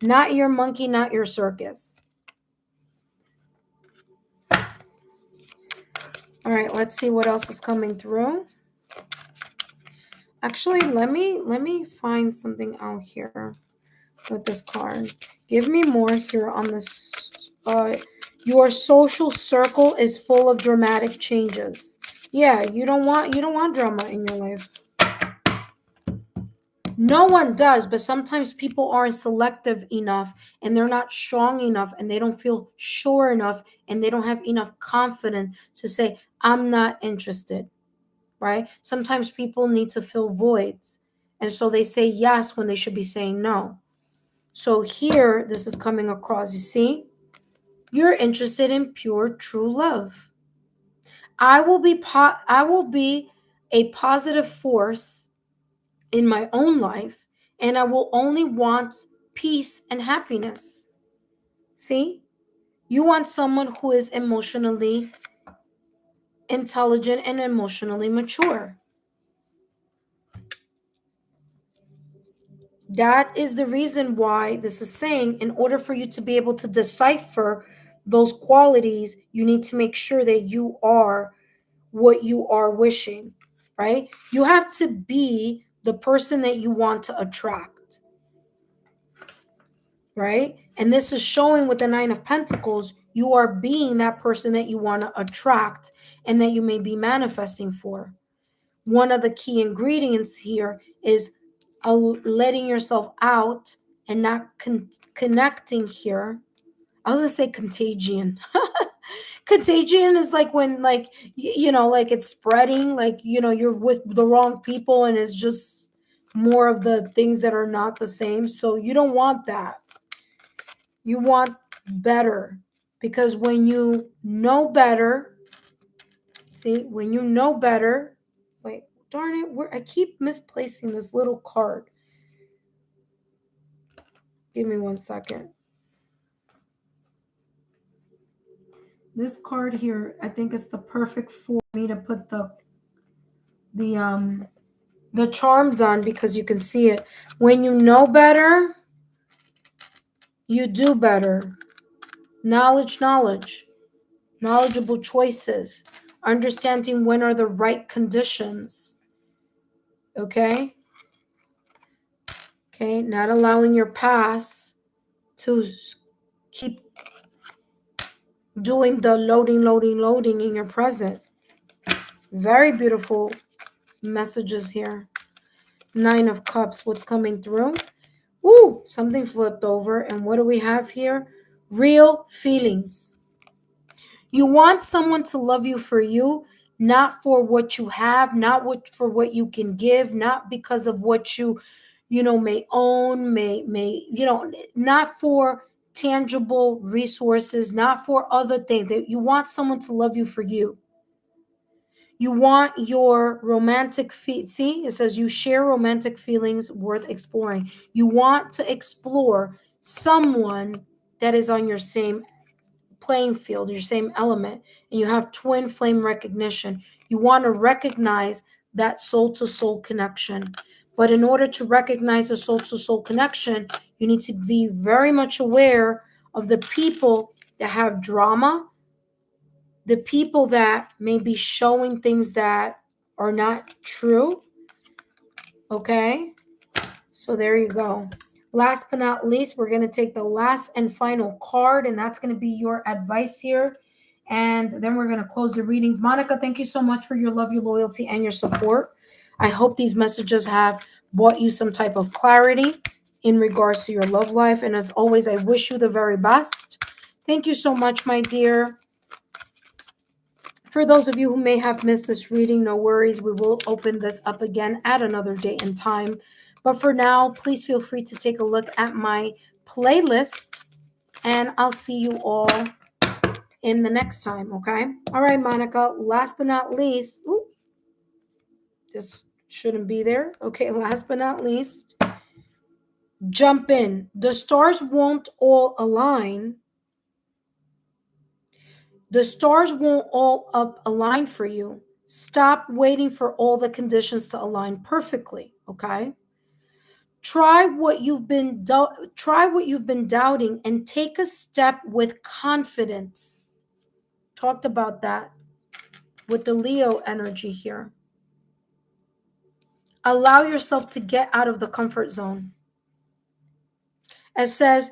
Not your monkey, not your circus. All right, let's see what else is coming through. Actually, let me find something out here with this card. Give me more here on this. Your social circle is full of dramatic changes. Yeah, you don't want drama in your life. No one does, but sometimes people aren't selective enough, and they're not strong enough, and they don't feel sure enough, and they don't have enough confidence to say, I'm not interested, right? Sometimes people need to fill voids, and so they say yes when they should be saying no. So here, this is coming across, you see? You're interested in pure, true love. I will be a positive force in my own life, and I will only want peace and happiness. See? You want someone who is emotionally intelligent and emotionally mature. That is the reason why this is saying, in order for you to be able to decipher those qualities, you need to make sure that you are what you are wishing, right? You have to be the person that you want to attract, right? And this is showing with the Nine of Pentacles, you are being that person that you want to attract and that you may be manifesting for. One of the key ingredients here is letting yourself out and not connecting here. I was gonna say contagion. Contagion is like when, like, like it's spreading, like, you're with the wrong people and it's just more of the things that are not the same. So you don't want that. You want better, because when you know better, when you know better, wait, darn it, I keep misplacing this little card. Give me 1 second. This card here, I think it's the perfect for me to put the charms on, because you can see it. When you know better, you do better. Knowledgeable choices, understanding when are the right conditions. Okay, not allowing your past to keep doing the loading in your present. Very beautiful messages here. Nine of Cups, what's coming through? Ooh, something flipped over. And what do we have here? Real feelings. You want someone to love you for you, not for what you have, not for what you can give, not because of what you may own, may not for tangible resources, not for other things. That you want someone to love you for you. You want your romantic see, it says you share romantic feelings worth exploring. You want to explore someone that is on your same playing field, your same element, and you have twin flame recognition. You want to recognize that soul to soul connection. But in order to recognize the soul to soul connection, you need to be very much aware of the people that have drama, the people that may be showing things that are not true. Okay, so there you go. Last but not least, we're going to take the last and final card, and that's going to be your advice here. And then we're going to close the readings. Monica, thank you so much for your love, your loyalty, and your support. I hope these messages have brought you some type of clarity in regards to your love life. And as always, I wish you the very best. Thank you so much, my dear. For those of you who may have missed this reading, no worries. We will open this up again at another date and time. But for now, please feel free to take a look at my playlist, and I'll see you all in the next time, okay? All right, Monica, last but not least, this shouldn't be there. Okay, last but not least, jump in. The stars won't all align. The stars won't all align for you. Stop waiting for all the conditions to align perfectly, okay? Try what you've been doubting and take a step with confidence. Talked about that with the Leo energy here. Allow yourself to get out of the comfort zone. It says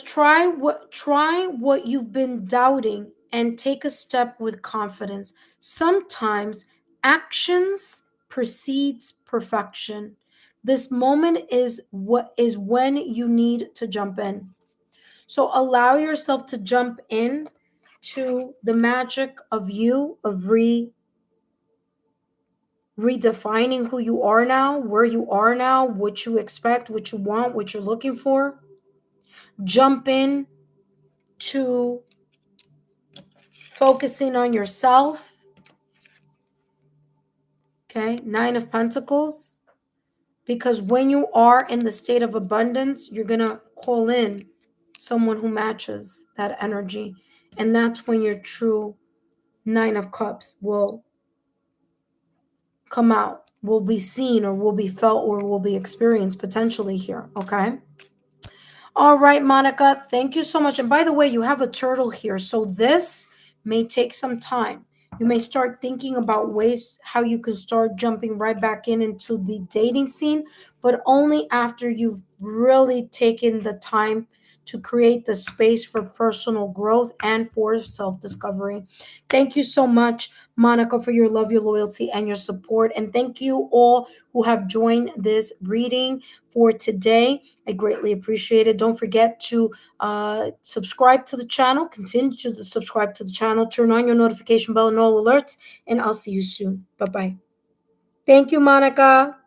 try what you've been doubting and take a step with confidence. Sometimes actions precedes perfection. This moment is when you need to jump in. So allow yourself to jump in to the magic of redefining who you are now, where you are now, what you expect, what you want, what you're looking for. Jump in to focusing on yourself. Okay, Nine of Pentacles. Because when you are in the state of abundance, you're going to call in someone who matches that energy. And that's when your true Nine of Cups will come out. will be seen or will be felt or will be experienced potentially here, okay? All right, Monica, thank you so much. And by the way, you have a turtle here, so this may take some time. You may start thinking about ways how you can start jumping right back into the dating scene, but only after you've really taken the time to create the space for personal growth and for self-discovery. Thank you so much, Monica, for your love, your loyalty, and your support. And thank you all who have joined this reading for today. I greatly appreciate it. Don't forget to subscribe to the channel. Continue to subscribe to the channel. Turn on your notification bell and all alerts. And I'll see you soon. Bye-bye. Thank you, Monica.